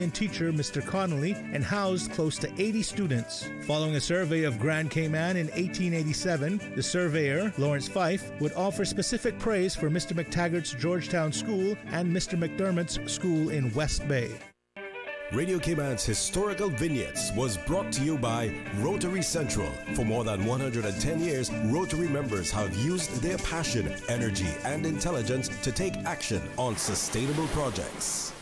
and teacher Mr. Conolly and housed close to 80 students. Following a survey of Grand Cayman in 1887, the surveyor, Lawrence Fife, would offer specific praise for Mr. McTaggart's Georgetown School and Mr. McDermott's school in West Bay. Radio Cayman's Historical Vignettes was brought to you by Rotary Central. For more than 110 years, Rotary members have used their passion, energy, and intelligence to take action on sustainable projects.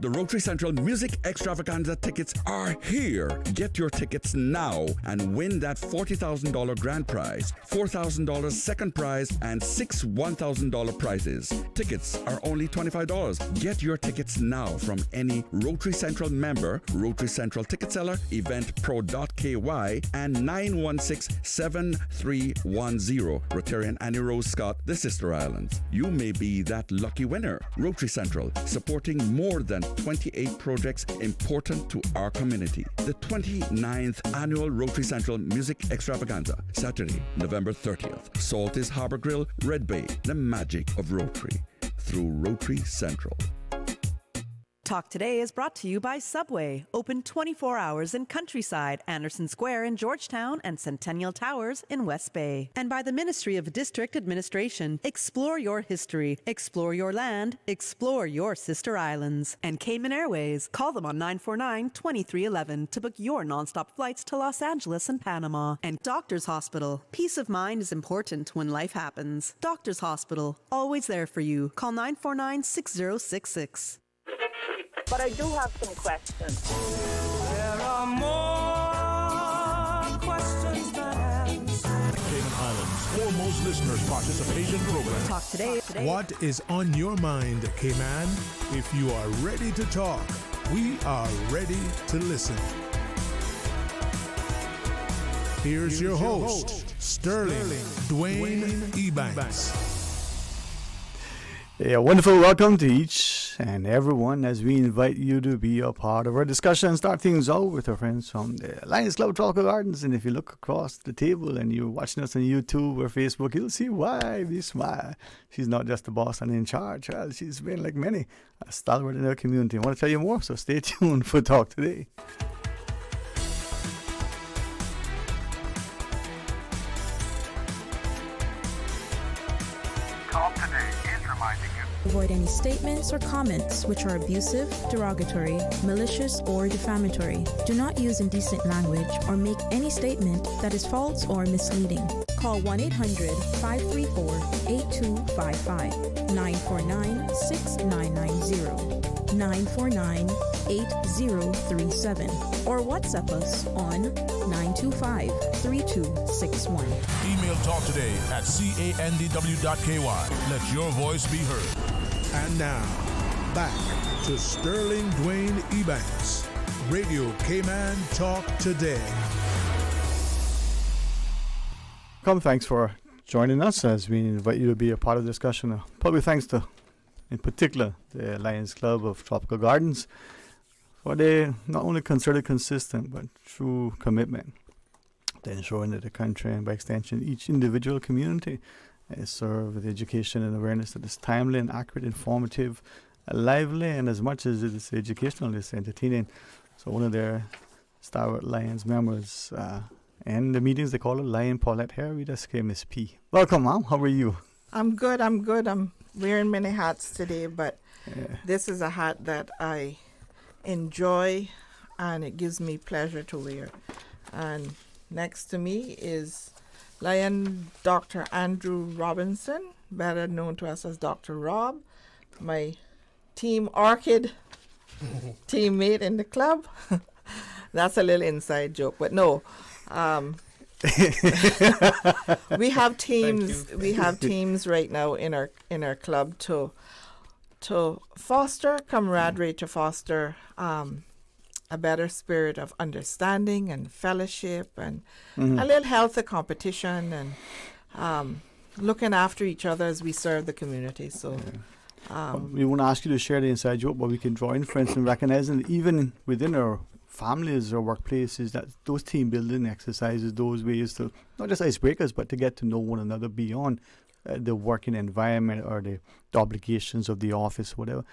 The Rotary Central Music Extravaganza tickets are here. Get your tickets now and win that $40,000 grand prize, $4,000 second prize, and 6 $1,000 prizes. Tickets are only $25. Get your tickets now from any Rotary Central member, Rotary Central ticket seller, eventpro.ky, and 916-7310. Rotarian Annie Rose Scott, the Sister Islands. You may be that lucky winner. Rotary Central, supporting more than 28 projects important to our community. The 29th Annual Rotary Central Music Extravaganza, Saturday, November 30th. Saltis Harbor Grill, Red Bay, the magic of Rotary, through Rotary Central. Talk Today is brought to you by Subway, open 24 hours in Countryside, Anderson Square in Georgetown, and Centennial Towers in West Bay. And by the Ministry of District Administration, explore your history, explore your land, explore your sister islands. And Cayman Airways, call them on 949-2311 to book your nonstop flights to Los Angeles and Panama. And Doctors Hospital, peace of mind is important when life happens. Doctors Hospital, always there for you. Call 949-6066. But I do have some questions. There are more questions than answers. Cayman Islands' foremost listeners' participation program. Talk Today. What is on your mind, Cayman? If you are ready to talk, we are ready to listen. Here's your host, Sterling Dwayne Ebanks. A wonderful welcome to each and everyone as we invite you to be a part of our discussion and start things out with our friends from the Lions Club Tropical Gardens. And if you look across the table and you're watching us on YouTube or Facebook, you'll see why we smile. She's not just the boss and in charge. Well, she's been like many, a stalwart in our community. I want to tell you more, so stay tuned for Talk Today. Talk Today is reminding you. Avoid any statements or comments which are abusive, derogatory, malicious, or defamatory. Do not use indecent language or make any statement that is false or misleading. Call 1-800-534-8255, 949-6990, 949-8037, or WhatsApp us on 925-3261. Email Talk Today at candw.ky. Let your voice be heard. And now, back to Sterling Dwayne Ebanks, Radio Cayman Talk Today. Thanks for joining us as we invite you to be a part of the discussion. Public thanks to, in particular, the Lions Club of Tropical Gardens for their not only concerted, consistent, but true commitment to ensuring that the country and by extension each individual community is served with education and awareness that is timely and accurate, informative, lively, and as much as it is educational, it's entertaining. So one of their stalwart Lions members and the meetings, they call it Lion Paulette here with us, Miss P. Welcome, Mom. How are you? I'm good. I'm wearing many hats today, but this is a hat that I enjoy and it gives me pleasure to wear. And next to me is Lion Dr. Andrew Robinson, better known to us as Dr. Rob, my Team Orchid teammate in the club. That's a little inside joke, but no. We have teams. We have teams right now in our club to foster camaraderie, to foster a better spirit of understanding and fellowship, and a little healthy competition, and looking after each other as we serve the community. So. We want to ask you to share the inside joke, but we can draw inference and recognizing even within our families or workplaces that those team building exercises, those ways to not just icebreakers, but to get to know one another beyond the working environment or the obligations of the office, whatever.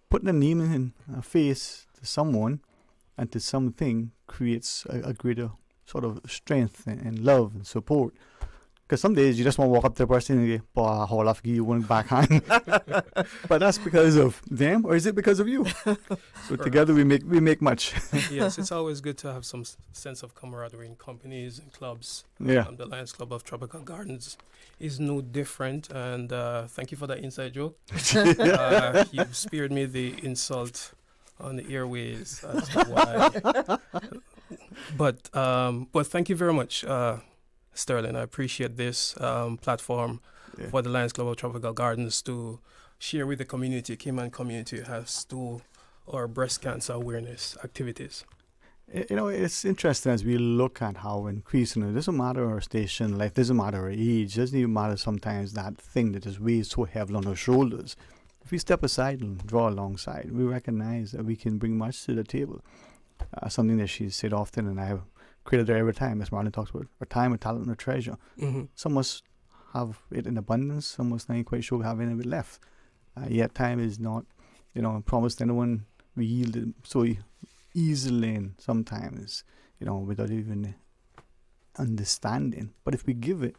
Putting a name and a face to someone and to something creates a greater sort of strength and love and support. Because some days you just want to walk up to the person and go, "Boy, I haul off, give you one backhand." But that's because of them, or is it because of you? So together we make much. Yes, it's always good to have some sense of camaraderie in companies and clubs. Yeah. The Lions Club of Tropical Gardens is no different, and thank you for that inside joke. You've spared me the insult on the airways as to why. But thank you very much, Sterling. I appreciate this platform for the Lions Club of Tropical Gardens to share with the community, Cayman community, as to our breast cancer awareness activities. You know, it's interesting as we look at how increasing it doesn't matter our station life, doesn't matter our age, doesn't even matter sometimes that thing that is weighed so heavily on our shoulders. If we step aside and draw alongside, we recognize that we can bring much to the table. Something that she said often, and I have created her every time, as Marlon talks about, our time, our talent, and our treasure. Mm-hmm. Some must have it in abundance, some must not quite sure we have any of it left. Yet time is not, promised to anyone. We yield it so easily and sometimes, without even understanding. But if we give it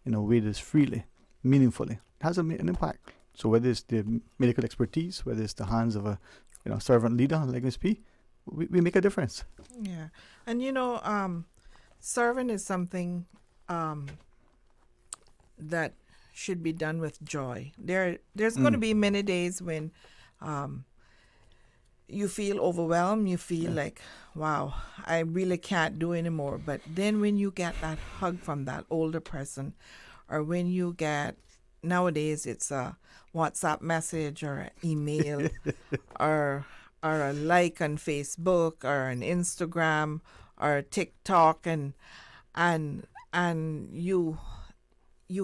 in a way that's freely, meaningfully, it has an impact. So whether it's the medical expertise, whether it's the hands of a servant leader like Ms. P, we make a difference. Yeah. And serving is something that should be done with joy. There's going to be many days when you feel overwhelmed, you feel like, wow, I really can't do anymore. But then when you get that hug from that older person, or when you get, nowadays it's a WhatsApp message or an email or a like on Facebook or an Instagram or TikTok, and you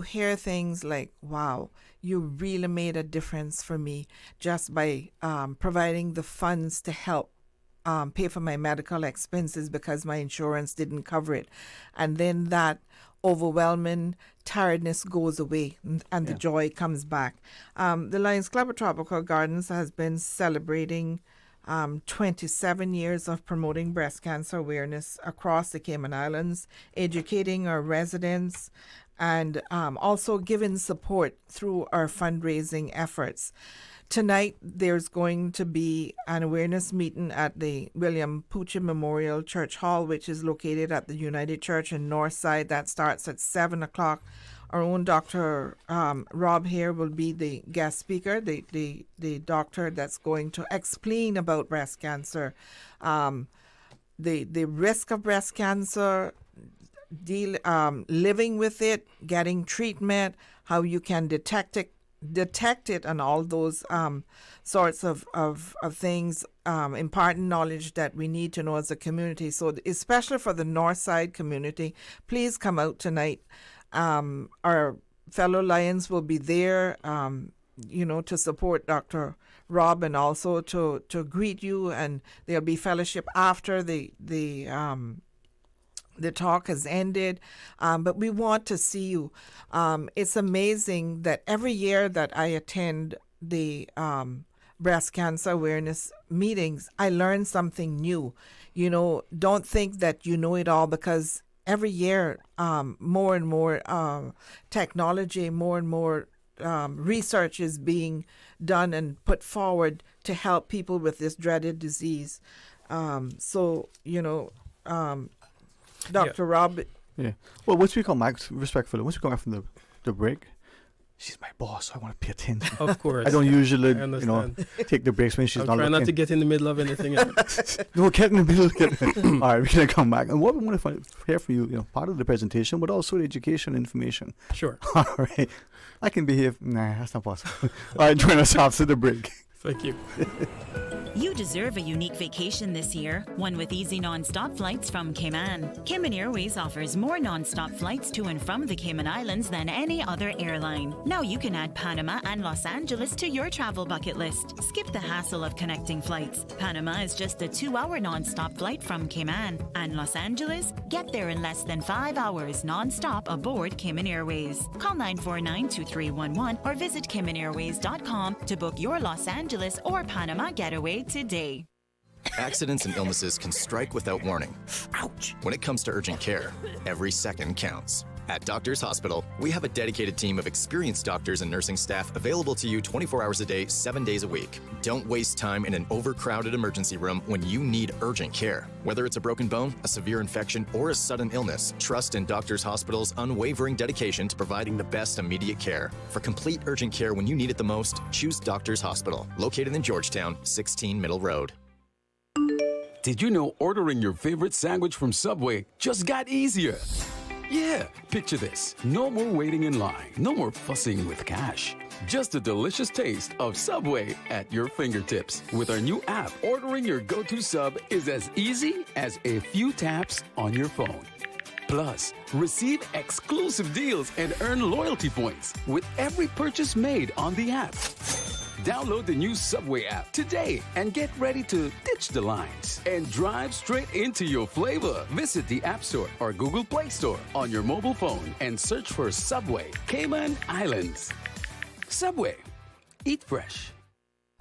hear things like, wow, you really made a difference for me just by providing the funds to help pay for my medical expenses because my insurance didn't cover it. And then that overwhelming tiredness goes away and the joy comes back. The Lions Club of Tropical Gardens has been celebrating 27 years of promoting breast cancer awareness across the Cayman Islands, educating our residents, and also giving support through our fundraising efforts. Tonight, there's going to be an awareness meeting at the William Pucci Memorial Church Hall, which is located at the United Church in Northside. That starts at 7 o'clock. Our own Dr. Rob here will be the guest speaker, the doctor that's going to explain about breast cancer, the risk of breast cancer, living with it, getting treatment, how you can detect it, and all those sorts of things, imparting knowledge that we need to know as a community. So especially for the Northside community, please come out tonight. Our fellow Lions will be there, to support Dr. Rob and also to greet you, and there'll be fellowship after the talk has ended, but we want to see you. It's amazing that every year that I attend the breast cancer awareness meetings, I learn something new. Don't think that you know it all, because every year more and more technology, more and more research is being done and put forward to help people with this dreaded disease. Dr. Rob. Yeah. Well, once we come back, respectfully, once we come back from the break, she's my boss, so I want to pay attention. Of course. I don't usually, take the breaks when she's not looking. Try not to get in the middle of anything else. No, get in the middle. All right, we're going to come back. And what we want to hear from you, part of the presentation, but also the education information. Sure. All right. I can behave. Nah, that's not possible. All right, join us after the break. Thank you. You deserve a unique vacation this year, one with easy non-stop flights from Cayman. Cayman Airways offers more non-stop flights to and from the Cayman Islands than any other airline. Now you can add Panama and Los Angeles to your travel bucket list. Skip the hassle of connecting flights. Panama is just a 2-hour non-stop flight from Cayman. And Los Angeles? Get there in less than 5 hours non-stop aboard Cayman Airways. Call 949-2311 or visit CaymanAirways.com to book your Los Angeles or Panama getaway today. Accidents and illnesses can strike without warning. Ouch! When it comes to urgent care, every second counts. At Doctors Hospital, we have a dedicated team of experienced doctors and nursing staff available to you 24 hours a day, 7 days a week. Don't waste time in an overcrowded emergency room when you need urgent care. Whether it's a broken bone, a severe infection, or a sudden illness, trust in Doctors Hospital's unwavering dedication to providing the best immediate care. For complete urgent care when you need it the most, choose Doctors Hospital, located in Georgetown, 16 Middle Road. Did you know ordering your favorite sandwich from Subway just got easier? Yeah, picture this. No more waiting in line. No more fussing with cash. Just a delicious taste of Subway at your fingertips. With our new app, ordering your go-to sub is as easy as a few taps on your phone. Plus, receive exclusive deals and earn loyalty points with every purchase made on the app. Download the new Subway app today and get ready to ditch the lines and drive straight into your flavor. Visit the App Store or Google Play Store on your mobile phone and search for Subway Cayman Islands. Subway. Eat fresh.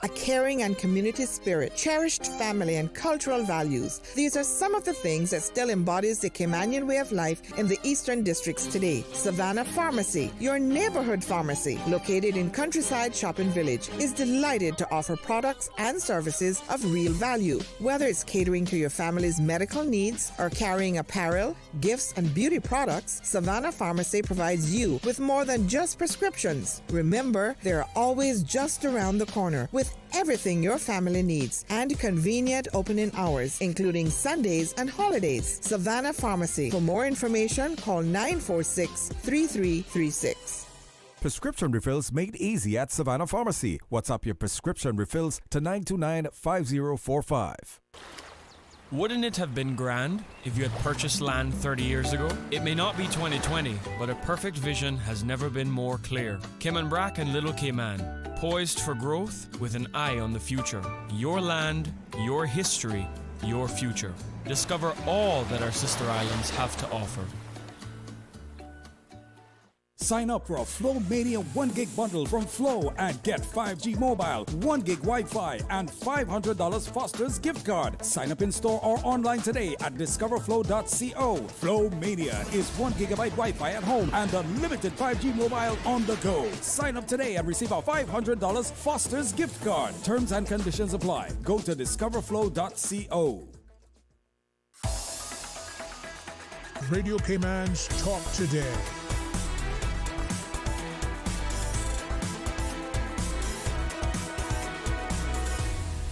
A caring and community spirit, cherished family and cultural values. These are some of the things that still embodies the Caymanian way of life in the Eastern Districts today. Savannah Pharmacy, your neighborhood pharmacy, located in Countryside Shopping Village, is delighted to offer products and services of real value. Whether it's catering to your family's medical needs or carrying apparel, gifts, and beauty products, Savannah Pharmacy provides you with more than just prescriptions. Remember, they're always just around the corner with everything your family needs and convenient opening hours, including Sundays and holidays. Savannah Pharmacy. For more information, call 946-3336. Prescription refills made easy at Savannah Pharmacy. WhatsApp your prescription refills to 929-5045. Wouldn't it have been grand if you had purchased land 30 years ago? It may not be 2020, but a perfect vision has never been more clear. Cayman Brac and Little Cayman, poised for growth with an eye on the future. Your land, your history, your future. Discover all that our sister islands have to offer. Sign up for a Flow Mania 1 gig bundle from Flow and get 5G mobile, 1 gig Wi-Fi, and $500 Foster's gift card. Sign up in store or online today at discoverflow.co. Flow Mania is 1 gigabyte Wi-Fi at home and unlimited 5G mobile on the go. Sign up today and receive a $500 Foster's gift card. Terms and conditions apply. Go to discoverflow.co. Radio Cayman's Talk Today.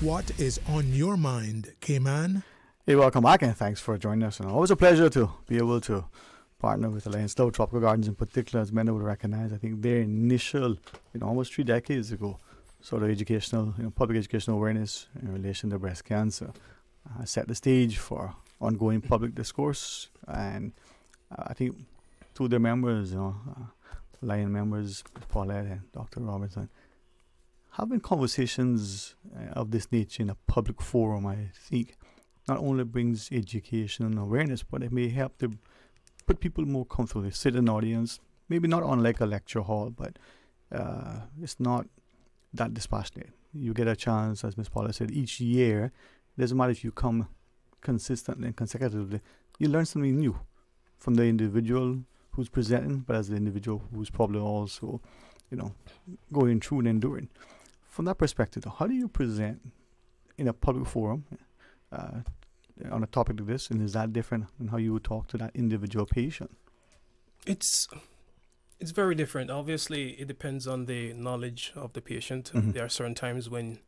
What is on your mind, Cayman? Hey, welcome back and thanks for joining us. And always a pleasure to be able to partner with the Lions Club Tropical Gardens in particular, as many would recognize. I think their initial, almost 3 decades ago, sort of educational, public educational awareness in relation to breast cancer set the stage for ongoing public discourse. And I think two of their members, Lion members, Paulette and Dr. Robertson, having conversations of this nature in a public forum, I think, not only brings education and awareness, but it may help to put people more comfortable. They sit in an audience, maybe not unlike a lecture hall, but it's not that dispassionate. You get a chance, as Ms. Paula said, each year. It doesn't matter if you come consistently and consecutively, you learn something new from the individual who's presenting, but as the individual who's probably also, going through and enduring. From that perspective, how do you present in a public forum on a topic like this, and is that different in how you would talk to that individual patient? It's very different. Obviously, it depends on the knowledge of the patient. Mm-hmm. There are certain times when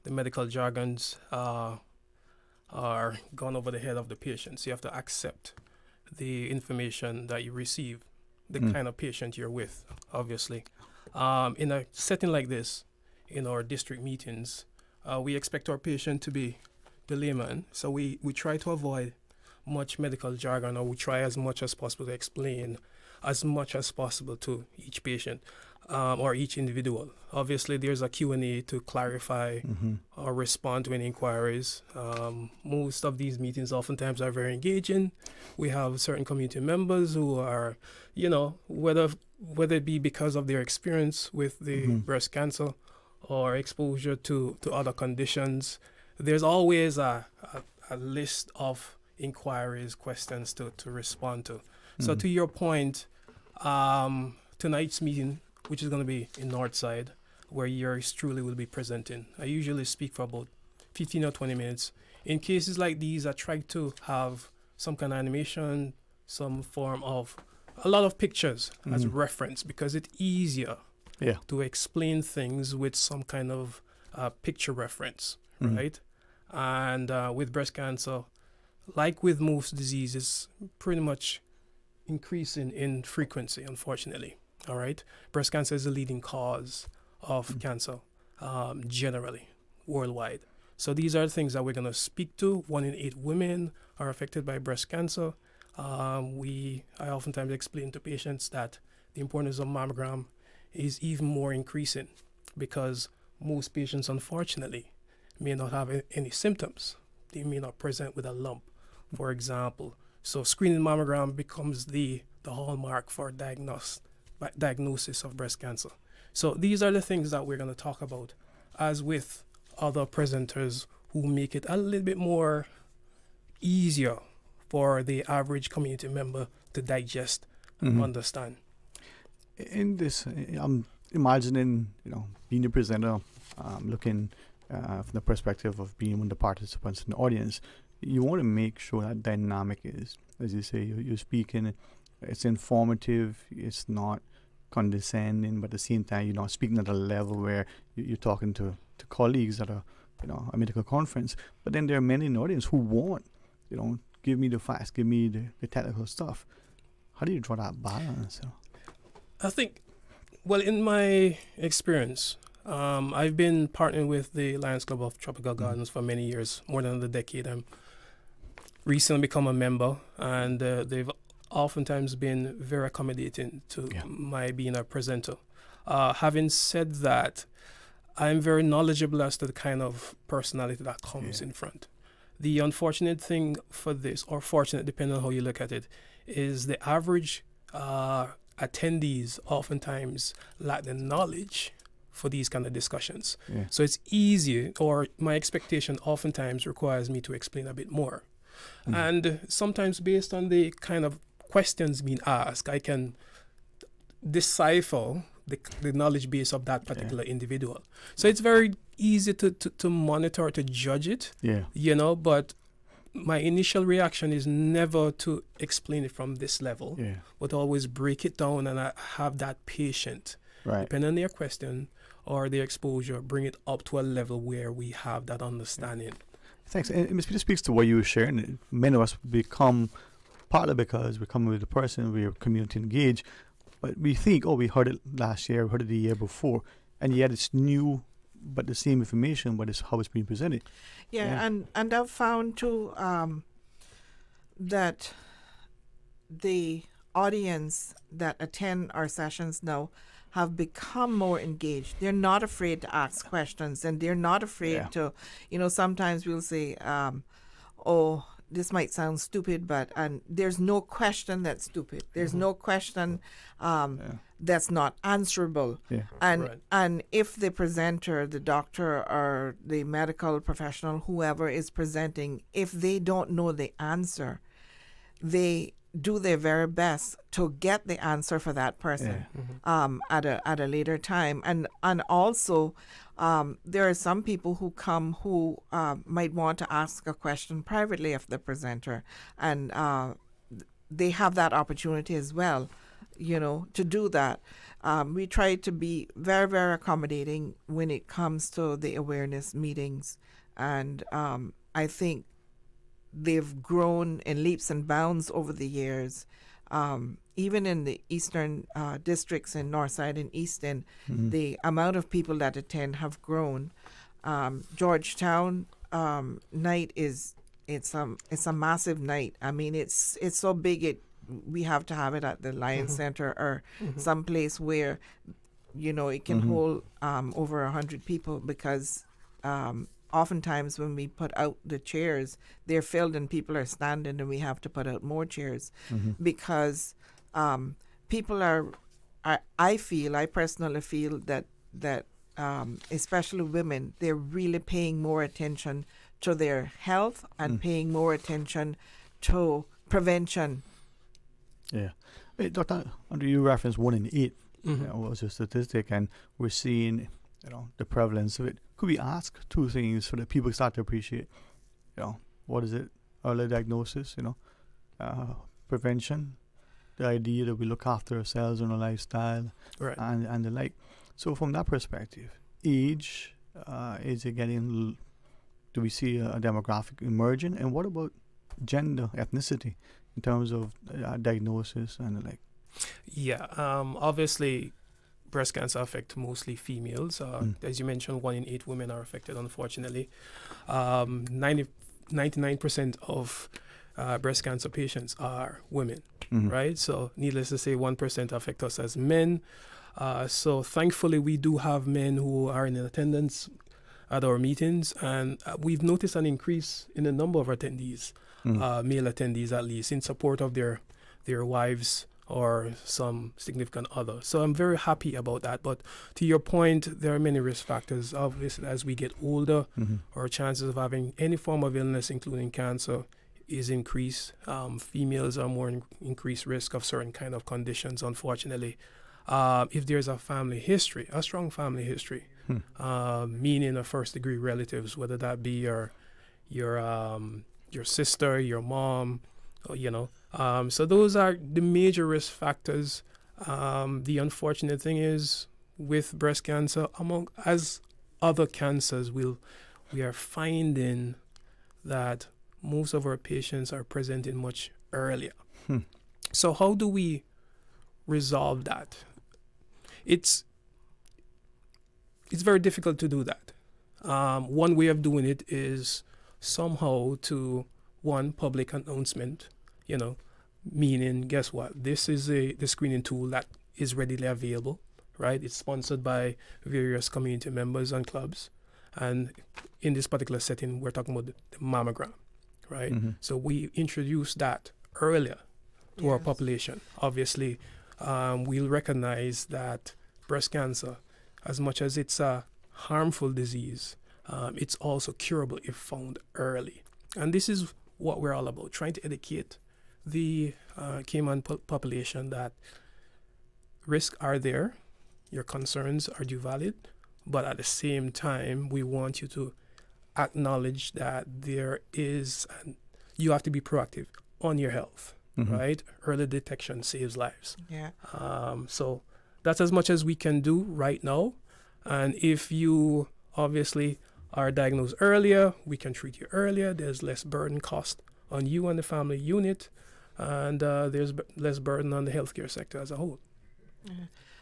the medical jargons are gone over the head of the patient. So you have to accept the information that you receive, the kind of patient you're with, obviously. In a setting like this, in our district meetings, we expect our patient to be the layman, so we try to avoid much medical jargon, or we try as much as possible to explain as much as possible to each patient or each individual. Obviously, there's a Q&A to clarify or respond to any inquiries. Most of these meetings oftentimes are very engaging. We have certain community members who are, whether it be because of their experience with the breast cancer or exposure to other conditions, there's always a list of inquiries, questions to respond to. So to your point, tonight's meeting, which is going to be in Northside, where yours truly will be presenting, I usually speak for about 15 or 20 minutes. In cases like these, I try to have some kind of animation, some form of a lot of pictures as reference, because it's easier to explain things with some kind of picture reference, right? And with breast cancer, like with most diseases, pretty much increasing in frequency, unfortunately. All right, breast cancer is the leading cause of cancer generally worldwide. So these are the things that we're going to speak to. 1 in 8 women are affected by breast cancer. I oftentimes explain to patients that the importance of mammogram is even more increasing, because most patients, unfortunately, may not have any symptoms. They may not present with a lump, for example. So screening mammogram becomes the hallmark for diagnosis of breast cancer. So these are the things that we're going to talk about, as with other presenters who make it a little bit more easier for the average community member to digest and understand. In this, I'm imagining, being a presenter, looking from the perspective of being one of the participants in the audience. You want to make sure that dynamic is, as you say, you're speaking, it's informative, it's not condescending, but at the same time, you're not speaking at a level where you're talking to colleagues at a medical conference. But then there are many in the audience who want, give me the facts, give me the technical stuff. How do you draw that balance? I think, well, in my experience, I've been partnering with the Lions Club of Tropical Gardens for many years, more than a decade. I'm recently become a member, and they've oftentimes been very accommodating to my being a presenter. Having said that, I'm very knowledgeable as to the kind of personality that comes in front. The unfortunate thing for this, or fortunate depending on how you look at it, is the average attendees oftentimes lack the knowledge for these kind of discussions. So it's easy, or my expectation oftentimes requires me to explain a bit more. And sometimes based on the kind of questions being asked, I can decipher the knowledge base of that particular individual. So it's very easy to monitor, to judge it, but my initial reaction is never to explain it from this level, but always break it down, and I have that patient, depending on their question or their exposure, bring it up to a level where we have that understanding. Thanks. And Ms. Peter speaks to what you were sharing. Many of us become, partly because we're coming with the person, we're community engaged, but we think, we heard it last year, we heard it the year before, and yet it's new, but the same information, but it's how it's being presented. And I've found too that the audience that attend our sessions now have become more engaged. They're not afraid to ask questions, and they're not afraid to, sometimes we'll say, this might sound stupid, and there's no question that's stupid. There's no question that's not answerable. And if the presenter, the doctor or the medical professional, whoever is presenting, if they don't know the answer, they do their very best to get the answer for that person at a later time. And also, there are some people who come who might want to ask a question privately of the presenter, and they have that opportunity as well, to do that. We try to be very, very accommodating when it comes to the awareness meetings, and I think they've grown in leaps and bounds over the years. Even in the eastern districts in Northside and Easton, the amount of people that attend have grown. Georgetown night it's a massive night. I mean, it's so big we have to have it at the Lions Center or someplace where it can hold over 100 people, because oftentimes when we put out the chairs, they're filled and people are standing, and we have to put out more chairs because people I personally feel that especially women, they're really paying more attention to their health and paying more attention to prevention. Yeah. Hey, Dr. Andrew, you referenced 1 in 8 was a statistic, and we're seeing the prevalence of it. Could we ask two things so that people start to appreciate, what is it? Early diagnosis, prevention, the idea that we look after ourselves and our lifestyle, right, and the like. So from that perspective, age, is it getting? Do we see a demographic emerging? And what about gender, ethnicity, in terms of diagnosis and the like? Yeah, obviously, breast cancer affects mostly females. As you mentioned, 1 in 8 women are affected, unfortunately. 99% of breast cancer patients are women, right? So needless to say, 1% affect us as men. So thankfully, we do have men who are in attendance at our meetings, and we've noticed an increase in the number of attendees, male attendees at least, in support of their wives or some significant other. So I'm very happy about that. But to your point, there are many risk factors. Obviously, as we get older, our chances of having any form of illness, including cancer, is increased. Females are more increased risk of certain kind of conditions, unfortunately. If there's a family history, a strong family history, meaning a first-degree relatives, whether that be your sister, your mom, so those are the major risk factors. The unfortunate thing is with breast cancer, as other cancers, we are finding that most of our patients are presenting much earlier. So how do we resolve that? It's very difficult to do that. One way of doing it is somehow to public announcement, meaning, guess what? This is the screening tool that is readily available, right? It's sponsored by various community members and clubs. And in this particular setting, we're talking about the mammogram, right? So we introduce that earlier to our population. Obviously, we'll recognize that breast cancer, as much as it's a harmful disease, it's also curable if found early. And this is what we're all about, trying to educate the Cayman population that risks are there, your concerns are due valid, but at the same time, we want you to acknowledge that you have to be proactive on your health, right? Early detection saves lives. Yeah. So that's as much as we can do right now. And if you obviously are diagnosed earlier, we can treat you earlier. There's less burden cost on you and the family unit, and there's less burden on the healthcare sector as a whole.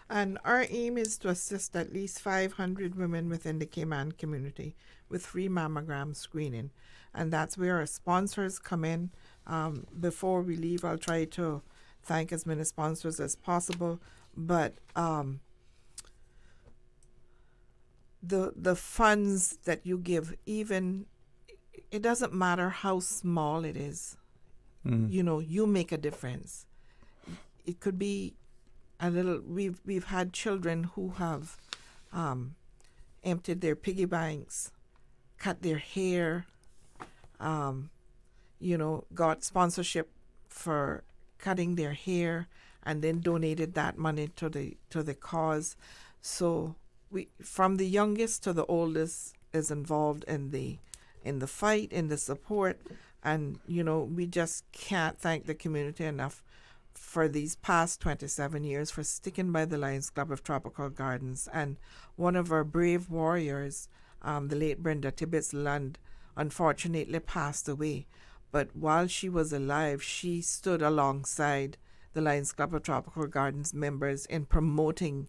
And our aim is to assist at least 500 women within the Cayman community with free mammogram screening. And that's where our sponsors come in. Before we leave, I'll try to thank as many sponsors as possible. But the funds that you give, even, it doesn't matter how small it is. You make a difference. It could be a little. We've had children who have emptied their piggy banks, cut their hair, got sponsorship for cutting their hair, and then donated that money to the cause. So we, from the youngest to the oldest, is involved in the fight, in the support, and we just can't thank the community enough for these past 27 years for sticking by the Lions Club of Tropical Gardens. And one of our brave warriors, the late Brenda Tibbetts Lund, unfortunately passed away. But while she was alive, she stood alongside the Lions Club of Tropical Gardens members in promoting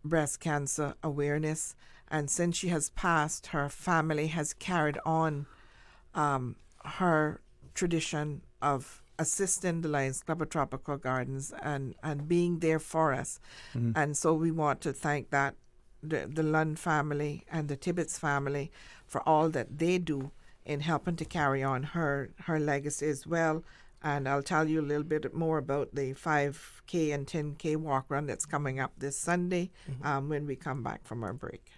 breast cancer awareness And since she has passed, her family has carried on her tradition of assisting the Lions Club of Tropical Gardens and being there for us. Mhm. And so we want to thank the Lund family and the Tibbetts family for all that they do in helping to carry on her legacy as well. And I'll tell you a little bit more about the 5K and 10K walk run that's coming up this Sunday when we come back from our break.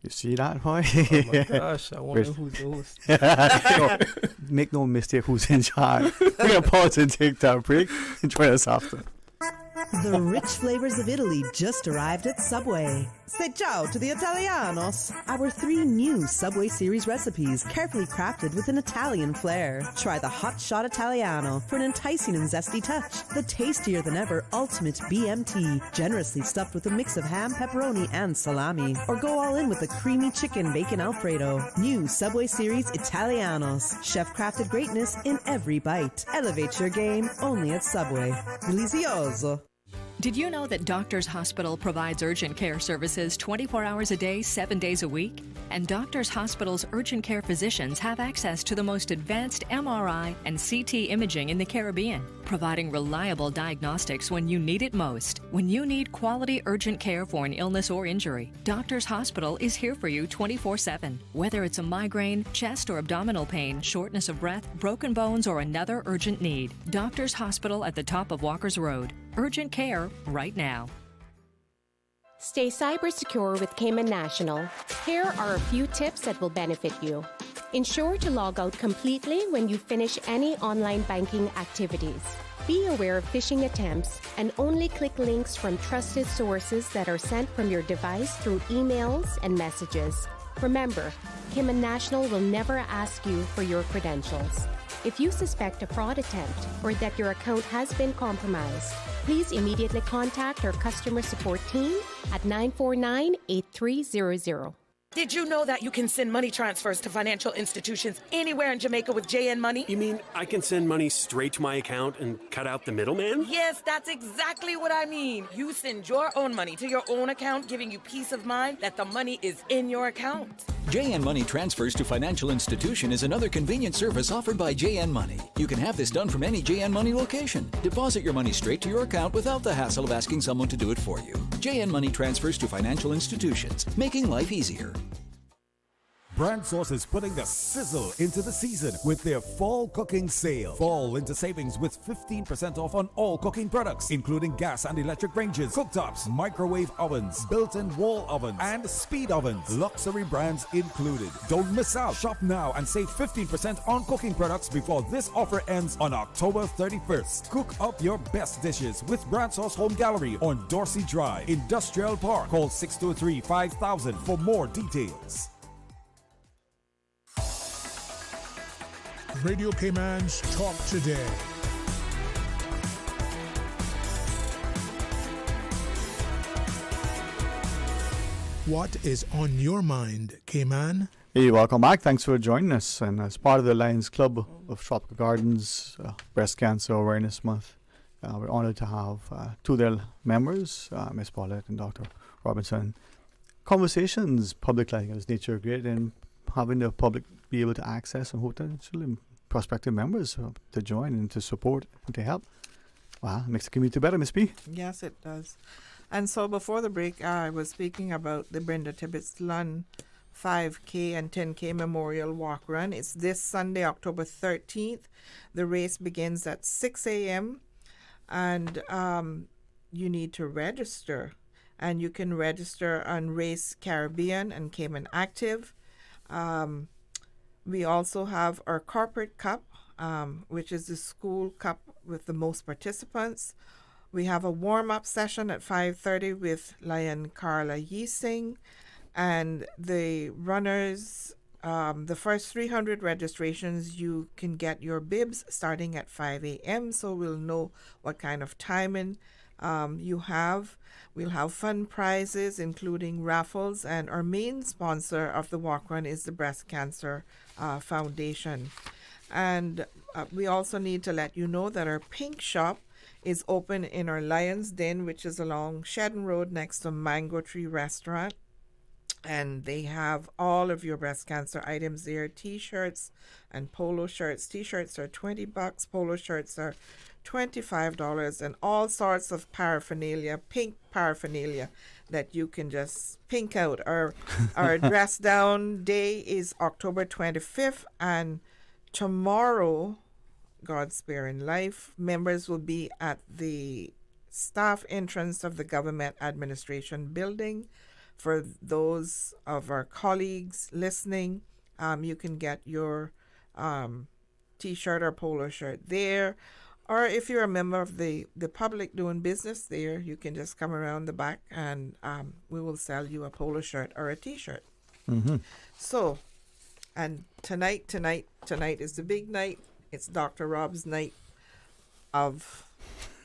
You see that, boy? Oh my gosh, I wonder who's the host. So, make no mistake who's in charge. We're going to pause and take that break and join us after. The rich flavors of Italy just arrived at Subway. Say ciao to the Italianos. Our 3 new Subway series recipes, carefully crafted with an Italian flair. Try the Hot Shot Italiano for an enticing and zesty touch. The tastier than ever Ultimate BMT, generously stuffed with a mix of ham, pepperoni, and salami. Or go all in with the creamy chicken bacon Alfredo. New Subway series Italianos. Chef-crafted greatness in every bite. Elevate your game only at Subway. Delizioso. Did you know that Doctors Hospital provides urgent care services 24 hours a day, 7 days a week? And Doctors Hospital's urgent care physicians have access to the most advanced MRI and CT imaging in the Caribbean, providing reliable diagnostics when you need it most. When you need quality urgent care for an illness or injury, Doctors Hospital is here for you 24/7. Whether it's a migraine, chest or abdominal pain, shortness of breath, broken bones, or another urgent need, Doctors Hospital at the top of Walker's Road. Urgent care right now. Stay cyber secure with Cayman National. Here are a few tips that will benefit you. Ensure to log out completely when you finish any online banking activities. Be aware of phishing attempts and only click links from trusted sources that are sent from your device through emails and messages. Remember, Cayman National will never ask you for your credentials. If you suspect a fraud attempt or that your account has been compromised, please immediately contact our customer support team at 949-8300. Did you know that you can send money transfers to financial institutions anywhere in Jamaica with JN Money? You mean I can send money straight to my account and cut out the middleman? Yes, that's exactly what I mean. You send your own money to your own account, giving you peace of mind that the money is in your account. JN Money Transfers to Financial Institution is another convenient service offered by JN Money. You can have this done from any JN Money location. Deposit your money straight to your account without the hassle of asking someone to do it for you. JN Money Transfers to Financial Institutions, making life easier. Brand Source is putting the sizzle into the season with their fall cooking sale. Fall into savings with 15% off on all cooking products, including gas and electric ranges, cooktops, microwave ovens, built-in wall ovens, and speed ovens. Luxury brands included. Don't miss out. Shop now and save 15% on cooking products before this offer ends on October 31st. Cook up your best dishes with Brand Source Home Gallery on Dorsey Drive, Industrial Park. Call 623-5000 for more details. Radio Cayman's Talk Today. What is on your mind, Cayman? Hey, welcome back. Thanks for joining us. And as part of the Lions Club of Tropical Gardens Breast Cancer Awareness Month, we're honored to have 2 of their members, Miss Paulette and Dr. Robinson. Conversations, public like this nature great, and having the public be able to access and potential and prospective members to join and to support and to help. Wow, makes the community better, Miss B. Yes, it does. And so before the break, I was speaking about the Brenda Tibbetts Lund 5K and 10K Memorial Walk Run. It's this Sunday, October 13th. The race begins at 6 a.m. and you need to register. And you can register on Race Caribbean and Cayman Active. We also have our corporate cup, which is the school cup with the most participants. We have a warm-up session at 5:30 with Lion Carla Yeesing. And the runners, the first 300 registrations, you can get your bibs starting at 5 a.m. So we'll know what kind of timing you have. We'll have fun prizes, including raffles, and our main sponsor of the walk run is the Breast Cancer Foundation. And we also need to let you know that our pink shop is open in our Lion's Den, which is along Shedden Road next to Mango Tree Restaurant. And they have all of your breast cancer items there, T-shirts and polo shirts. T-shirts are $20, polo shirts are $25, and all sorts of paraphernalia, pink paraphernalia that you can just pink out. Our dress down day is October 25th, and tomorrow, God sparing life, members will be at the staff entrance of the Government Administration Building. For those of our colleagues listening, you can get your T-shirt or polo shirt there. Or if you're a member of the public doing business there, you can just come around the back and we will sell you a polo shirt or a T-shirt. Mm-hmm. So, and tonight is the big night. It's Dr. Rob's night of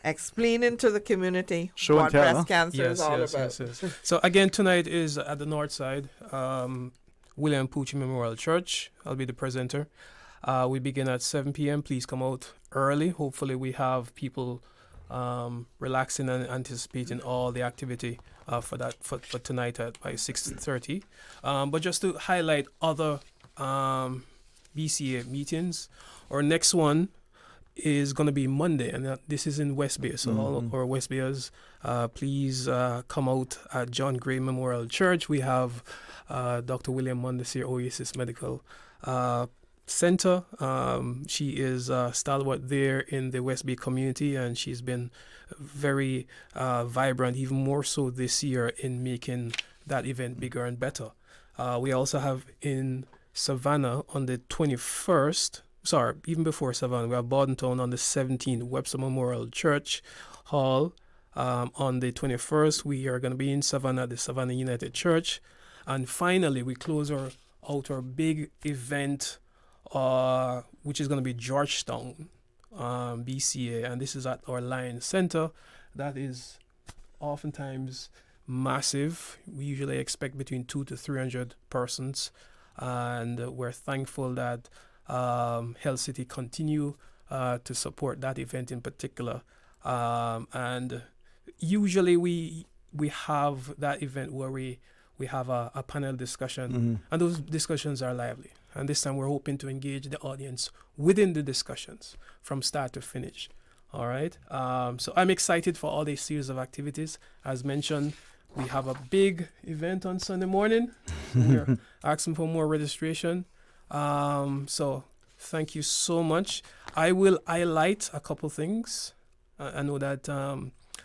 explaining to the community what breast cancer is all about. Yes. So again, tonight is at the north side, William Pucci Memorial Church. I'll be the presenter. We begin at 7 p.m. Please come out early. Hopefully we have people relaxing and anticipating all the activity for tonight by 6:30. But just to highlight other BCA meetings, our next one is going to be Monday, and this is in West Bay. So all our West Bayers, please come out at John Gray Memorial Church. We have Dr. William Mondesir, Oasis Medical Center. She is stalwart there in the West Bay community, and she's been very vibrant, even more so this year, in making that event bigger and better. We also have in Savannah on the 21st, even before Savannah, we have Bordentown on the 17th, Webster Memorial Church Hall. On the 21st, we are going to be in Savannah at the Savannah United Church. And finally, we close our big event, which is going to be Georgetown, BCA, and this is at our Lions Center. That is oftentimes massive. We usually expect between 200 to 300 persons, and we're thankful that Health City continue to support that event in particular. And usually we have that event where we have a panel discussion, and those discussions are lively. And this time we're hoping to engage the audience within the discussions from start to finish. All right. So I'm excited for all these series of activities. As mentioned, we have a big event on Sunday morning. So we're asking for more registration. So thank you so much. I will highlight a couple things. I know that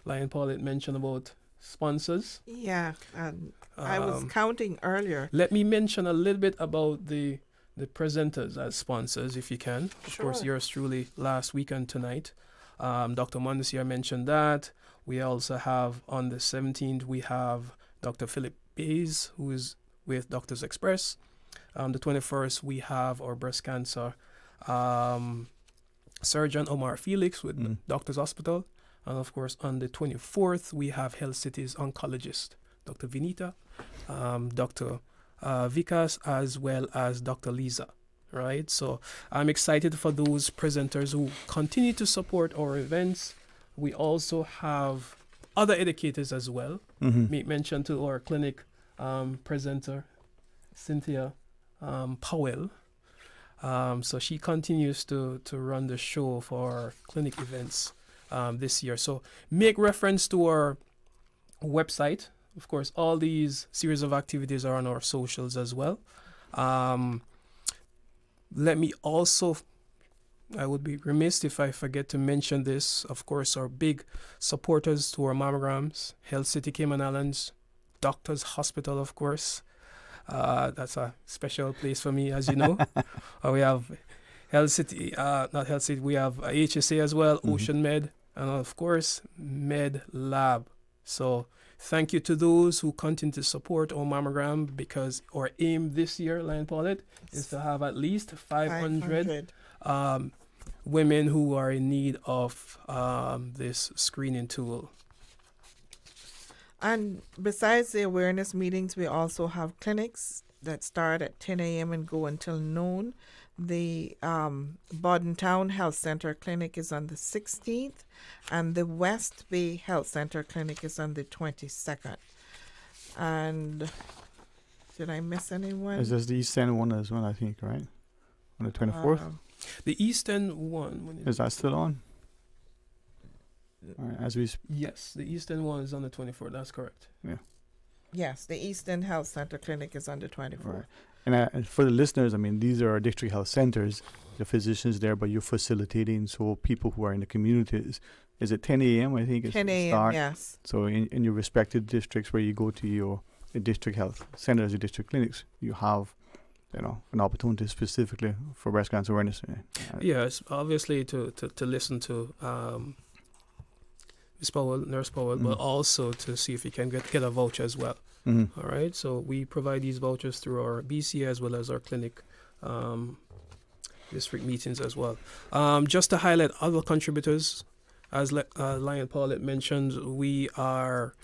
Lion Paulette mentioned about sponsors. Yeah, and I was counting earlier. Let me mention a little bit about the presenters as sponsors, if you can. Of course, yours truly last week and tonight. Dr. Mondesir mentioned that. We also have on the 17th, we have Dr. Philip Bays, who is with Doctors Express. On the 21st, we have our breast cancer surgeon, Omar Felix, with Doctors Hospital. And of course, on the 24th, we have Health City's oncologist, Dr. Vinita, Dr. Vikas, as well as Dr. Lisa, right? So I'm excited for those presenters who continue to support our events. We also have other educators as well. Make mention to our clinic presenter, Cynthia Powell. So she continues to run the show for our clinic events this year. So make reference to our website. Of course, all these series of activities are on our socials as well. Let me also, I would be remiss if I forget to mention this. Of course, our big supporters to our mammograms, Health City Cayman Islands, Doctors Hospital, of course. That's a special place for me, as you know. We have Health City, not Health City, we have HSA as well, Ocean Med, and of course, Med Lab. So thank you to those who continue to support our mammogram, because our aim this year, Lion Paulette, is to have at least 500 women who are in need of this screening tool. And besides the awareness meetings, we also have clinics that start at 10 a.m. and go until noon. The Bordentown Health Center Clinic is on the 16th, and the West Bay Health Center Clinic is on the 22nd. And Did I miss anyone? Is this the East End one as well, I think, right? On the 24th? The East End one. Is that still on? All right, as we Yes, the East End one is on the 24th. That's correct. Yeah. Yes, the Eastern Health Center Clinic is on the 24th. Right. And for the listeners, I mean, these are our district health centers, the physicians there, but you're facilitating so people who are in the communities. Is it 10 a.m.? I think it's 10 a.m., start. yes. So in your respective districts where you go to your district health centers, your district clinics, you have, an opportunity specifically for breast cancer awareness. Yes, obviously to listen to Ms. Powell, Nurse Powell, but also to see if you can get a voucher as well. Mm-hmm. All right, so we provide these vouchers through our BCA as well as our clinic district meetings as well. Just to highlight other contributors, as Lion Paulette mentioned, we are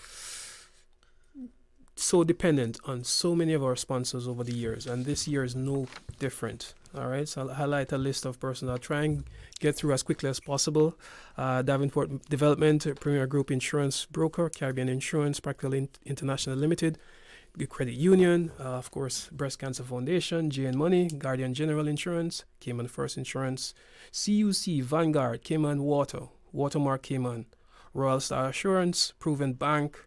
so dependent on so many of our sponsors over the years, and this year is no different. All right, so I'll highlight a list of persons. I'll try and get through as quickly as possible. Davenport Development, Premier Group Insurance Broker, Caribbean Insurance, Practical International Limited, Good Credit Union, of course, Breast Cancer Foundation, J&M Money, Guardian General Insurance, Cayman First Insurance, CUC, Vanguard, Cayman Water, Watermark Cayman, Royal Star Assurance, Proven Bank,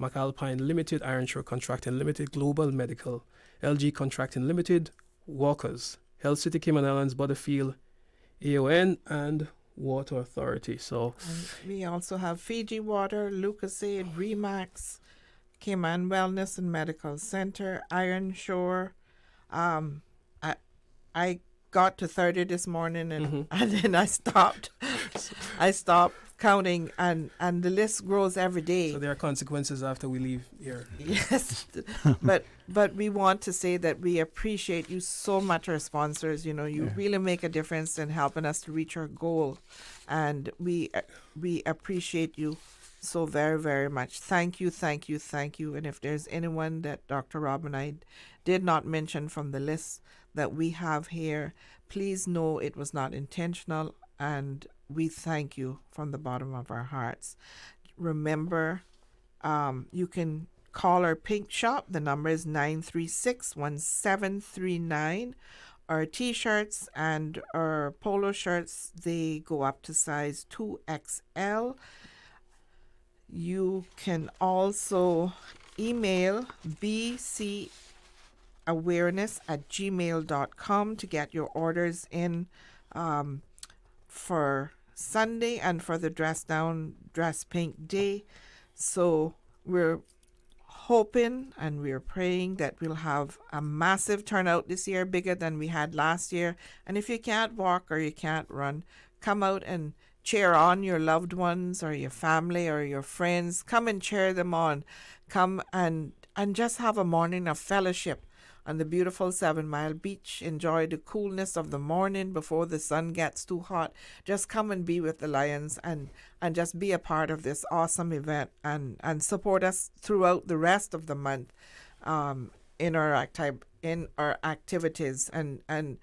McAlpine Limited, Ironshore Contracting Limited, Global Medical, LG Contracting Limited, Walkers, Health City Cayman Islands, Butterfield, AON, and Water Authority. So and we also have Fiji Water, Lucasade, Remax, Cayman Wellness and Medical Center, Ironshore. I got to 30 this morning and then I stopped. I stopped counting, and the list grows every day. So there are consequences after we leave here. Yes, but we want to say that we appreciate you so much, our sponsors. You really make a difference in helping us to reach our goal, and we appreciate you so very, very much. Thank you, thank you, thank you. And if there's anyone that Dr. Rob and I did not mention from the list that we have here, please know it was not intentional, and we thank you from the bottom of our hearts. Remember, you can call our pink shop. The number is 936-1739. Our T-shirts and our polo shirts, they go up to size 2XL. You can also email bcawareness@gmail.com to get your orders in for Sunday and for the Dress Down, Dress Pink Day. So we're hoping and we're praying that we'll have a massive turnout this year, bigger than we had last year. And if you can't walk or you can't run, come out and cheer on your loved ones or your family or your friends. Come and cheer them on. Come and just have a morning of fellowship on the beautiful 7 Mile Beach. Enjoy the coolness of the morning before the sun gets too hot. Just come and be with the Lions and just be a part of this awesome event and support us throughout the rest of the month in our activities. And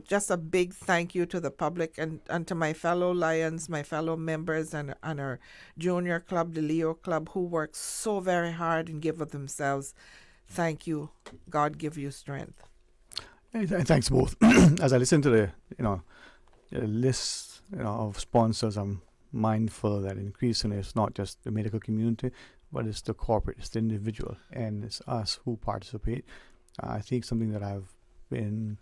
just a big thank you to the public and to my fellow Lions, my fellow members and our junior club, the Leo Club, who work so very hard and give of themselves. Thank you. God give you strength. Thanks both. As I listen to the list of sponsors, I'm mindful that increasingly it's not just the medical community, but it's the corporate, it's the individual, and it's us who participate. I think something that I've been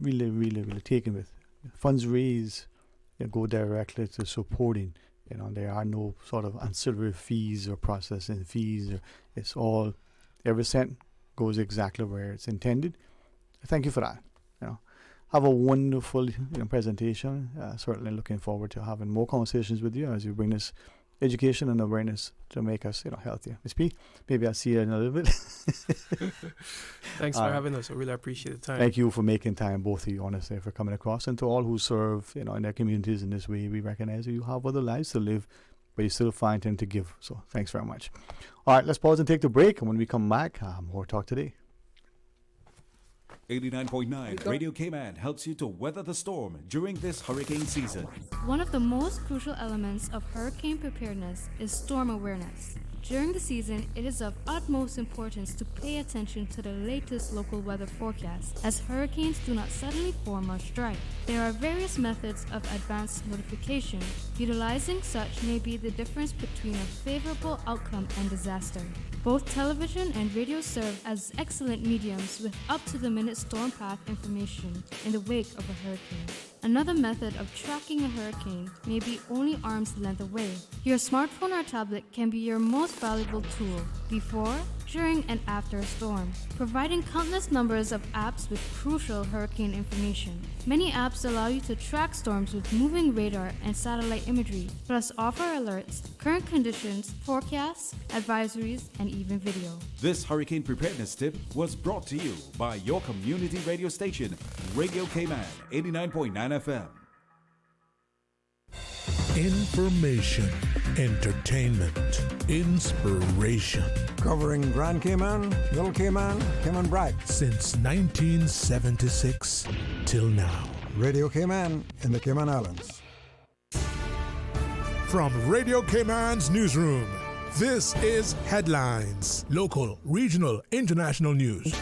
really, really, really taken with. Funds raised go directly to supporting. There are no sort of ancillary fees or processing fees. It's all, every cent goes exactly where it's intended. Thank you for that. Have a wonderful presentation. Certainly looking forward to having more conversations with you as you bring this education and awareness to make us healthier. Ms. P, maybe I'll see you in a little bit. Thanks for having us. I really appreciate the time. Thank you for making time, both of you, honestly, for coming across. And to all who serve in their communities in this way, we recognize that you have other lives to live, but you still find time to give. So thanks very much. All right, let's pause and take the break. And when we come back, more Talk Today. 89.9 Radio Cayman helps you to weather the storm during this hurricane season. One of the most crucial elements of hurricane preparedness is storm awareness. During the season, it is of utmost importance to pay attention to the latest local weather forecasts, as hurricanes do not suddenly form or strike. There are various methods of advanced notification. Utilizing such may be the difference between a favorable outcome and disaster. Both television and radio serve as excellent mediums with up-to-the-minute storm path information in the wake of a hurricane. Another method of tracking a hurricane may be only arm's length away. Your smartphone or tablet can be your most valuable tool before, during, and after a storm, providing countless numbers of apps with crucial hurricane information. Many apps allow you to track storms with moving radar and satellite imagery, plus offer alerts, current conditions, forecasts, advisories, and even video. This hurricane preparedness tip was brought to you by your community radio station, Radio Cayman, 89.9 FM. Information, entertainment, inspiration. Covering Grand Cayman, Little Cayman, Cayman Brac. Since 1976 till now. Radio Cayman in the Cayman Islands. From Radio Cayman's newsroom, this is Headlines. Local, regional, international news.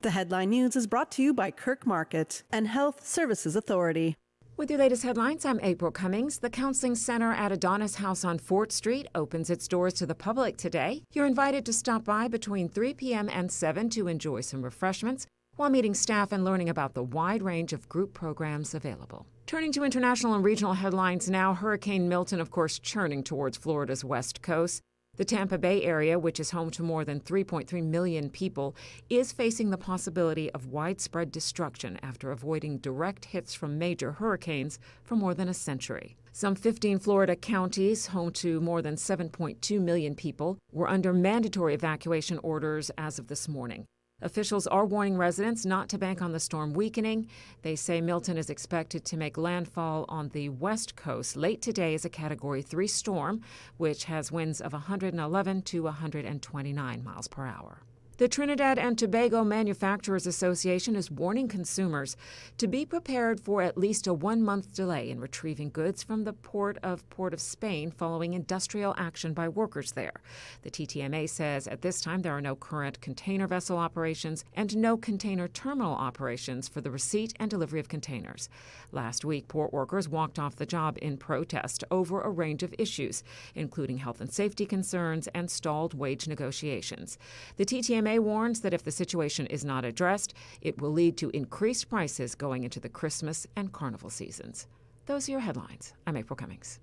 The Headline News is brought to you by Kirk Market and Health Services Authority. With your latest headlines, I'm April Cummings. The Counseling Center at Adonis House on Fort Street opens its doors to the public today. You're invited to stop by between 3 p.m. and 7 to enjoy some refreshments while meeting staff and learning about the wide range of group programs available. Turning to international and regional headlines now, Hurricane Milton, of course, churning towards Florida's west coast. The Tampa Bay area, which is home to more than 3.3 million people, is facing the possibility of widespread destruction after avoiding direct hits from major hurricanes for more than a century. Some 15 Florida counties, home to more than 7.2 million people, were under mandatory evacuation orders as of this morning. Officials are warning residents not to bank on the storm weakening. They say Milton is expected to make landfall on the west coast late today as a Category 3 storm, which has winds of 111 to 129 miles per hour. The Trinidad and Tobago Manufacturers Association is warning consumers to be prepared for at least a 1-month delay in retrieving goods from the Port of Spain following industrial action by workers there. The TTMA says at this time there are no current container vessel operations and no container terminal operations for the receipt and delivery of containers. Last week, port workers walked off the job in protest over a range of issues, including health and safety concerns and stalled wage negotiations. The TTMA warns that if the situation is not addressed, it will lead to increased prices going into the Christmas and Carnival seasons. Those are your headlines. I'm April Cummings.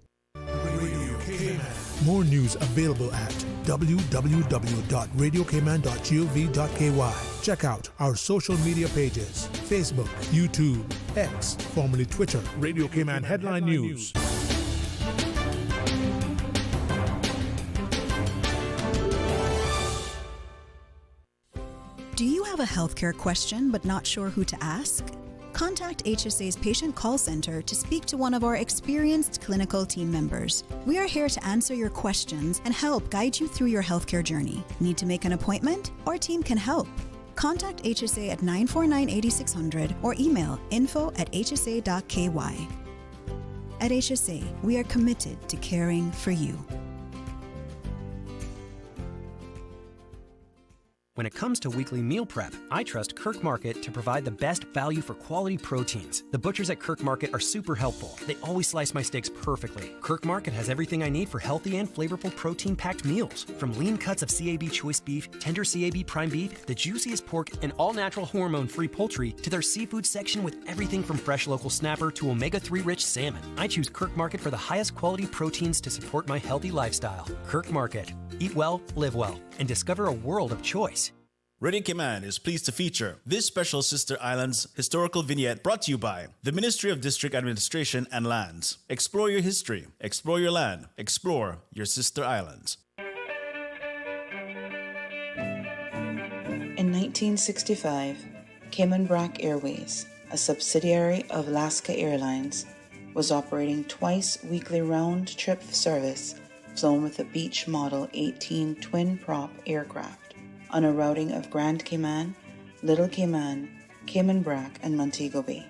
More news available at www.radiocayman.gov.ky. Check out our social media pages: Facebook, YouTube, X, formerly Twitter, Radio Cayman Headline News. Do you have a healthcare question but not sure who to ask? Contact HSA's Patient Call Center to speak to one of our experienced clinical team members. We are here to answer your questions and help guide you through your healthcare journey. Need to make an appointment? Our team can help. Contact HSA at 949-8600 or email info@hsa.ky. At HSA, we are committed to caring for you. When it comes to weekly meal prep, I trust Kirk Market to provide the best value for quality proteins. The butchers at Kirk Market are super helpful. They always slice my steaks perfectly. Kirk Market has everything I need for healthy and flavorful protein-packed meals. From lean cuts of CAB choice beef, tender CAB prime beef, the juiciest pork, and all-natural hormone-free poultry, to their seafood section with everything from fresh local snapper to omega-3 rich salmon. I choose Kirk Market for the highest quality proteins to support my healthy lifestyle. Kirk Market. Eat well, live well, and discover a world of choice. Radio Cayman is pleased to feature this special Sister Islands historical vignette brought to you by the Ministry of District Administration and Lands. Explore your history, explore your land, explore your Sister Islands. In 1965, Cayman Brac Airways, a subsidiary of Alaska Airlines, was operating twice weekly round-trip service flown with a Beech Model 18 twin-prop aircraft on a routing of Grand Cayman Little Cayman, Cayman Brac, and Montego Bay.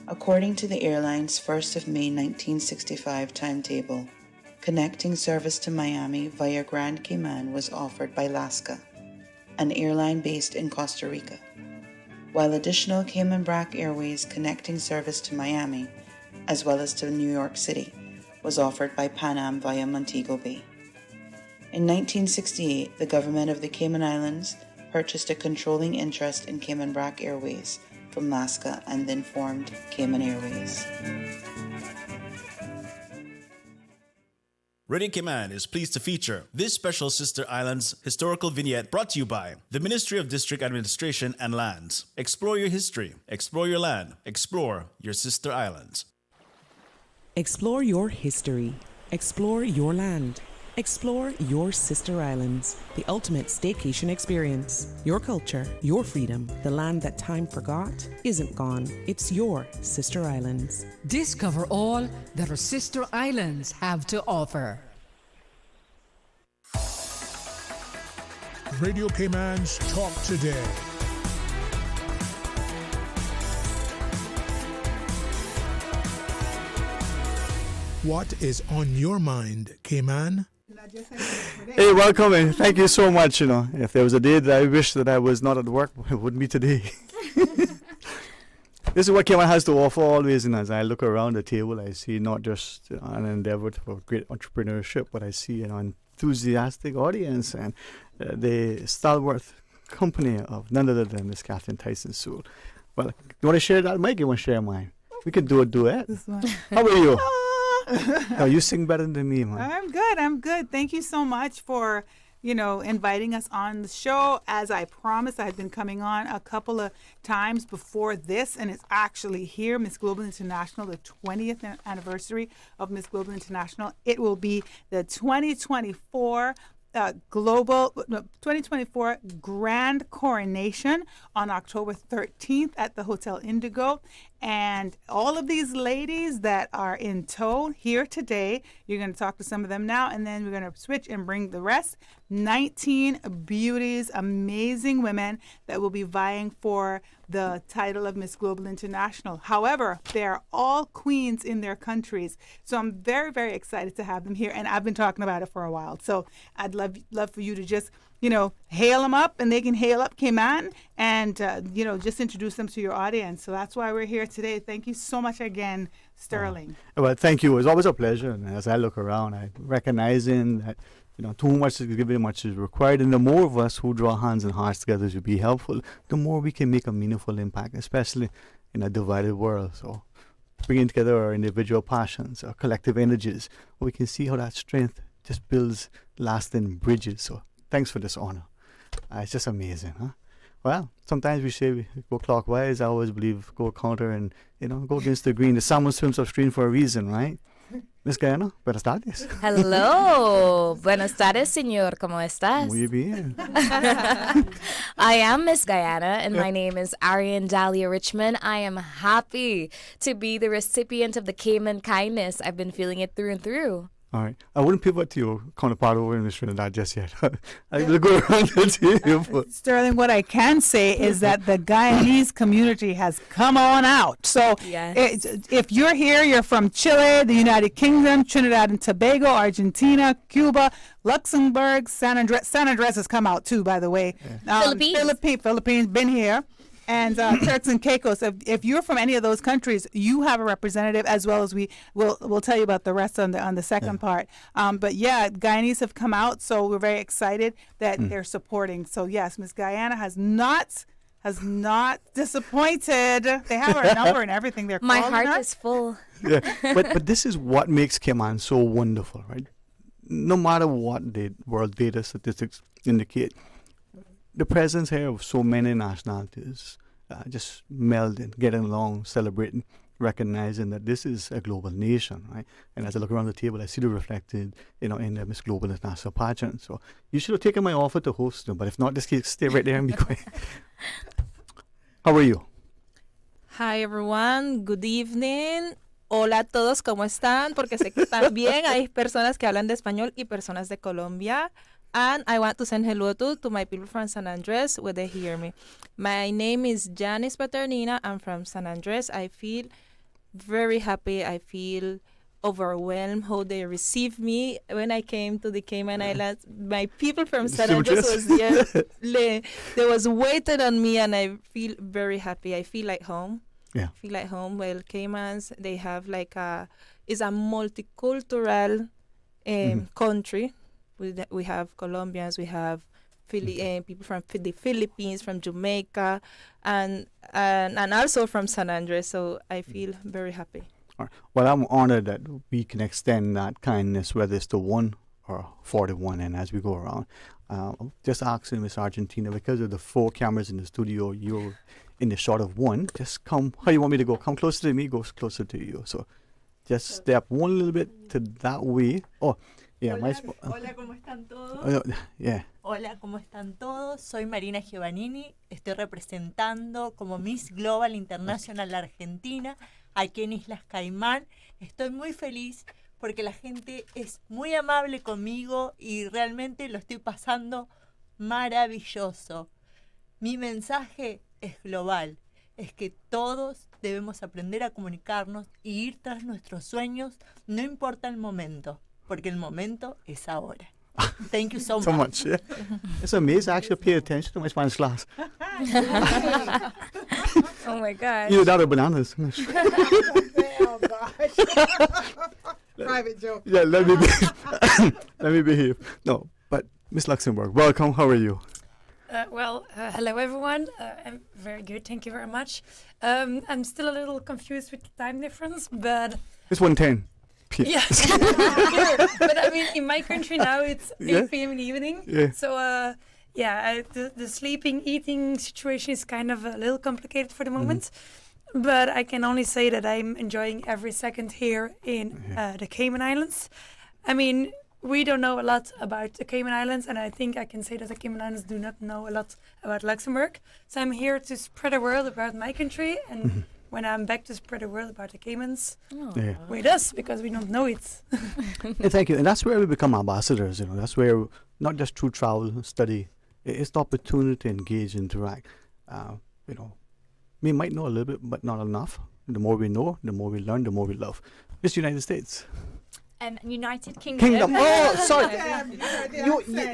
According to the airline's 1st of May 1965 timetable, connecting service to Miami via Grand Cayman was offered by Alaska, an airline based in Costa Rica, while additional Cayman Brac Airways connecting service to Miami, as well as to New York City, was offered by Pan Am via Montego Bay. In 1968, the government of the Cayman Islands purchased a controlling interest in Cayman Brac Airways from Alaska and then formed Cayman Airways. Radio Cayman is pleased to feature this special Sister Islands historical vignette brought to you by the Ministry of District Administration and Lands. Explore your history, explore your land, explore your Sister Islands. Explore your history, explore your land, explore your Sister Islands, the ultimate staycation experience. Your culture, your freedom, the land that time forgot isn't gone. It's your Sister Islands. Discover all that our Sister Islands have to offer. Radio Cayman's Talk Today. What is on your mind, Cayman? Hey, welcome and thank you so much. If there was a day that I wish that I was not at work, it wouldn't be today. This is what Cayman has to offer always. And as I look around the table, I see not just an endeavor for great entrepreneurship, but I see an enthusiastic audience and the stalwart company of none other than Miss Kathleen Tyson-Sewell. Well, you want to share that, Mike? You want to share mine? We can do a duet. How are you? No, you sing better than me, man. I'm good. Thank you so much for, inviting us on the show. As I promised, I had been coming on a couple of times before this, and it's actually here, Miss Global International, the 20th anniversary of Miss Global International. It will be the 2024 Grand Coronation on October 13th at the Hotel Indigo. And all of these ladies that are in tow here today, you're going to talk to some of them now, and then we're going to switch and bring the rest. 19 beauties, amazing women that will be vying for the title of Miss Global International. However, they are all queens in their countries. So I'm very, very excited to have them here. And I've been talking about it for a while. So I'd love for you to just, hail them up, and they can hail up Cayman and, just introduce them to your audience. So that's why we're here today. Thank you so much again, Sterling. Well, thank you. It's always a pleasure. And as I look around, I recognizing that too much is given, much is required, and the more of us who draw hands and hearts together to be helpful, the more we can make a meaningful impact, especially in a divided world. So bringing together our individual passions, our collective energies, we can see how that strength just builds lasting bridges. So thanks for this honor. It's just amazing, huh? Well, sometimes we say we go clockwise. I always believe go counter and, go against the green. The salmon swims upstream for a reason, right? Miss Guyana, buenas tardes. Hello. Buenas tardes, señor. ¿Cómo estás? Muy bien. I am Miss Guyana, and my name is Arian Dahlia Richmond. I am happy to be the recipient of the Cayman kindness. I've been feeling it through and through. All right. I wouldn't pivot to your counterpart over in Miss Trinidad just yet. I will go around the table. Sterling, what I can say is that the Guyanese community has come on out. So if you're here, you're from Chile, the United Kingdom, Trinidad and Tobago, Argentina, Cuba, Luxembourg, San Andres has come out too, by the way. Philippines been here. And Turks and Caicos. If you're from any of those countries, you have a representative, as well as we'll tell you about the rest on the second part. But yeah, Guyanese have come out, so we're very excited that they're supporting. So yes, Miss Guyana has not disappointed. They have our number and everything. They're my heart is full. Yeah, but this is what makes Cayman so wonderful, right? No matter what the world data statistics indicate, the presence here of so many nationalities just melding, getting along, celebrating, recognizing that this is a global nation, right? And as I look around the table, I see it reflected, in the Miss Global International pageant. So you should have taken my offer to host them, but if not, just stay right there and be quiet. How are you? Hi everyone, good evening. Hola a todos, ¿cómo están? Porque sé que también hay personas que hablan de español y personas de Colombia. And I want to send hello to my people from San Andres where they hear me. My name is Janice Paternina. I'm from San Andres. I feel very happy. I feel overwhelmed how they received me when I came to the Cayman Islands. My people from San Andres was there. They was waiting on me, and I feel very happy. I feel like home. Yeah. I feel like home. Well, Caymans, they have it's a multicultural country. We have Colombians, we have people from the Philippines, from Jamaica, and also from San Andres. So I feel very happy. All right. Well, I'm honored that we can extend that kindness, whether it's to 1 or 41, and as we go around. Just asking Miss Argentina, because of the 4 cameras in the studio, you're in the shot of 1. Just come, how you want me to go? Come closer to me, go closer to you. So just step one little bit to that way. Oh, yeah. Hola, ¿cómo están todos? Yeah. Hola, ¿cómo están todos? Soy Marina Giovannini. Estoy representando como Miss Global International la Argentina aquí en Islas Caimán. Estoy muy feliz porque la gente es muy amable conmigo y realmente lo estoy pasando maravilloso. Mi mensaje es global, es que todos debemos aprender a comunicarnos y ir tras nuestros sueños, no importa el momento, porque el momento es ahora. Thank you so much. Yeah. It's amazing. I actually pay attention to my Spanish class. Oh my gosh. Either that or bananas. Oh gosh. Private joke. Yeah, let me behave. No, but Miss Luxembourg, welcome. How are you? Hello everyone. I'm very good, thank you very much. I'm still a little confused with the time difference, but It's 1:10 p.m. yeah. But I mean, in my country now it's 8 p.m. in the evening. Yeah. So the sleeping, eating situation is kind of a little complicated for the moment. But I can only say that I'm enjoying every second here in the Cayman Islands. I mean, we don't know a lot about the Cayman Islands, and I think I can say that the Cayman Islands do not know a lot about Luxembourg. So I'm here to spread the word about my country, and when I'm back to spread the word about the Caymans with us, because we don't know it. And thank you. And that's where we become ambassadors, you know. That's where, not just through travel, study, it's the opportunity to engage, interact. You know, we might know a little bit, but not enough. The more we know, the more we learn, the more we love. It's United States. United Kingdom. Oh, sorry.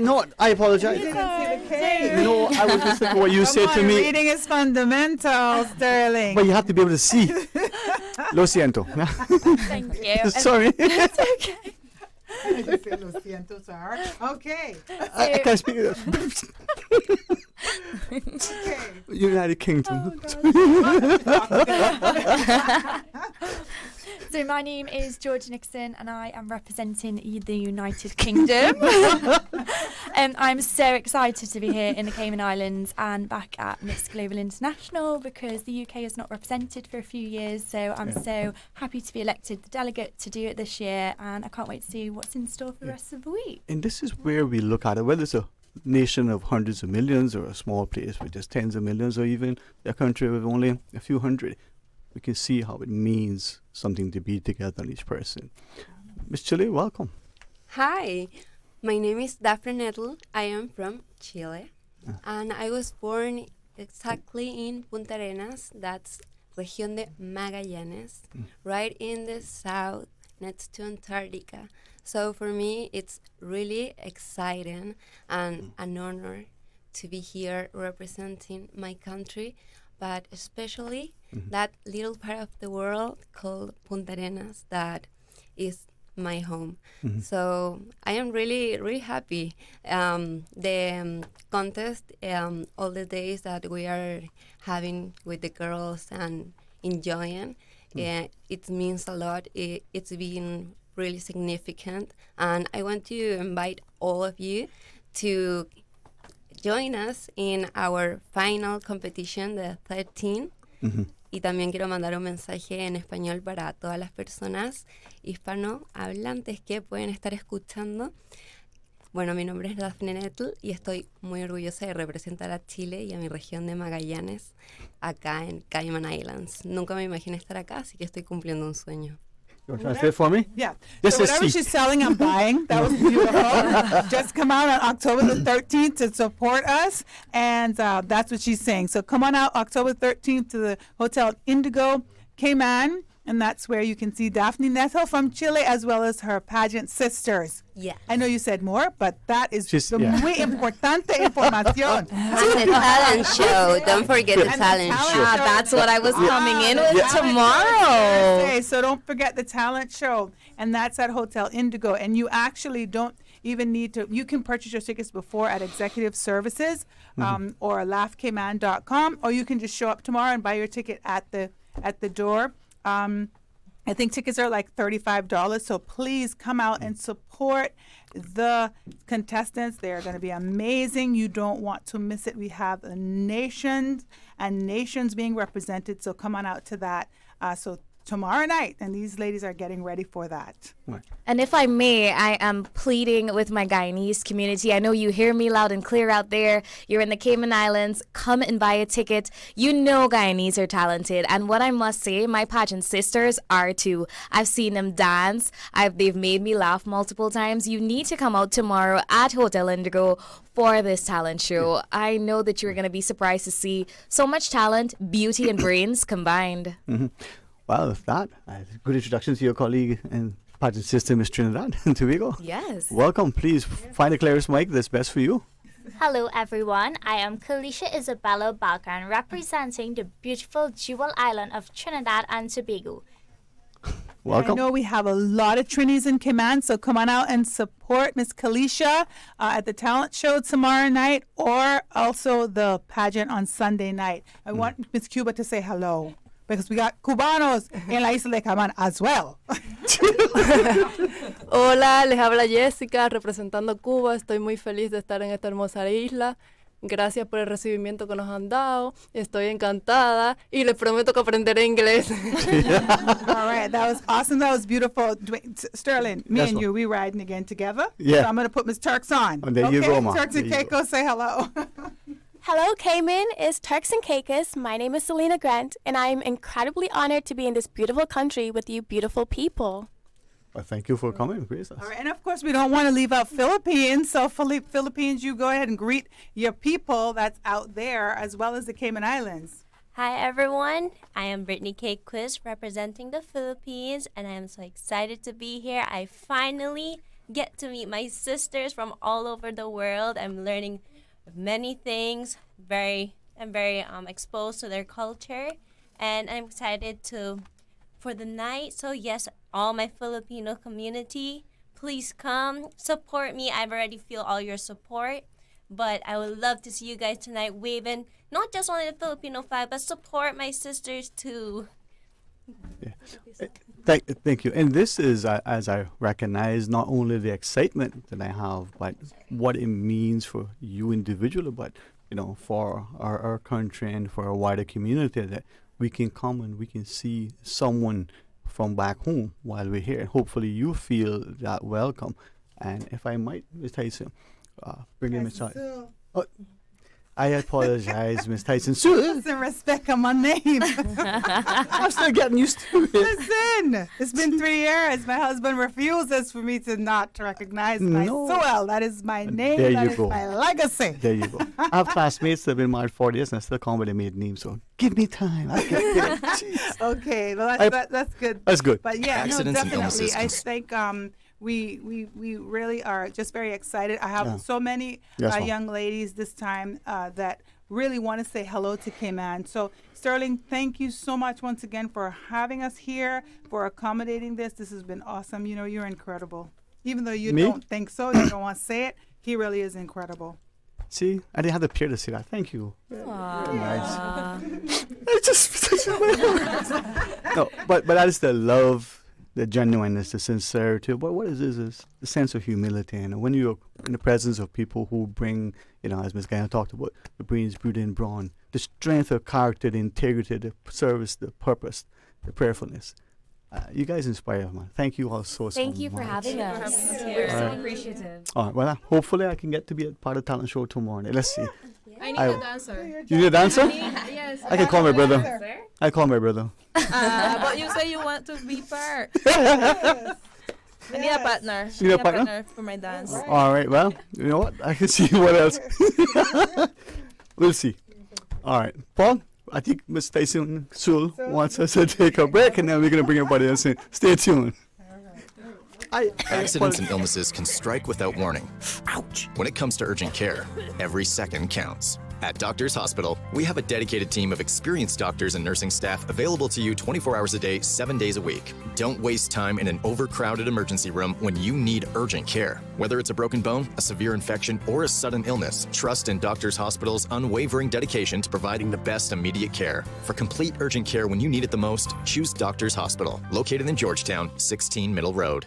No, I apologize. No, I was listening to what you said to me. Reading is fundamental, Sterling. But you have to be able to see. Lo siento. Thank you. Sorry. It's okay. I just say lo siento, sir. Okay. I can't speak. Okay. United Kingdom. So my name is George Nixon, and I am representing the United Kingdom. I'm so excited to be here in the Cayman Islands and back at Miss Global International, because the UK is not represented for a few years. So I'm so happy to be elected the delegate to do it this year, and I can't wait to see what's in store for the rest of the week. And this is where we look at it, whether it's a nation of hundreds of millions or a small place with just tens of millions, or even a country with only a few hundred. We can see how it means something to be together on each person. Miss Chile, welcome. Hi, my name is Daphne Nettle. I am from Chile, and I was born exactly in Punta Arenas, that's Región de Magallanes, right in the south, next to Antarctica. So for me, it's really exciting and an honor to be here representing my country, but especially that little part of the world called Punta Arenas that is my home. So I am really, really happy. The contest, all the days that we are having with the girls and enjoying, it means a lot. It's been really significant, and I want to invite all of you to join us in our final competition, the 13. Y también quiero mandar un mensaje en español para todas las personas hispanohablantes que pueden estar escuchando. Bueno, mi nombre es Daphne Nettle y estoy muy orgullosa de representar a Chile y a mi región de Magallanes acá en Cayman Islands. Nunca me imaginé estar acá, así que estoy cumpliendo un sueño. You want to translate for me? Yeah. This So is whatever seat. she's selling, I'm buying. That was beautiful. Just come out on October the 13th to support us, and that's what she's saying. So come on out October 13th to the Hotel Indigo, Cayman, and that's where you can see Daphne Neto from Chile as well as her pageant sisters. Yeah. I know you said more, but that is Just- the yeah. muy importante información. And the talent show. Don't forget the talent show. Ah, that's what I was coming in with Yeah. tomorrow. Okay, so don't forget the talent show, and that's at Hotel Indigo. And you actually don't even need to. You can purchase your tickets before at Executive Services or laughcayman.com, or you can just show up tomorrow and buy your ticket at the door. I think tickets are like $35, so please come out and support the contestants. They're going to be amazing. You don't want to miss it. We have nations and nations being represented, so come on out to that. So tomorrow night, and these ladies are getting ready for that. And if I may, I am pleading with my Guyanese community. I know you hear me loud and clear out there. You're in the Cayman Islands. Come and buy a ticket. You know Guyanese are talented. And what I must say, my pageant sisters are too. I've seen them dance. They've made me laugh multiple times. You need to come out tomorrow at Hotel Indigo for this talent show. I know that you're going to be surprised to see so much talent, beauty, and brains combined. Well, with that, good introduction to your colleague and pageant sister, Miss Trinidad and Tobago. Yes. Welcome. Please find the clearest mic that's best for you. Hello everyone, I am Kalisha Isabella Balkan representing the beautiful Jewel Island of Trinidad and Tobago. Welcome. I know we have a lot of Trinis in Cayman, so come on out and support Miss Kalisha at the talent show tomorrow night, or also the pageant on Sunday night. I want Miss Cuba to say hello, because we got Cubanos in la isla de Cayman as well. Hola, les habla Jessica representando Cuba. Estoy muy feliz de estar en esta hermosa isla. Gracias por el recibimiento que nos han dado. Estoy encantada y les prometo que aprenderé inglés. All right, that was awesome. That was beautiful. Dwayne, Sterling, me That's and what- you, we riding again together. Yeah. So I'm going to put Miss Turks on. Oh, there you go, Ma. Turks and There you Keiko, say hello. Hello, Cayman. It's Turks and Caicos. My name is Selena Grant, and I'm incredibly honored to be in this beautiful country with you beautiful people. Well, thank you for coming, Grace. All right, and of course, we don't want to leave out Philippines. So, Philippines, you go ahead and greet your people that's out there, as well as the Cayman Islands. Hi everyone, I am Brittany K. Quiz representing the Philippines, and I am so excited to be here. I finally get to meet my sisters from all over the world. I'm learning many things. I'm very exposed to their culture, and I'm excited for the night. So yes, all my Filipino community, please come support me. I already feel all your support, but I would love to see you guys tonight waving not just only the Filipino flag, but support my sisters too. Thank you. And this is, as I recognize, not only the excitement that I have, but what it means for you individually, but for our country and for our wider community, that we can come and we can see someone from back home while we're here. Hopefully you feel that welcome. And if I might, Ms. Tyson, bring in Ms. Tyson. Oh, I apologize, Ms. Tyson. Put some respect on my name. I'm still getting used to it. Listen, it's been 3 years. My husband refuses for me to not recognize my soil. That is my name. There That you is go. my legacy. There you go. I have classmates that have been married 40 years and I still call me their maiden name. So give me time. I get it. Jeez. Okay, well that's good. That's good. But yeah, Accidents and definitely. I illnesses. think we really are just very excited. I have so many Yes, ma'am. young ladies this time that really want to say hello to Cayman. So Sterling, thank you so much once again for having us here, for accommodating this. This has been awesome. You're incredible. Even though you Me? don't think so, you don't want to say it, he really is incredible. See, I didn't have the peer to say that. Thank you. Very nice. No, but that is the love, the genuineness, the sincerity. But what is this? Is the sense of humility. And when you're in the presence of people who bring, as Ms. Guyana talked about, the brains, beauty, and brawn, the strength of character, the integrity, the service, the purpose, the prayerfulness. You guys inspire me. Thank you all so much. Thank you for having us. We're so appreciative. All right, well, hopefully I can get to be a part of the talent show tomorrow night. Let's see. I need a dancer. You need a dancer? Yes. I can call my brother. I call my brother. But you say you want to be part. I need a partner. You need a partner? For my dance. All right. Well, you know what? I can see what else. We'll see. All right, Paul. I think Ms. Tyson Sewell wants us to take a break, and then we're going to bring everybody else in. Stay tuned. Accidents and illnesses can strike without warning. Ouch! When it comes to urgent care, every second counts. At Doctors Hospital, we have a dedicated team of experienced doctors and nursing staff available to you 24 hours a day, 7 days a week. Don't waste time in an overcrowded emergency room when you need urgent care. Whether it's a broken bone, a severe infection, or a sudden illness, trust in Doctors Hospital's unwavering dedication to providing the best immediate care. For complete urgent care when you need it the most, choose Doctors Hospital, located in Georgetown, 16 Middle Road.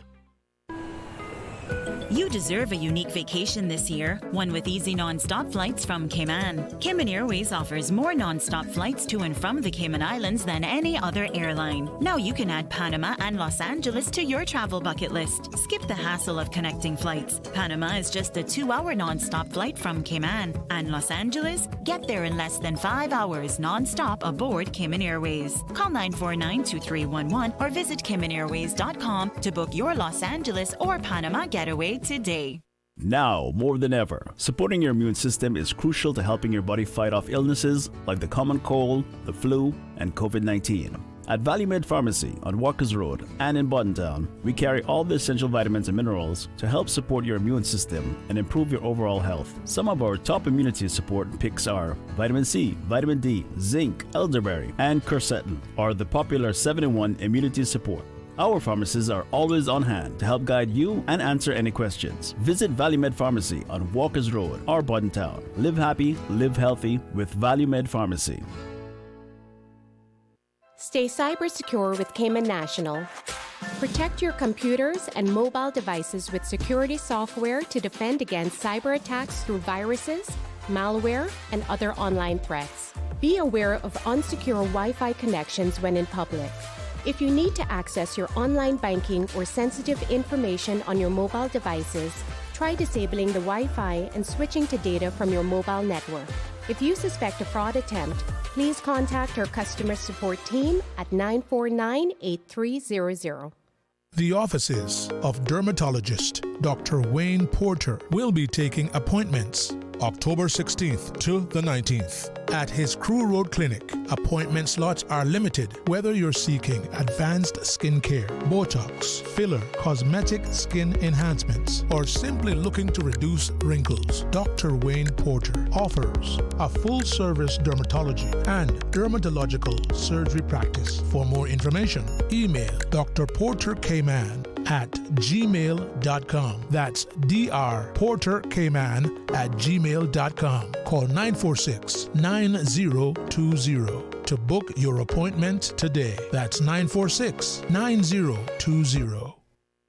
You deserve a unique vacation this year, one with easy non-stop flights from Cayman. Cayman Airways offers more non-stop flights to and from the Cayman Islands than any other airline. Now you can add Panama and Los Angeles to your travel bucket list. Skip the hassle of connecting flights. Panama is just a 2-hour non-stop flight from Cayman. And Los Angeles? Get there in less than 5 hours non-stop aboard Cayman Airways. Call 949-2311 or visit CaymanAirways.com to book your Los Angeles or Panama getaway today. Now, more than ever, supporting your immune system is crucial to helping your body fight off illnesses like the common cold, the flu, and COVID-19. At ValueMed Pharmacy on Walkers Road and in Buttontown, we carry all the essential vitamins and minerals to help support your immune system and improve your overall health. Some of our top immunity support picks are vitamin C, vitamin D, zinc, elderberry, and quercetin, or the popular 7-in-1 immunity support. Our pharmacists are always on hand to help guide you and answer any questions. Visit ValueMed Pharmacy on Walkers Road or Buttontown. Live happy, live healthy with ValueMed Pharmacy. Stay cyber secure with Cayman National. Protect your computers and mobile devices with security software to defend against cyber attacks through viruses, malware, and other online threats. Be aware of unsecure Wi-Fi connections when in public. If you need to access your online banking or sensitive information on your mobile devices, try disabling the Wi-Fi and switching to data from your mobile network. If you suspect a fraud attempt, please contact our customer support team at 949-8300. The offices of dermatologist Dr. Wayne Porter will be taking appointments October 16th to the 19th at his Crew Road Clinic. Appointment slots are limited whether you're seeking advanced skin care, Botox, filler, cosmetic skin enhancements, or simply looking to reduce wrinkles. Dr. Wayne Porter offers a full-service dermatology and dermatological surgery practice. For more information, email drporterkman at gmail.com. That's drporterkman@gmail.com. Call 946-9020 to book your appointment today. That's 946-9020.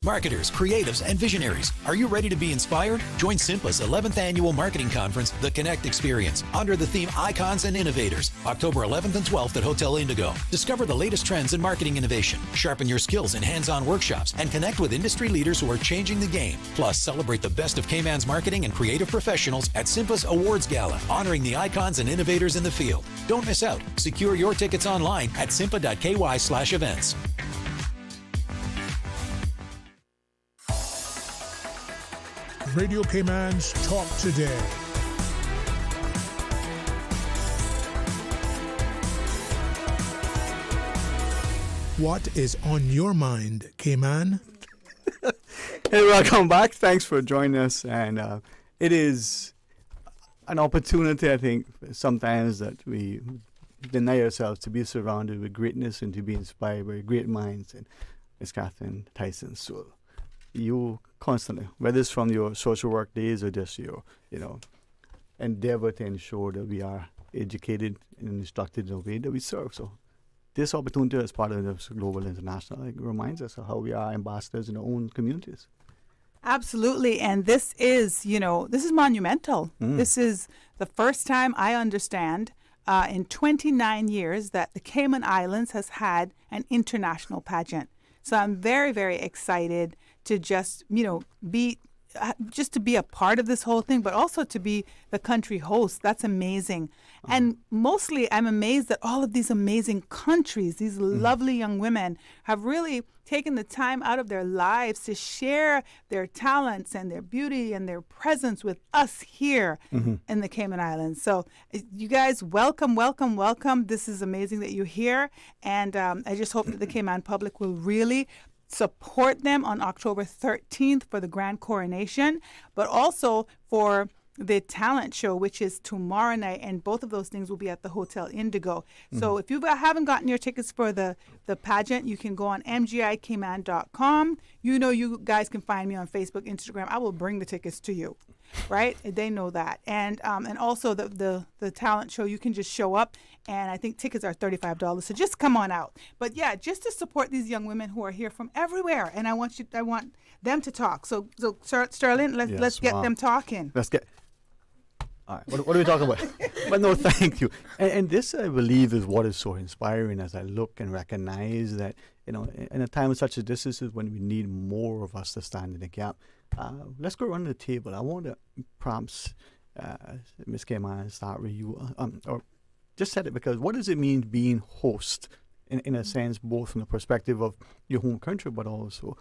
Marketers, creatives, and visionaries, are you ready to be inspired? Join SIMPA's 11th annual marketing conference, The Connect Experience, under the theme Icons and Innovators, October 11th and 12th at Hotel Indigo. Discover the latest trends in marketing innovation, sharpen your skills in hands-on workshops, and connect with industry leaders who are changing the game. Plus, celebrate the best of Cayman's marketing and creative professionals at SIMPA's Awards Gala, honoring the icons and innovators in the field. Don't miss out. Secure your tickets online at simpa.ky/events. Radio Cayman's Talk Today. What is on your mind, Cayman? Hey, welcome back. Thanks for joining us. And it is an opportunity, I think, sometimes that we deny ourselves to be surrounded with greatness and to be inspired by great minds. And Ms. Catherine Tyson Sewell, you constantly, whether it's from your social work days or just your, endeavor to ensure that we are educated and instructed in a way that we serve. So this opportunity as part of this global international reminds us of how we are ambassadors in our own communities. Absolutely. And this is monumental. This is the first time I understand in 29 years that the Cayman Islands has had an international pageant. So I'm very, very excited to just, be just to be a part of this whole thing, but also to be the country host. That's amazing. And mostly I'm amazed that all of these amazing countries, these lovely young women, have really taken the time out of their lives to share their talents and their beauty and their presence with us here in the Cayman Islands. So you guys, welcome, welcome, welcome. This is amazing that you're here. And I just hope that the Cayman public will really support them on October 13th for the grand coronation, but also for the talent show, which is tomorrow night, and both of those things will be at the Hotel Indigo. So if you haven't gotten your tickets for the pageant, you can go on mgicayman.com. You know, you guys can find me on Facebook, Instagram. I will bring the tickets to you, right? They know that. And also the talent show, you can just show up, and I think tickets are $35. So just come on out. But yeah, just to support these young women who are here from everywhere, and I want them to talk. So Sterling, let's get them talking. All right, what are we talking about? But no, thank you. And this, I believe, is what is so inspiring as I look and recognize that, you know, in a time such as this is when we need more of us to stand in the gap. Let's go around the table. I want to perhaps, Ms. Cayman, start with you. Or just said it because what does it mean being host, in a sense, both from the perspective of your home country, but also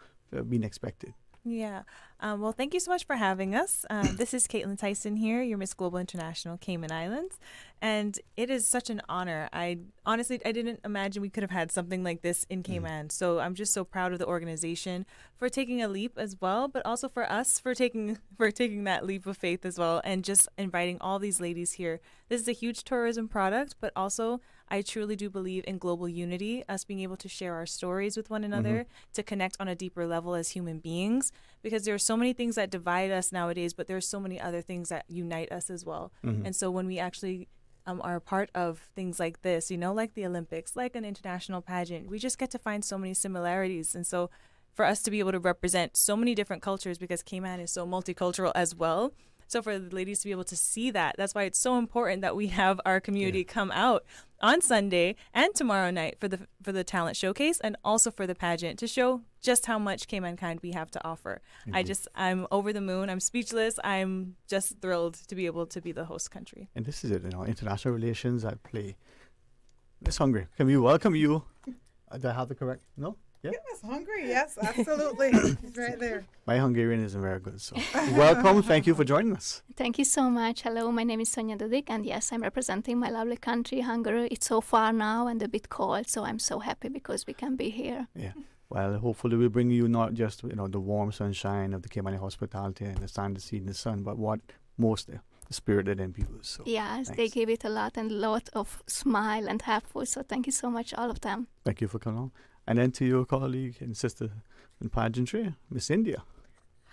being expected? Yeah. Well, thank you so much for having us. This is Caitlin Tyson here, your Miss Global International Cayman Islands. And it is such an honor. I didn't imagine we could have had something like this in Cayman. So I'm just so proud of the organization for taking a leap as well, but also for us for taking that leap of faith as well, and just inviting all these ladies here. This is a huge tourism product, but also I truly do believe in global unity, us being able to share our stories with one another, to connect on a deeper level as human beings, because there are so many things that divide us nowadays, but there are so many other things that unite us as well. And so when we actually are a part of things like this, you know, like the Olympics, like an international pageant, we just get to find so many similarities. And so for us to be able to represent so many different cultures, because Cayman is so multicultural as well, so for the ladies to be able to see that, that's why it's so important that we have our community come out on Sunday and tomorrow night for the talent showcase, and also for the pageant, to show just how much Caymankind we have to offer. I'm over the moon. I'm speechless. I'm just thrilled to be able to be the host country. And this is it, you know, international relations at play. Miss Hungary, can we welcome you? Do I have the correct? No? Yeah. Miss Hungary, yes, absolutely. He's right there. My Hungarian isn't very good, so welcome. Thank you for joining us. Thank you so much. Hello, my name is Sonia Dudik, and yes, I'm representing my lovely country, Hungary. It's so far now and a bit cold, so I'm so happy because we can be here. Yeah. Well, hopefully we'll bring you not just, you know, the warm sunshine of the Caymani hospitality and the stand, the sea, and the sun, but what most the spirit that in people. So yes, thanks. They give it a lot of smile and helpful. So thank you so much, all of them. Thank you for coming on. And then to your colleague and sister in pageantry, Miss India.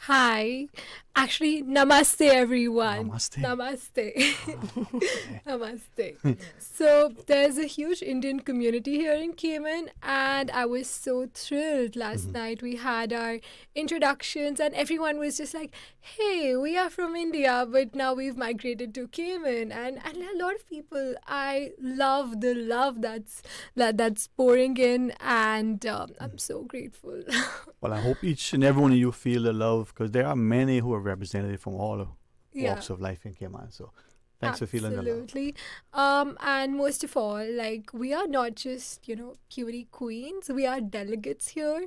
Hi. Actually, namaste, everyone. Namaste. Namaste. Namaste. So, there's a huge Indian community here in Cayman, and I was so thrilled last night. We had our introductions, and everyone was just like, hey, we are from India, but now we've migrated to Cayman. And a lot of people, I love the love that's pouring in, and I'm so grateful. Well, I hope each and every one of you feel the love, because there are many who are represented from all walks of life in Cayman. So thanks for feeling the love. Absolutely. And most of all, like, we are not just, cutie queens. We are delegates here.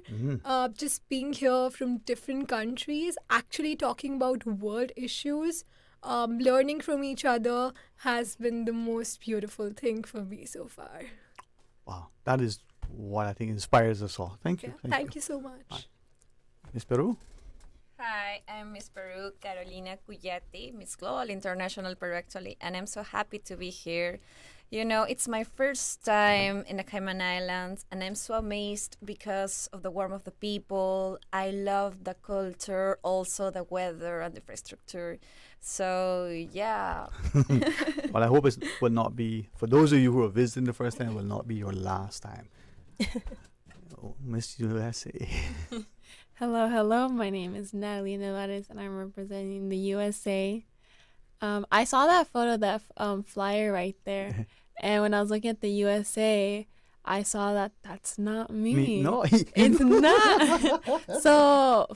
Just being here from different countries, actually talking about world issues, learning from each other has been the most beautiful thing for me so far. Wow. That is what I think inspires us all. Thank you. Thank you so much. Right. Miss Peru? Hi, I'm Miss Peru, Carolina Cuyati, Miss Global International Peru actually, and I'm so happy to be here. It's my first time in the Cayman Islands, and I'm so amazed because of the warmth of the people. I love the culture, also the weather and the infrastructure. So, yeah. Well, I hope it will not be, for those of you who are visiting the first time, it will not be your last time. Miss USA. Hello. My name is Natalie Nevares, and I'm representing the USA. I saw that photo, that flyer right there. And when I was looking at the USA, I saw that that's not me. No, it's not. So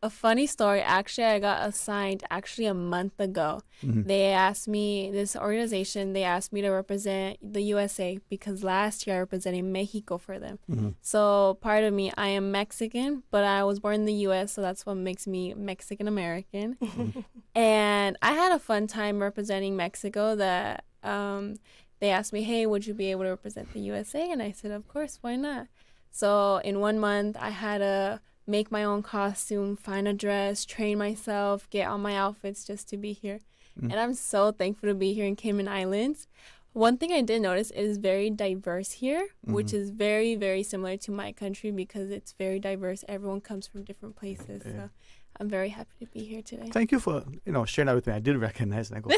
A funny story. Actually, I got assigned a month ago. Mhm. They asked me, this organization, they asked me to represent the USA because last year I represented Mexico for them. Mhm. So part of me, I am Mexican, but I was born in the US, so that's what makes me Mexican American. And I had a fun time representing Mexico that they asked me, hey, would you be able to represent the USA? And I said, of course, why not? So in 1 month, I had to make my own costume, find a dress, train myself, get all my outfits just to be here. Mm. And I'm so thankful to be here in Cayman Islands. One thing I did notice is very diverse here, which Mhm. is very, very similar to my country because it's very diverse. Everyone comes from different places. Yeah. So I'm very happy to be here today. Thank you for sharing that with me. I did recognize, and I go,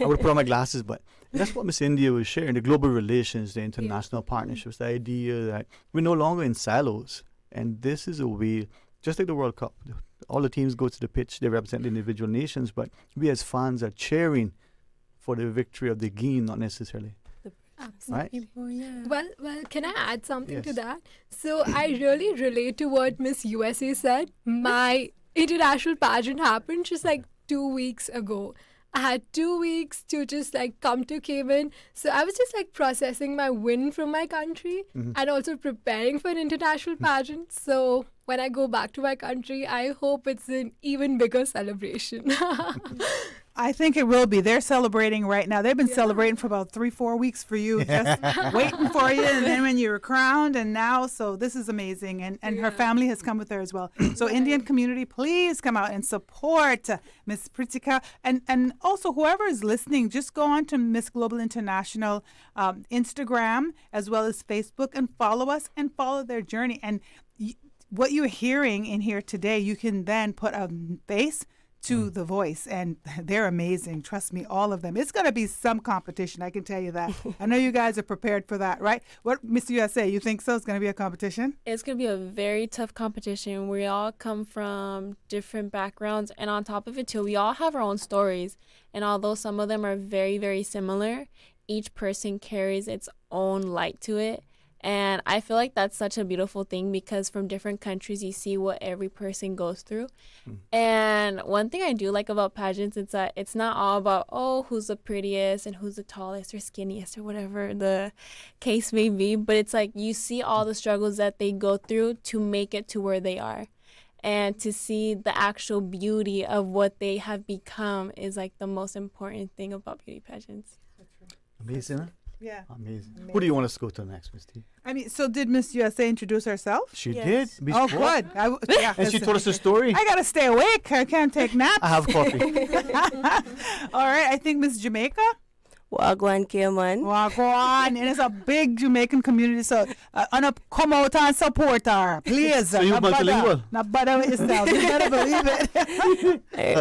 I would put on my glasses, but that's what Miss India was sharing: the global relations, the international partnerships, the idea that we're no longer in silos, and this is a way, just like the World Cup. All the teams go to the pitch; they represent the individual nations, but we as fans are cheering for the victory of the game, not necessarily. Right? Well, can I add something to Yes. that? So I really relate to what Miss USA said. My international pageant happened just like 2 weeks ago. I had 2 weeks to just like come to Cayman. So I was just like processing my win from my country Mhm. and also preparing for an international pageant. So when I go back to my country, I hope it's an even bigger celebration. I think it will be. They're celebrating right now. They've been celebrating for about 3-4 weeks for you, just waiting for you. And then when you were crowned, and now, so this is amazing. And her family has come with her as well. So Indian community, please come out and support Miss Pritika. And also whoever is listening, just go on to Miss Global International Instagram as well as Facebook and follow us and follow their journey. And what you're hearing in here today, you can then put a face to the voice, and they're amazing. Trust me, all of them. It's going to be some competition, I can tell you that. I know you guys are prepared for that, right? What, Mr. USA, you think so? It's going to be a competition? It's going to be a very tough competition. We all come from different backgrounds. And on top of it, too, we all have our own stories. And although some of them are very, very similar, each person carries its own light to it. And I feel like that's such a beautiful thing because from different countries, you see what every person goes through. And one thing I do like about pageants is that it's not all about, oh, who's the prettiest and who's the tallest or skinniest or whatever the case may be. But it's like you see all the struggles that they go through to make it to where they are. And to see the actual beauty of what they have become is like the most important thing about beauty pageants. Amazing, huh? Yeah. Amazing. Who do you want us to go to next, Miss T? I mean, so did Miss USA introduce herself? She did. Oh, before. good. Yeah, And she told us the story. I got to stay awake. I can't take naps. I have coffee. All right. I think Miss Jamaica. Wagwan Cayman. Wagwan. And it's a big Jamaican community. So, come out and support her. Please. So you're multilingual? Not bother with yourself. You better believe it.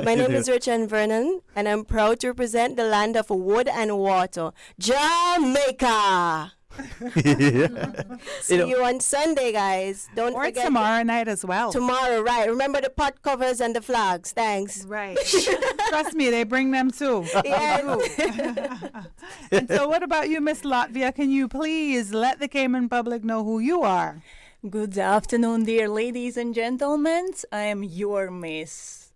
My name is Richard Vernon, and I'm proud to represent the land of wood and water, Jamaica. See you on Sunday, guys. Don't Or forget tomorrow night as well. Tomorrow, right. Remember the pot covers and the flags. Thanks. Right. Trust me, they bring them too. Yes. And so what about you, Miss Latvia? Can you please let the Cayman public know who you are? Good afternoon, dear ladies and gentlemen. I am your Miss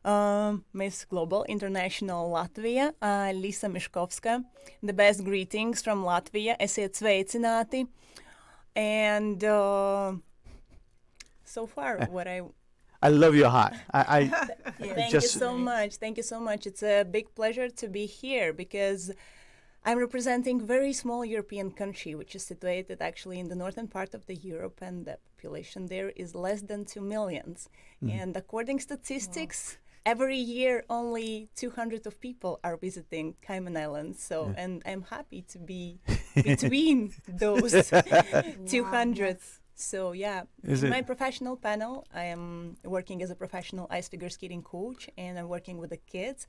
Global International Latvia, Lisa Miškovska. The best greetings from Latvia. Esiet sveicināti. And so far, what I love your heart. Thank you so much. Thank you so much. It's a big pleasure to be here because I'm representing a very small European country, which is situated actually in the northern part of the Europe, and the population there is less than 2 million. And according statistics, every year only 200 of people are visiting Cayman Islands. So, and I'm happy to be between those 200. So yeah, in my professional panel, I am working as a professional ice figure skating coach, and I'm working with the kids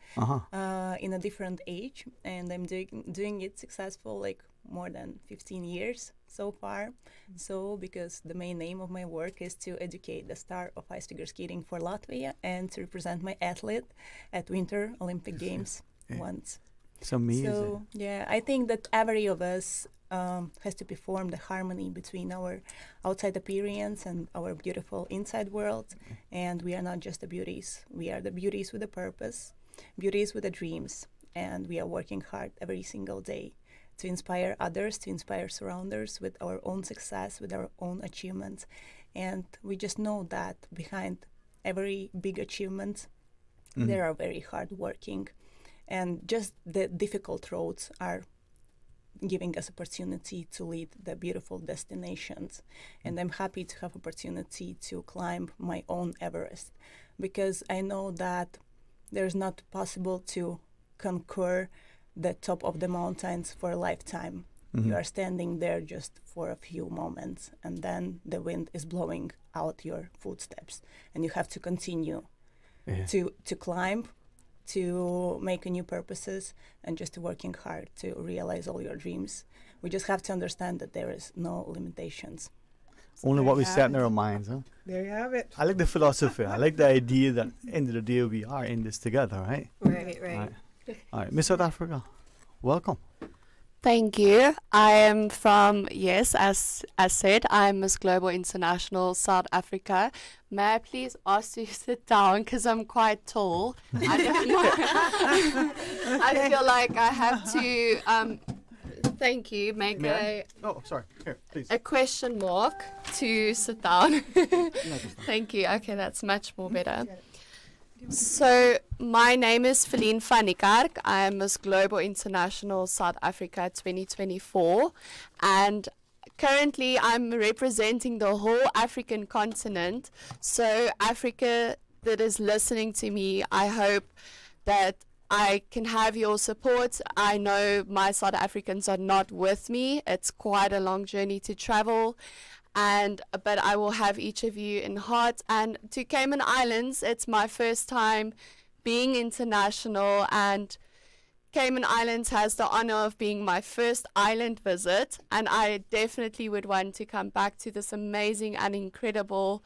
in a different age, and I'm doing it successful, like more than 15 years so far. So because the main aim of my work is to educate the star of ice figure skating for Latvia and to represent my athlete at Winter Olympic Games once. It's amazing. So yeah, I think that every of us has to perform the harmony between our outside appearance and our beautiful inside world. And we are not just the beauties. We are the beauties with a purpose, beauties with the dreams. And we are working hard every single day to inspire others, to inspire surrounders with our own success, with our own achievements. And we just know that behind every big achievement, there are very hard working. And just the difficult roads are giving us opportunity to lead the beautiful destinations. And I'm happy to have opportunity to climb my own Everest, because I know that there's not possible to conquer the top of the mountains for a lifetime. You are standing there just for a few moments, and then the wind is blowing out your footsteps, and you have to continue to climb, to make new purposes, and just working hard to realize all your dreams. We just have to understand that there is no limitations. Only what we set in our minds, huh? There you have it. I like the philosophy. I like the idea that end of the day we are in this together, right? Right. All right, Miss South Africa, welcome. Thank you. I am from, yes, as said, I'm Miss Global International South Africa. May I please ask you to sit down, because I'm quite tall. I don't know. I feel like I have to, thank you, make a question mark to sit down. Thank you. Okay, that's much more better. So, my name is Feline van die Kerk. I am Miss Global International South Africa 2024, and currently I'm representing the whole African continent. So, Africa that is listening to me, I hope that I can have your support. I know my South Africans are not with me. It's quite a long journey to travel. But I will have each of you in heart. And to Cayman Islands, it's my first time being international, and Cayman Islands has the honor of being my first island visit, and I definitely would want to come back to this amazing and incredible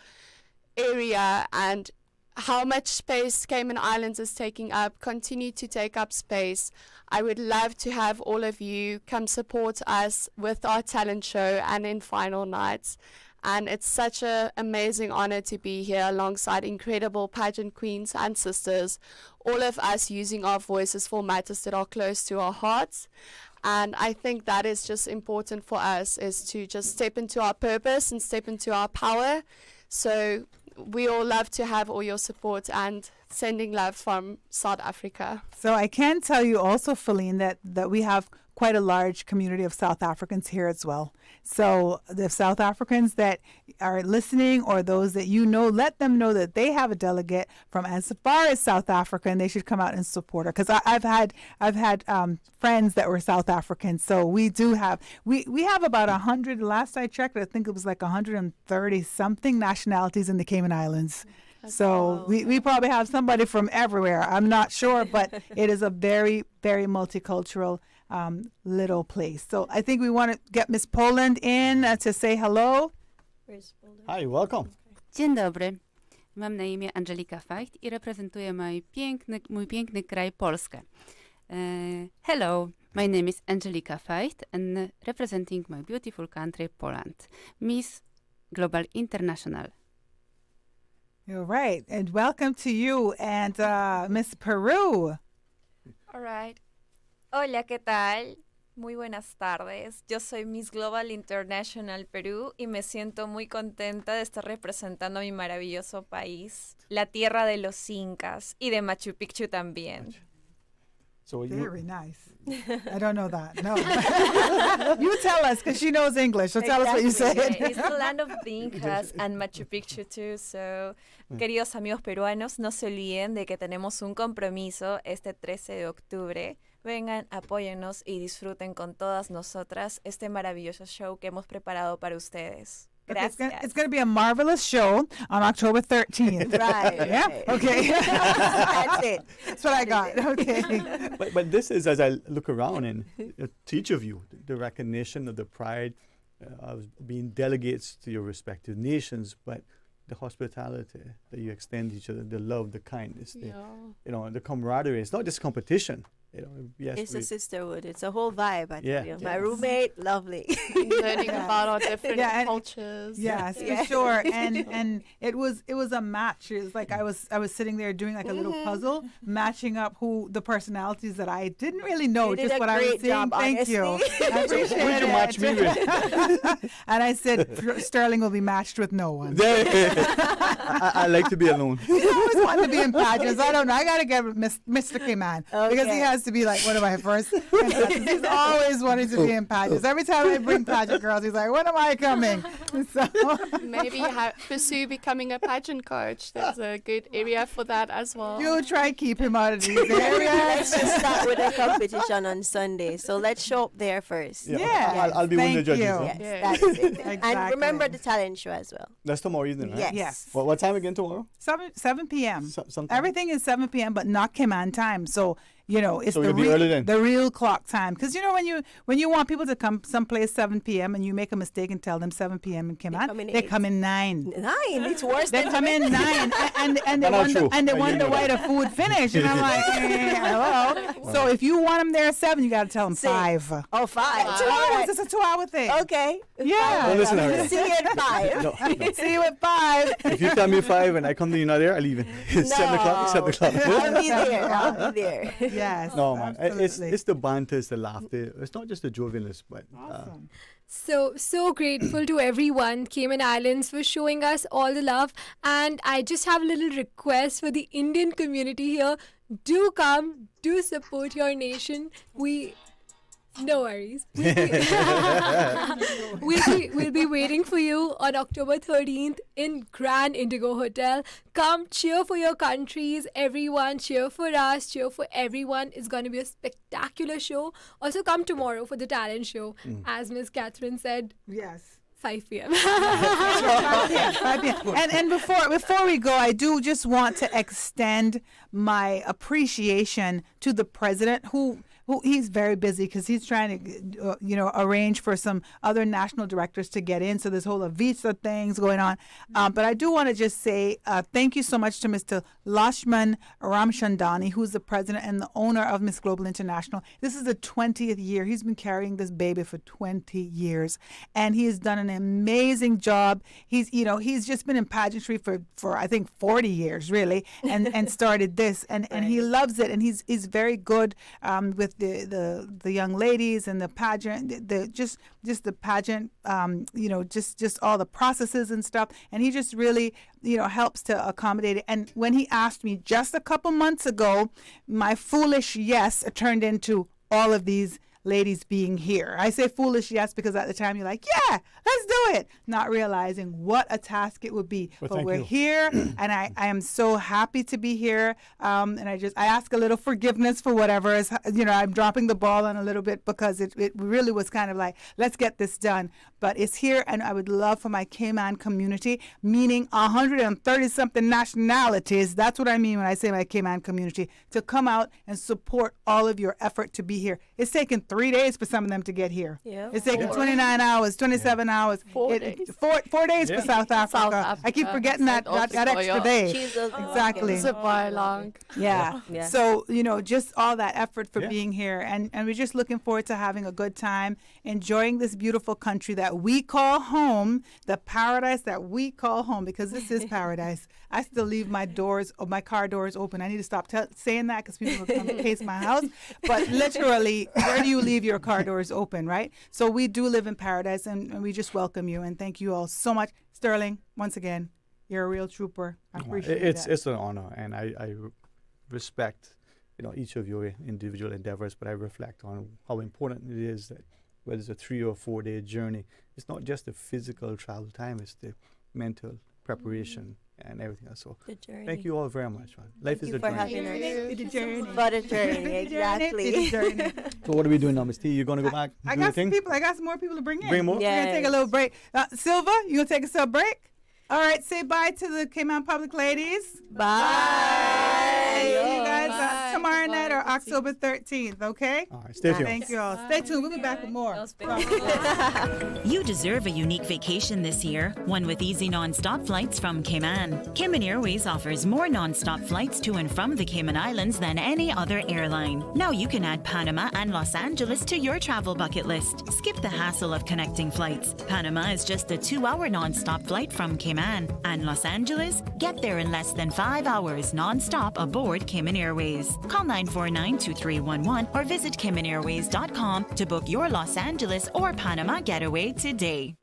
area. And how much space Cayman Islands is taking up, continue to take up space. I would love to have all of you come support us with our talent show and in final nights. And it's such an amazing honor to be here alongside incredible pageant queens and sisters, all of us using our voices for matters that are close to our hearts. And I think that is just important for us, is to just step into our purpose and step into our power. So we all love to have all your support, and sending love from South Africa. So I can tell you also, Feline, that we have quite a large community of South Africans here as well. So the South Africans that are listening, or those that you know, let them know that they have a delegate from as far as South Africa, and they should come out and support her. Because I've had friends that were South Africans, so we do have we have about 100. Last I checked, I think it was like 130 something nationalities in the Cayman Islands. So we probably have somebody from everywhere. I'm not sure, but it is a very, very multicultural little place. So I think we want to get Miss Poland in to say hello. Hi, welcome. Dzień dobry. Mam na imię Angelika Fajt I reprezentuję mój piękny kraj Polskę. Hello, my name is Angelika Fajt and representing my beautiful country Poland. Miss Global International. You're right, and welcome to you and Miss Peru. All right. Hola, ¿qué tal? Muy buenas tardes. Yo soy Miss Global International Perú y me siento muy contenta de estar representando a mi maravilloso país, la tierra de los incas y de Machu Picchu también. So very nice. I don't know that. No. You tell us, because she knows English. So tell us what you said. It's the land of the Incas and Machu Picchu too. So, queridos amigos peruanos, no se olviden de que tenemos un compromiso este 13 de octubre. Vengan, apóyennos y disfruten con todas nosotras este maravilloso show que hemos preparado para ustedes. Gracias. It's going to be a marvelous show on October 13th. Right. Yeah? Right. Okay. That's it. That's what I got. Okay. But this is, as I look around and to each of you, the recognition of the pride of being delegates to your respective nations, but the hospitality that you extend to each other, the love, the kindness, the camaraderie. It's not just competition. Yes, It's a sisterhood. It's a whole vibe. I Yeah. tell you. My Yes. roommate, lovely. Learning about our different and- cultures. Yes, Yeah. for sure. And it was a match. It was like I was sitting there doing like a little puzzle, matching up who the personalities that I didn't really know, You did just a what I was great seeing. job, Thank you. honestly. I appreciate Who'd you it. match me with? And I said Sterling will be matched with no one. I like to be alone. He always wanted to be in pageants. I don't know. I gotta get with Mr. K-Man because he has to be like one of my first. He's always wanted to be in pageants. Every time I bring pageant girls, he's like, "When am I coming?" So Maybe pursue becoming a pageant coach. There's a good area for that as well. you try keep him out of these areas. Let's just start with a competition on Sunday. So let's show up there first. Yeah. I'll be one of the Thank judges. you. huh? Yes, Yeah. that's it. And Exactly. remember the talent show as well. That's tomorrow evening, right? Yes. What time again tomorrow? 7 p.m. Sometime. Everything is 7 p.m. but not K-Man time. So it's So the it'll be early then? the real clock time. Because when you want people to come someplace 7 p.m. and you make a mistake and tell them 7 p.m. in K-Man, they come in 9. 9. It's worse They than come in 9 and they Not wonder true. and they You wonder know why that. the food finished. And I'm like, hello. So if you want them there at 7, you got to tell them 5. Oh, 5. 2 hours. It's a 2-hour thing. Okay. Yeah. Well, listen, Harry. See you at 5. No. See you at 5. If you tell me 5 and I come to you not there, I leave it. It's 7 o'clock. 7 o'clock. I'll be there. I'll be there. Yes. No, man. Absolutely. It's the banter, it's the laughter. It's not just the jovialness, but So grateful to everyone, Cayman Islands, for showing us all the love. And I just have a little request for the Indian community here. Do come, do support your nation. No worries. We'll be waiting for you on October 13th in Grand Indigo Hotel. Come cheer for your countries, everyone. Cheer for us, cheer for everyone. It's going to be a spectacular show. Also come tomorrow for the talent show. As Miss Catherine said, Yes. 5 p.m. 5 p.m. And before we go, I do just want to extend my appreciation to the president who he's very busy because he's trying to, arrange for some other national directors to get in. So this whole visa things going on. But I do want to just say thank you so much to Mr. Lashman Ramchandani, who's the president and the owner of Miss Global International. This is the 20th year. He's been carrying this baby for 20 years. And he has done an amazing job. He's just been in pageantry for I think 40 years, really, and started this. And he loves it. And he's very good with the young ladies and the pageant, just the pageant, just all the processes and stuff. And he just really, helps to accommodate it. And when he asked me just a couple months ago, my foolish yes turned into all of these ladies being here. I say foolish yes because at the time you're like, yeah, let's do it, not realizing what a task it would be. Well, but thank we're you. here, and I am so happy to be here. And I ask a little forgiveness for whatever is, I'm dropping the ball on a little bit because it really was kind of like, let's get this done. But it's here, and I would love for my Cayman community, meaning 130-something nationalities, that's what I mean when I say my Cayman community, to come out and support all of your effort to be here. It's taken 3 days for some of them to get here. Yeah. It's taken 29 hours, 27 hours. 4 days. 4 days for South Africa. I keep forgetting that extra day. Exactly. It's a while long. Yeah. Yeah. So, just all that effort for being here. And we're just looking forward to having a good time, enjoying this beautiful country that we call home, the paradise that we call home, because this is paradise. I still leave my car doors open. I need to stop saying that because people will come and case my house. But literally, where do you leave your car doors open, right? So we do live in paradise, and we just welcome you. And thank you all so much. Sterling, once again, you're a real trooper. I appreciate that. It's an honor, and I respect each of your individual endeavors, but I reflect on how important it is that whether it's a 3 or 4 day journey, it's not just the physical travel time, it's the mental preparation and everything else. So The journey. thank you all very much, man. Life is a for journey. having us. It's a journey. For the journey, exactly. It's a journey. So what are we doing now, Miss T? You gonna go back? I do your got some thing? people. I got some more people to bring in. Bring more? We're gonna take a little break. Silva, you gonna take us a break? All right, say bye to the Cayman Public ladies. Bye. See you guys tomorrow night or October 13th, okay? All right, stay tuned. Thank you all. Stay tuned. We'll be back with more. You deserve a unique vacation this year, one with easy non-stop flights from Cayman. Cayman Airways offers more non-stop flights to and from the Cayman Islands than any other airline. Now you can add Panama and Los Angeles to your travel bucket list. Skip the hassle of connecting flights. Panama is just a 2-hour non-stop flight from Cayman. And Los Angeles? Get there in less than 5 hours non-stop aboard Cayman Airways. Call 949-2311 or visit CaymanAirways.com to book your Los Angeles or Panama getaway today.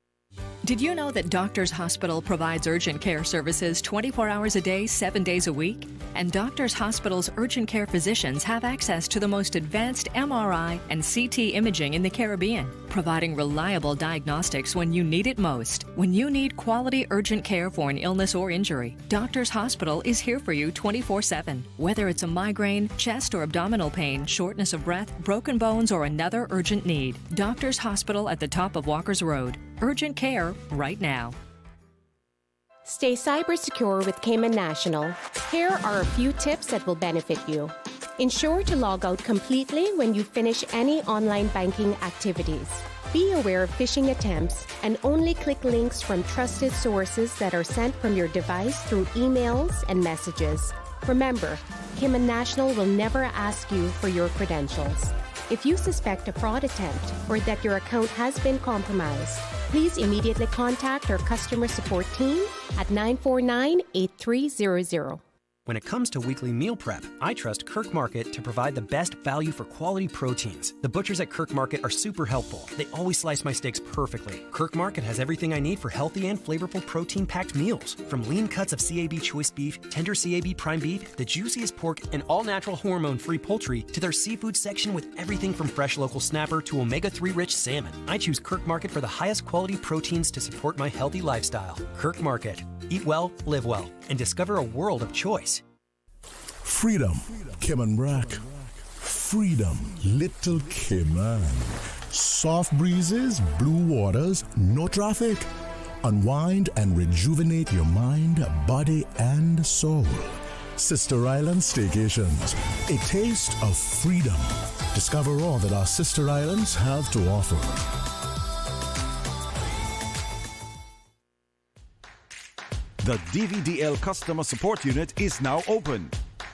Did you know that Doctors Hospital provides urgent care services 24 hours a day, 7 days a week? And Doctors Hospital's urgent care physicians have access to the most advanced MRI and CT imaging in the Caribbean, providing reliable diagnostics when you need it most. When you need quality urgent care for an illness or injury, Doctors Hospital is here for you 24/7. Whether it's a migraine, chest or abdominal pain, shortness of breath, broken bones, or another urgent need, Doctors Hospital at the top of Walker's Road. Urgent care right now. Stay cyber secure with Cayman National. Here are a few tips that will benefit you. Ensure to log out completely when you finish any online banking activities. Be aware of phishing attempts and only click links from trusted sources that are sent from your device through emails and messages. Remember, Cayman National will never ask you for your credentials. If you suspect a fraud attempt or that your account has been compromised, please immediately contact our customer support team at 949-8300. When it comes to weekly meal prep, I trust Kirk Market to provide the best value for quality proteins. The butchers at Kirk Market are super helpful. They always slice my steaks perfectly. Kirk Market has everything I need for healthy and flavorful protein-packed meals. From lean cuts of CAB choice beef, tender CAB prime beef, the juiciest pork, and all-natural hormone-free poultry, to their seafood section with everything from fresh local snapper to omega-3 rich salmon. I choose Kirk Market for the highest quality proteins to support my healthy lifestyle. Kirk Market. Eat well, live well, and discover a world of choice. Freedom, Cayman Brack. Freedom, Little Cayman. Soft breezes, blue waters, no traffic. Unwind and rejuvenate your mind, body, and soul. Sister Island Staycations, a taste of freedom. Discover all that our sister islands have to offer. The DVDL Customer Support Unit is now open.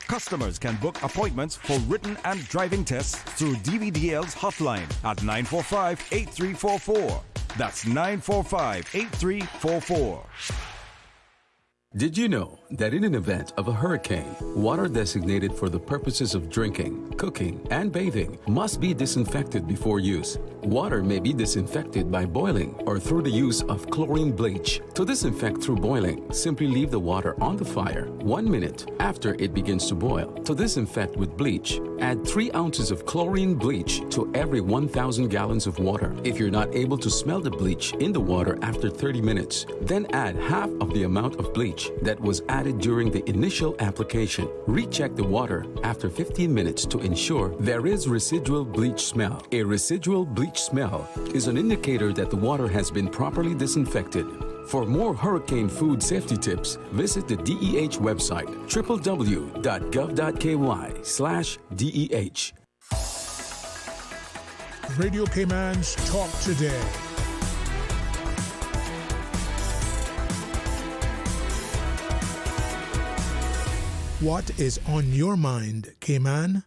Customers can book appointments for written and driving tests through DVDL's hotline at 945-8344. That's 945-8344. Did you know that in an event of a hurricane, water designated for the purposes of drinking, cooking, and bathing must be disinfected before use? Water may be disinfected by boiling or through the use of chlorine bleach. To disinfect through boiling, simply leave the water on the fire 1 minute after it begins to boil. To disinfect with bleach, add 3 ounces of chlorine bleach to every 1,000 gallons of water. If you're not able to smell the bleach in the water after 30 minutes, then add half of the amount of bleach that was added during the initial application. Recheck the water after 15 minutes to ensure there is residual bleach smell. A residual bleach smell is an indicator that the water has been properly disinfected. For more hurricane food safety tips, visit the DEH website, www.gov.ky/DEH. Radio Cayman's Talk Today. What is on your mind, Cayman?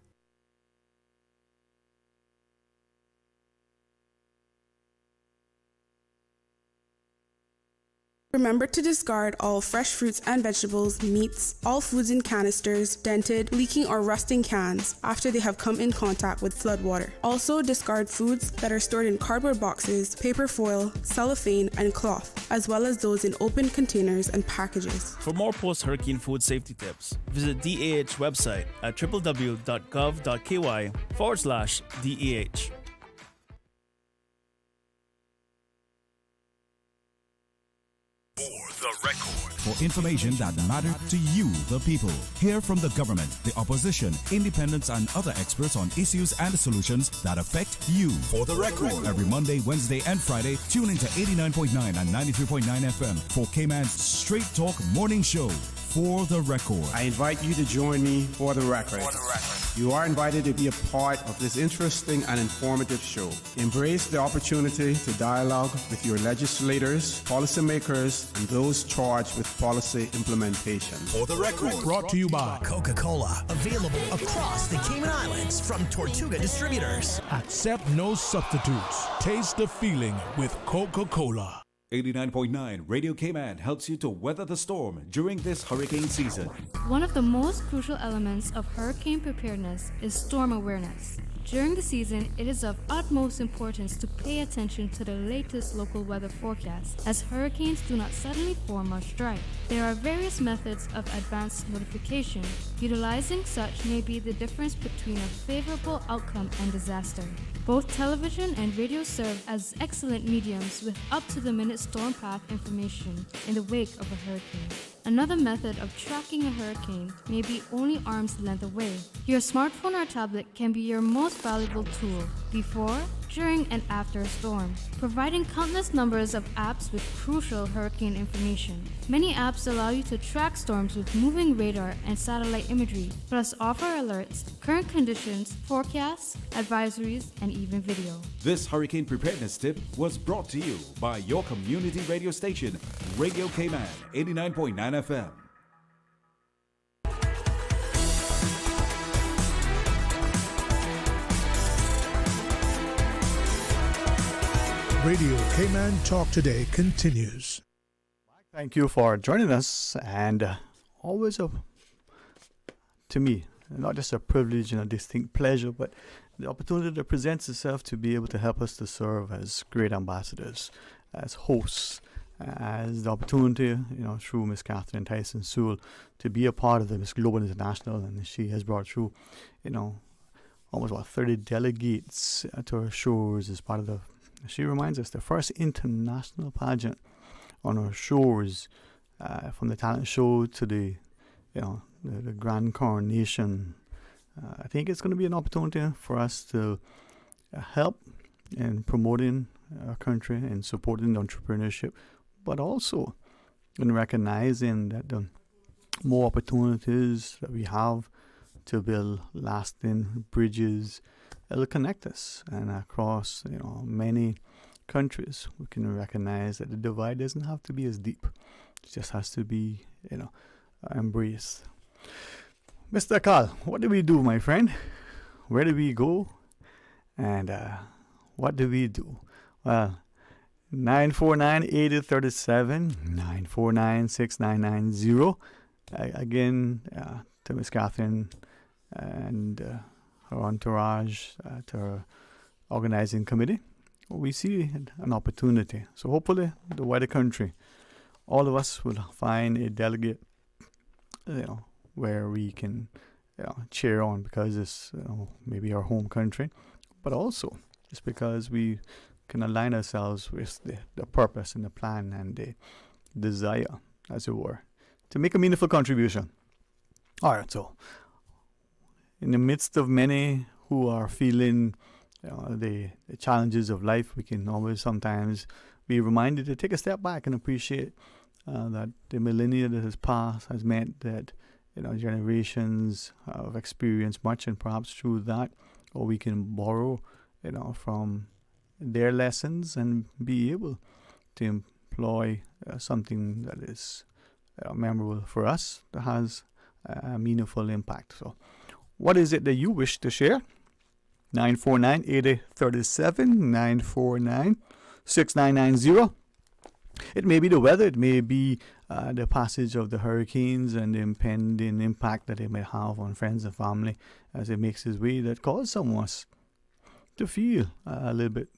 Remember to discard all fresh fruits and vegetables, meats, all foods in canisters, dented, leaking or rusting cans after they have come in contact with floodwater. Also discard foods that are stored in cardboard boxes, paper foil, cellophane, and cloth, as well as those in open containers and packages. For more post-hurricane food safety tips, visit DAH website at www.gov.ky/DAH. The record. For information that matters to you, the people. Hear from the government, the opposition, independents, and other experts on issues and solutions that affect you. For the record. Every Monday, Wednesday, and Friday, tune into 89.9 and 93.9 FM for Cayman's Straight Talk Morning Show. For the record. I invite you to join me for the record. You are invited to be a part of this interesting and informative show. Embrace the opportunity to dialogue with your legislators, policymakers, and those charged with policy implementation. For the record, brought to you by Coca-Cola, available across the Cayman Islands from Tortuga Distributors. Accept no substitutes. Taste the feeling with Coca-Cola. 89.9 Radio Cayman helps you to weather the storm during this hurricane season. One of the most crucial elements of hurricane preparedness is storm awareness. During the season, it is of utmost importance to pay attention to the latest local weather forecasts, as hurricanes do not suddenly form or strike. There are various methods of advanced notification. Utilizing such may be the difference between a favorable outcome and disaster. Both television and radio serve as excellent mediums with up-to-the-minute storm path information in the wake of a hurricane. Another method of tracking a hurricane may be only arm's length away. Your smartphone or tablet can be your most valuable tool before, during, and after a storm, providing countless numbers of apps with crucial hurricane information. Many apps allow you to track storms with moving radar and satellite imagery, plus offer alerts, current conditions, forecasts, advisories, and even video. This hurricane preparedness tip was brought to you by your community radio station, Radio Cayman 89.9 FM. Radio Cayman Talk Today continues. Thank you for joining us, and always to me, not just a privilege and a distinct pleasure, but the opportunity that presents itself to be able to help us to serve as great ambassadors, as hosts, as the opportunity, through Miss Catherine Tyson Sewell, to be a part of the Miss Global International, and she has brought through, almost 30 delegates to her shores as part of the. She reminds us the first international pageant on our shores, from the talent show to the grand coronation. I think it's going to be an opportunity for us to help in promoting our country and supporting entrepreneurship, but also in recognizing that the more opportunities that we have to build lasting bridges, it'll connect us, and across many countries we can recognize that the divide doesn't have to be as deep. It just has to be embraced. Mr. Carl, what do we do, my friend? Where do we go? And what do we do? Well, 949-8037, 949-6990. Again, to Miss Catherine and her entourage, to her organizing committee, we see an opportunity. So hopefully the wider country, all of us will find a delegate, where we can cheer on, because it's maybe our home country, but also just because we can align ourselves with the purpose and the plan and the desire, as it were, to make a meaningful contribution. All right, so in the midst of many who are feeling the challenges of life, we can always sometimes be reminded to take a step back and appreciate that the millennia that has passed has meant that generations have experienced much, and perhaps through that, or we can borrow from their lessons and be able to employ something that is memorable for us, that has a meaningful impact. So what is it that you wish to share? 949-8037, 949-6990. It may be the weather, it may be the passage of the hurricanes and the impending impact that it may have on friends and family as it makes its way, that cause some of us to feel a little bit,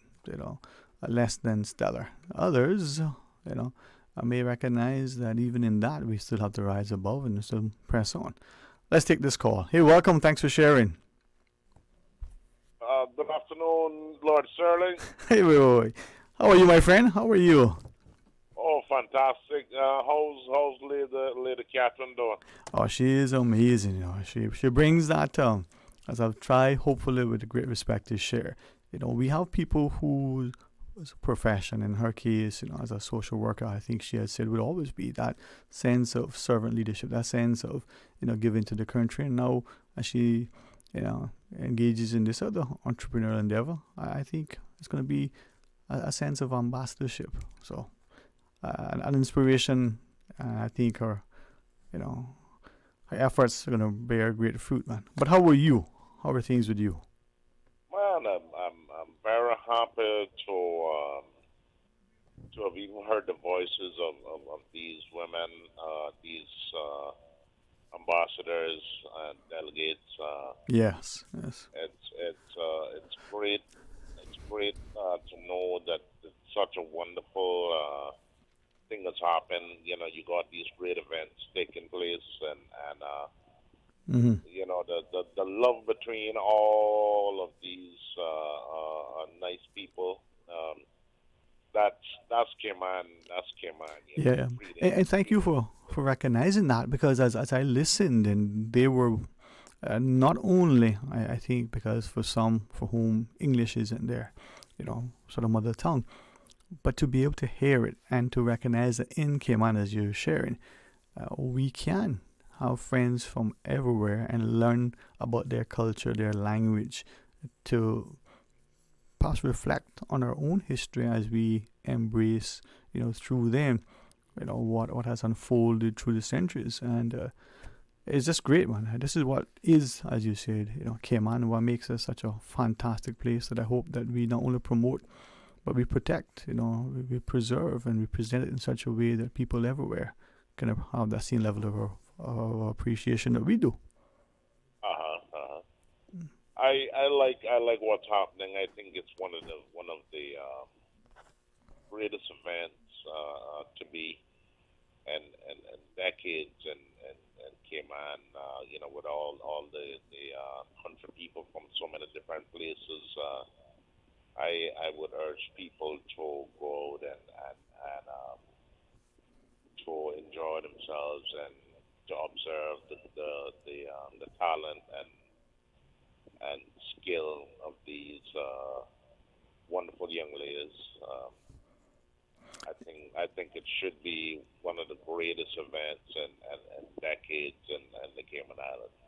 less than stellar. Others, may recognize that even in that we still have to rise above and still press on. Let's take this call. Hey, welcome. Thanks for sharing. Good afternoon, Lord Sterling. Hey, boy. How are you, my friend? How are you? Oh, fantastic. How's Lady Catherine doing? Oh, she is amazing. She brings that, as I've tried, hopefully with a great respect to share. We have people who, as a profession, in her case, as a social worker, I think she has said would always be that sense of servant leadership, that sense of, giving to the country. And now, as she, engages in this other entrepreneurial endeavor, I think it's going to be a sense of ambassadorship. So, an inspiration. I think her efforts are going to bear great fruit, man. But how were you? How are things with you? Man, I'm very happy to have even heard the voices of these women, these ambassadors and delegates. Yes. It's great. It's great to know that it's such a wonderful thing that's happened. You got these great events taking place, and the love between all of these nice people. That's Cayman. That's Cayman. Yeah, and thank you for recognizing that, because as I listened, and they were not only I think because for some for whom English isn't their sort of mother tongue, but to be able to hear it and to recognize that in Cayman, as you're sharing, we can have friends from everywhere and learn about their culture, their language, to perhaps reflect on our own history as we embrace, through them, what has unfolded through the centuries. And it's just great, man. This is what is, as you said, Cayman, what makes us such a fantastic place that I hope that we not only promote, but we protect, we preserve, and we present it in such a way that people everywhere can have that same level of appreciation that we do. I like what's happening. I think it's one of the greatest events to be, and decades, and Cayman, with all the 100 people from so many different places. I would urge people to go out and to enjoy themselves and to observe the talent and skill of these wonderful young ladies. I think it should be one of the greatest events in decades in the Cayman Islands.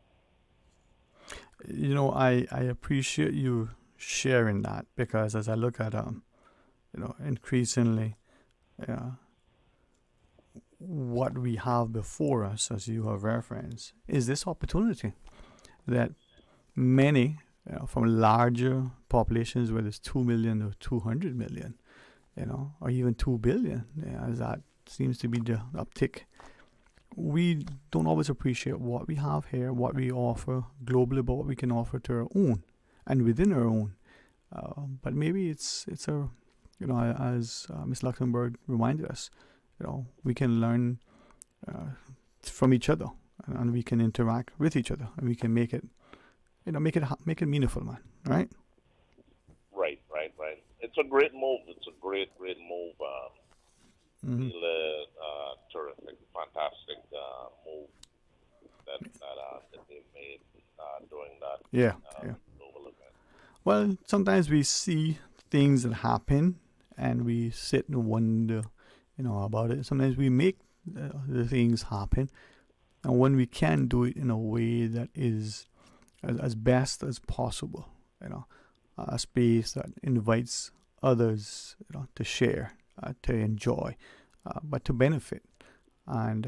I appreciate you sharing that, because as I look at increasingly what we have before us, as you have referenced, is this opportunity that many from larger populations, whether it's 2 million or 200 million, or even 2 billion, as that seems to be the uptick, we don't always appreciate what we have here, what we offer globally, but what we can offer to our own and within our own. But maybe it's a, as Ms. Luxembourg reminded us, we can learn from each other, and we can interact with each other, and we can make it, make it meaningful, man. Right? Right. It's a great move. It's a great move. Really terrific, fantastic move that they made doing that. Yeah. Global event. Well, sometimes we see things that happen, and we sit and wonder, about it. Sometimes we make the things happen, and when we can do it in a way that is as best as possible, a space that invites others, to share, to enjoy, but to benefit, and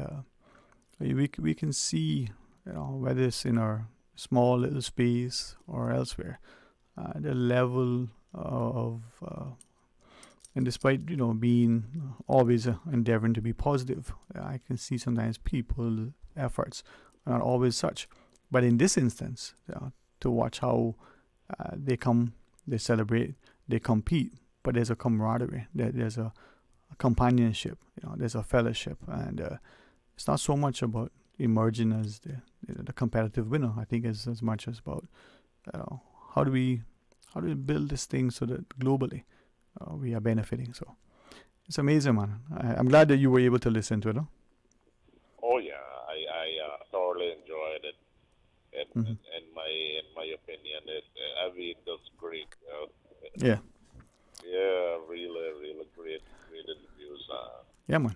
we can see, whether it's in our small little space or elsewhere, the level of and despite being always endeavoring to be positive, I can see sometimes people's efforts are not always such. But in this instance, to watch how they come, they celebrate, they compete, but there's a camaraderie, there's a companionship, there's a fellowship, and it's not so much about emerging as the competitive winner. I think it's as much as about how do we build this thing so that globally we are benefiting. So it's amazing, man. I'm glad that you were able to listen to it. Huh? Oh yeah, I thoroughly enjoyed it. In my opinion, that's great. Yeah. Yeah, really great interviews. Yeah, man.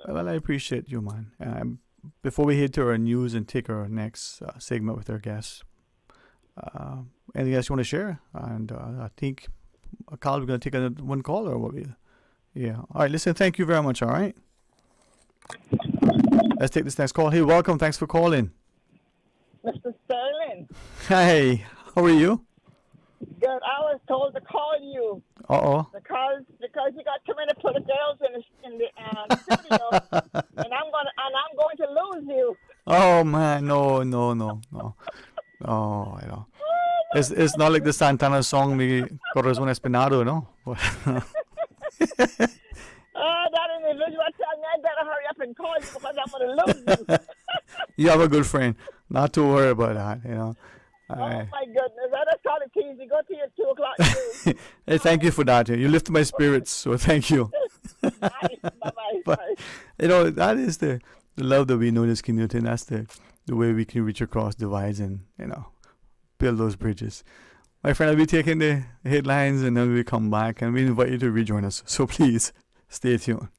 Well, I appreciate you, man. Before we head to our news and take our next segment with our guests, Anything else you want to share? And I think, Carl, we're going to take one call, or what? Yeah. All right, listen, thank you very much, all right? Let's take this next call. Hey, welcome. Thanks for calling. Mr. Sterling. Hey, how are you? Good. I was told to call you. Uh-oh. Because you got too many pretty girls in the studio, and I'm going to lose you. Oh, man, no. Oh, I know. It's not like the Santana song, Mi Corazón Espinado, no? That individual tell me I better hurry up and call you because I'm going to lose you. You have a good friend. Not to worry about that, you know. Oh, my goodness. I just call it easy. Go to your 2 o'clock news. Hey, thank you for that. You lift my spirits, so thank you. Bye-bye. But, you know, that is the love that we know in this community, and that's the way we can reach across divides and, you know, build those bridges. My friend, I'll be taking the headlines, and then we come back, and we invite you to rejoin us. So please, stay tuned.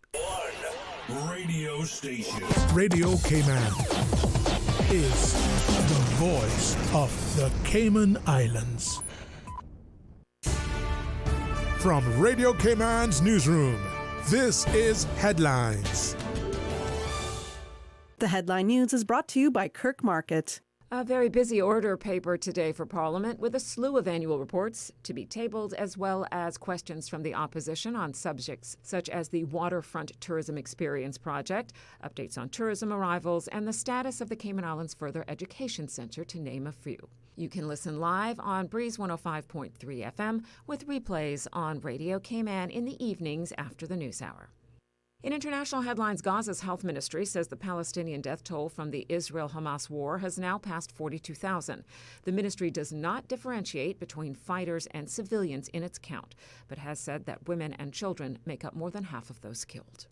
Radio station. Radio Cayman is the voice of the Cayman Islands. From Radio Cayman's newsroom, this is Headlines. The headline news is brought to you by Kirk Market. A very busy order paper today for Parliament, with a slew of annual reports to be tabled, as well as questions from the opposition on subjects such as the Waterfront Tourism Experience Project, updates on tourism arrivals, and the status of the Cayman Islands Further Education Centre, to name a few. You can listen live on Breeze 105.3 FM with replays on Radio Cayman in the evenings after the news hour. In international headlines, Gaza's health ministry says the Palestinian death toll from the Israel-Hamas war has now passed 42,000. The ministry does not differentiate between fighters and civilians in its count, but has said that women and children make up more than half of those killed.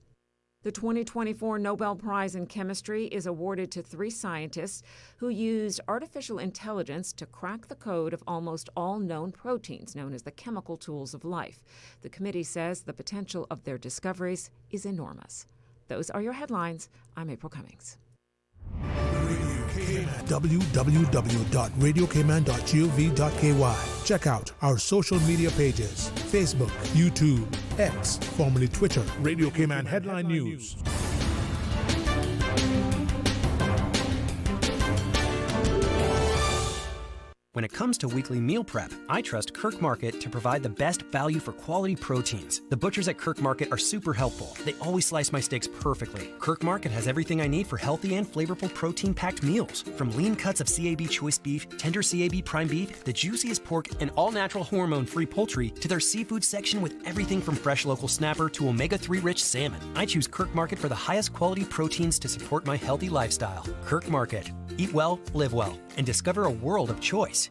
The 2024 Nobel Prize in Chemistry is awarded to 3 scientists who used artificial intelligence to crack the code of almost all known proteins, known as the chemical tools of life. The committee says the potential of their discoveries is enormous. Those are your headlines. I'm April Cummings. www.radiocayman.gov.ky. Check out our social media pages: Facebook, YouTube, X, formerly Twitter, Radio Cayman Headline News. When it comes to weekly meal prep, I trust Kirk Market to provide the best value for quality proteins. The butchers at Kirk Market are super helpful. They always slice my steaks perfectly. Kirk Market has everything I need for healthy and flavorful protein-packed meals. From lean cuts of CAB choice beef, tender CAB prime beef, the juiciest pork, and all-natural hormone-free poultry, to their seafood section with everything from fresh local snapper to omega-3 rich salmon. I choose Kirk Market for the highest quality proteins to support my healthy lifestyle. Kirk Market. Eat well, live well, and discover a world of choice.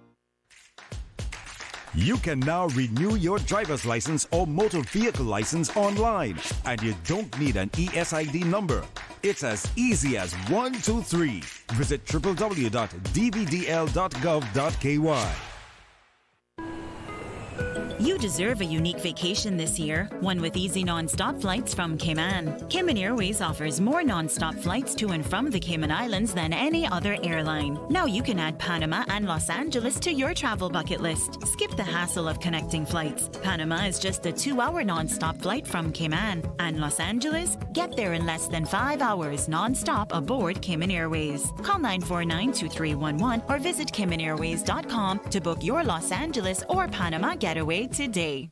You can now renew your driver's license or motor vehicle license online, and you don't need an ESID number. It's as easy as 1, 2, 3. Visit www.dvdl.gov.ky. You deserve a unique vacation this year, one with easy non-stop flights from Cayman. Cayman Airways offers more non-stop flights to and from the Cayman Islands than any other airline. Now you can add Panama and Los Angeles to your travel bucket list. Skip the hassle of connecting flights. Panama is just a 2-hour non-stop flight from Cayman. And Los Angeles? Get there in less than 5 hours non-stop aboard Cayman Airways. Call 949-2311 or visit CaymanAirways.com to book your Los Angeles or Panama getaway today.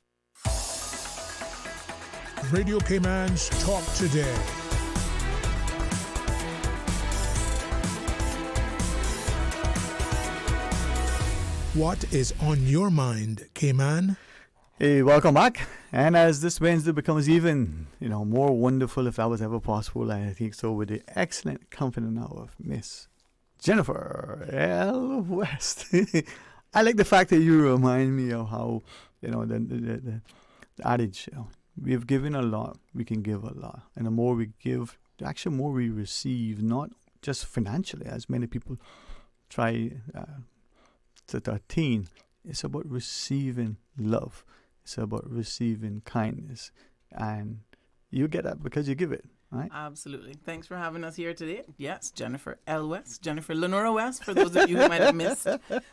Radio Cayman's Talk Today. What is on your mind, Cayman? Hey, welcome back. And as this Wednesday becomes even, more wonderful, if that was ever possible, I think so, with the excellent company now of Miss Jennifer L. West. I like the fact that you remind me of how, the adage, we've given a lot, we can give a lot. And the more we give, actually more we receive, not just financially, as many people try to attain. It's about receiving love. It's about receiving kindness. And you get that because you give it, right? Absolutely. Thanks for having us here today. Yes, Jennifer L. West, Jennifer Lenora West, for those of you who might have missed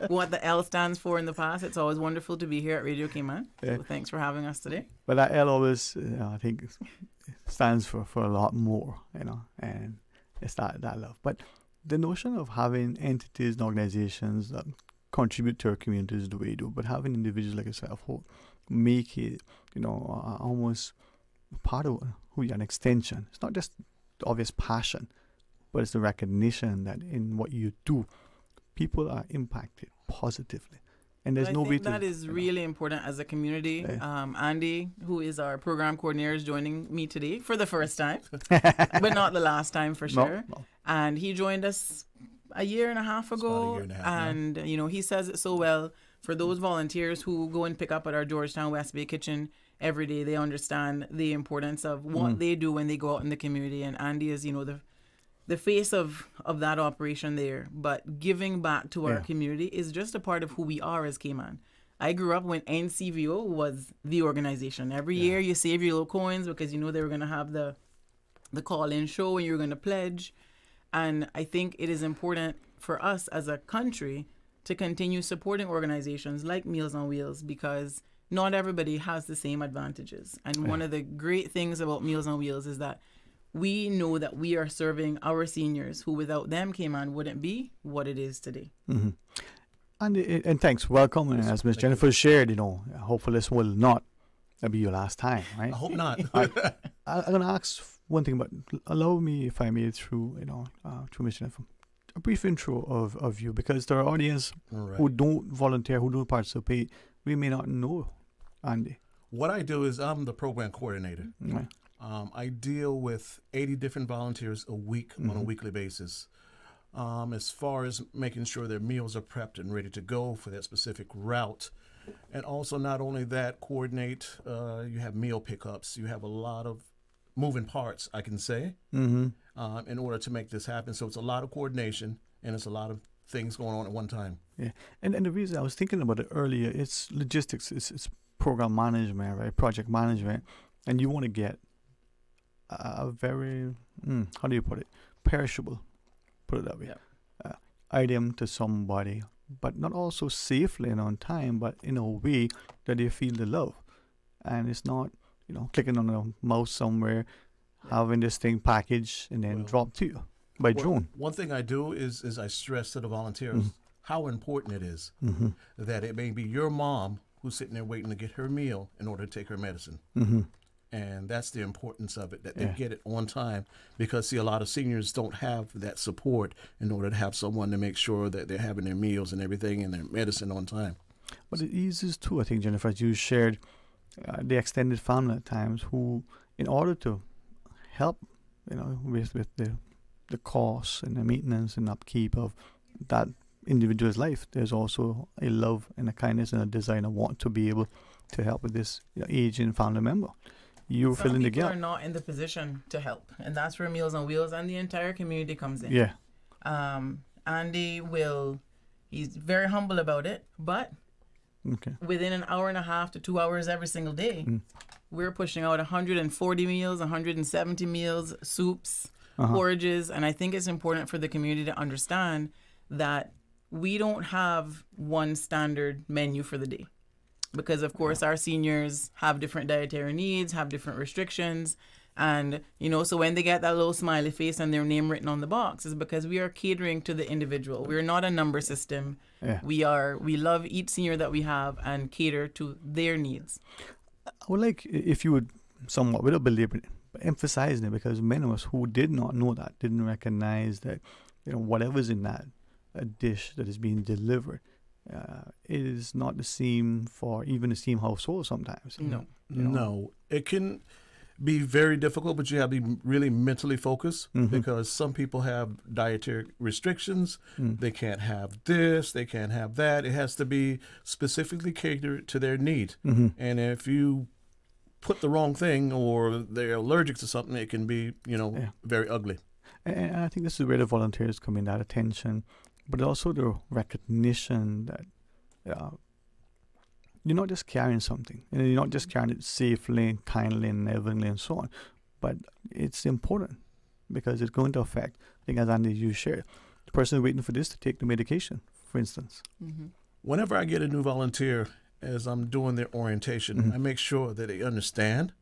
what the L stands for in the past. It's always wonderful to be here at Radio Cayman. Yeah. So thanks for having us today. But that L always, I think, stands for a lot more, and it's that love. But the notion of having entities and organizations that contribute to our communities the way you do, but having individuals like yourself who make it, almost part of who you are, an extension. It's not just the obvious passion, but it's the recognition that in what you do, people are impacted positively. And there's I no think way to... that is really important as a community. Andy, who is our program coordinator, is joining me today for the first time, but not the last time for sure. No. And he joined us a year and a half ago. And, he says it so well. For those volunteers who go and pick up at our Georgetown West Bay kitchen every day, they understand the importance of what they do when they go out in the community. And Andy is, the face of that operation there. But giving back to our community is just a part of who we are as Cayman. I grew up when NCVO was the organization. Every year you save your little coins because you know they were going to have the call-in show and you're going to pledge. And I think it is important for us as a country to continue supporting organizations like Meals on Wheels, because not everybody has the same advantages. And one of the great things about Meals on Wheels is that we know that we are serving our seniors who without them, Cayman wouldn't be what it is today. Mm-hmm. And thanks, welcome. And as Ms. Jennifer shared, hopefully this will not be your last time, right? I hope not. I'm going to ask one thing, but allow me, if I may, through Ms. Jennifer, a brief intro of you, because there are audience who don't volunteer, who don't participate. We may not know Andy. What I do is I'm the program coordinator. Right. I deal with 80 different volunteers a week on a weekly basis. As far as making sure their meals are prepped and ready to go for that specific route. And also not only that, coordinate, you have meal pickups. You have a lot of moving parts, I can say, in order to make this happen. So it's a lot of coordination and it's a lot of things going on at one time. Yeah, and the reason I was thinking about it earlier, it's logistics, it's program management, right? Project management. And you want to get a very, how do you put it? Perishable, put it that way. Item to somebody, but not also safely and on time, but in a way that they feel the love. And it's not, clicking on a mouse somewhere, having this thing packaged and then dropped to you by drone. One thing I do is I stress to the volunteers how important it is that it may be your mom who's sitting there waiting to get her meal in order to take her medicine. And that's the importance of it, that they get it on time, because, see, a lot of seniors don't have that support in order to have someone to make sure that they're having their meals and everything and their medicine on time. But it eases too, I think, Jennifer, as you shared, the extended family at times who, in order to help, with the costs and the maintenance and upkeep of that individual's life, there's also a love and a kindness and a desire and a want to be able to help with this aging family member. You fill in the gap. Some people are not in the position to help, and that's where Meals on Wheels and the entire community comes in. Yeah. Andy he's very humble about it, but within an hour and a half to 2 hours every single day, we're pushing out 140 meals, 170 meals, soups, porridges, and I think it's important for the community to understand that we don't have one standard menu for the day. Because, of course, our seniors have different dietary needs, have different restrictions. And, so when they get that little smiley face and their name written on the box, is because we are catering to the individual. We're not a number system. Yeah. We love each senior that we have and cater to their needs. I would like if you would somewhat, without belaboring it, but emphasizing it, because many of us who did not know that, didn't recognize that, whatever's in that dish that is being delivered, it is not the same for even the same household sometimes. No, it can be very difficult, but you have to be really mentally focused, because some people have dietary restrictions. They can't have this, they can't have that. It has to be specifically catered to their need. And if you put the wrong thing or they're allergic to something, it can be, very ugly. And I think this is where the volunteers come in, that attention, but also the recognition that you're not just carrying something, you're not just carrying it safely and kindly and lovingly and so on, but it's important because it's going to affect, I think as Andy, you shared, the person waiting for this to take the medication, for instance. Mm-hmm. Whenever I get a new volunteer, as I'm doing their orientation, I make sure that they understand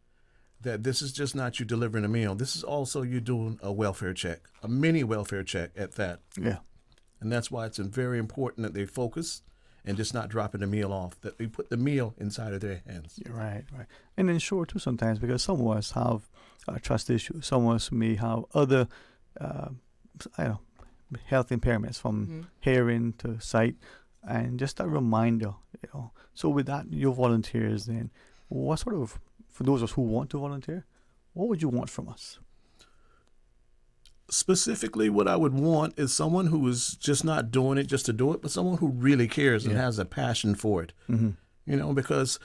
that this is just not you delivering a meal. This is also you doing a welfare check, a mini welfare check at that. Yeah. And that's why it's very important that they focus and just not dropping the meal off, that we put the meal inside of their hands. Yeah, right. And then sure, too, sometimes, because some of us have trust issues. Some of us may have other, health impairments from hearing to sight, and just a reminder, So with that, your volunteers then, what sort of, for those of us who want to volunteer, what would you want from us? Specifically, what I would want is someone who is just not doing it just to do it, but someone who really cares and has a passion for it. Because,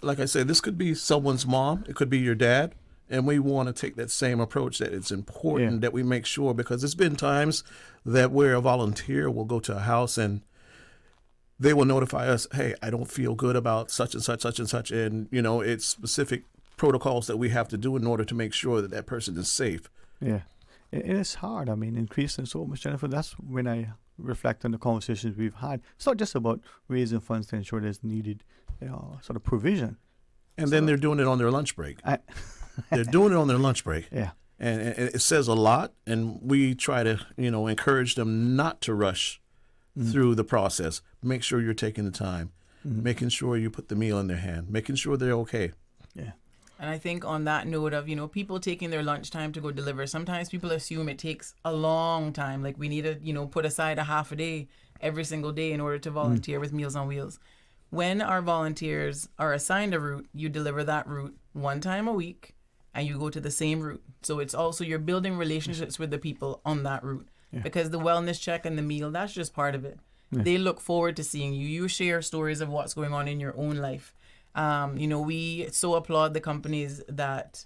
like I said, this could be someone's mom, it could be your dad, and we want to take that same approach, that it's important that we make sure, because there's been times that where a volunteer will go to a house and they will notify us, hey, I don't feel good about such and such, such and such, and, it's specific protocols that we have to do in order to make sure that that person is safe. Yeah. And it's hard. I mean, increasing so much, Jennifer. That's when I reflect on the conversations we've had. It's not just about raising funds to ensure there's needed sort of provision. And then they're doing it on their lunch break. They're doing it on their lunch break. Yeah. And it says a lot, and we try to, encourage them not to rush through the process. Make sure you're taking the time, making sure you put the meal in their hand, making sure they're okay. Yeah. And I think on that note of, people taking their lunchtime to go deliver, sometimes people assume it takes a long time. Like we need to, put aside a half a day every single day in order to volunteer with Meals on Wheels. When our volunteers are assigned a route, you deliver that route one time a week and you go to the same route. So it's also you're building relationships with the people on that route. Yeah. Because the wellness check and the meal, that's just part of it. Yeah. They look forward to seeing you. You share stories of what's going on in your own life. We so applaud the companies that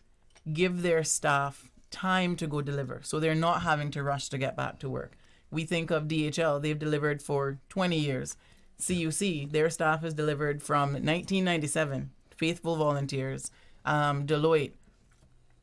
give their staff time to go deliver, so they're not having to rush to get back to work. We think of DHL, they've delivered for 20 years. CUC, their staff has delivered from 1997, faithful volunteers. Deloitte,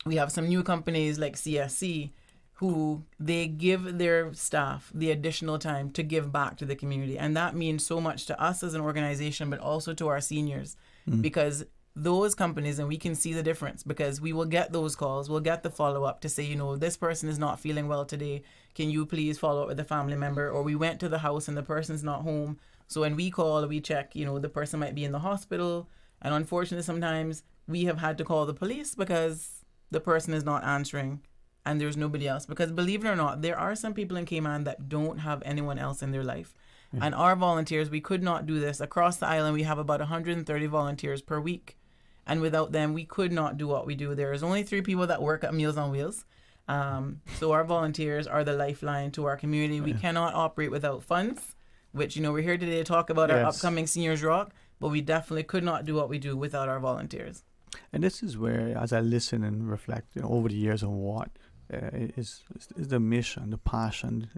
we have some new companies like CSC who they give their staff the additional time to give back to the community. And that means so much to us as an organization, but also to our seniors. Because those companies, and we can see the difference, because we will get those calls, we'll get the follow-up to say, this person is not feeling well today. Can you please follow up with a family member? Or we went to the house and the person's not home. So when we call, we check, the person might be in the hospital. And unfortunately, sometimes we have had to call the police because the person is not answering and there's nobody else. Because believe it or not, there are some people in Cayman that don't have anyone else in their life. And our volunteers, we could not do this. Across the island, we have about 130 volunteers per week. And without them, we could not do what we do. There is only 3 people that work at Meals on Wheels. So our volunteers are the lifeline to our community. We cannot operate without funds, which, we're here today to talk about our upcoming Seniors Rock, but we definitely could not do what we do without our volunteers. And this is where, as I listen and reflect, over the years on what is the mission, the passion,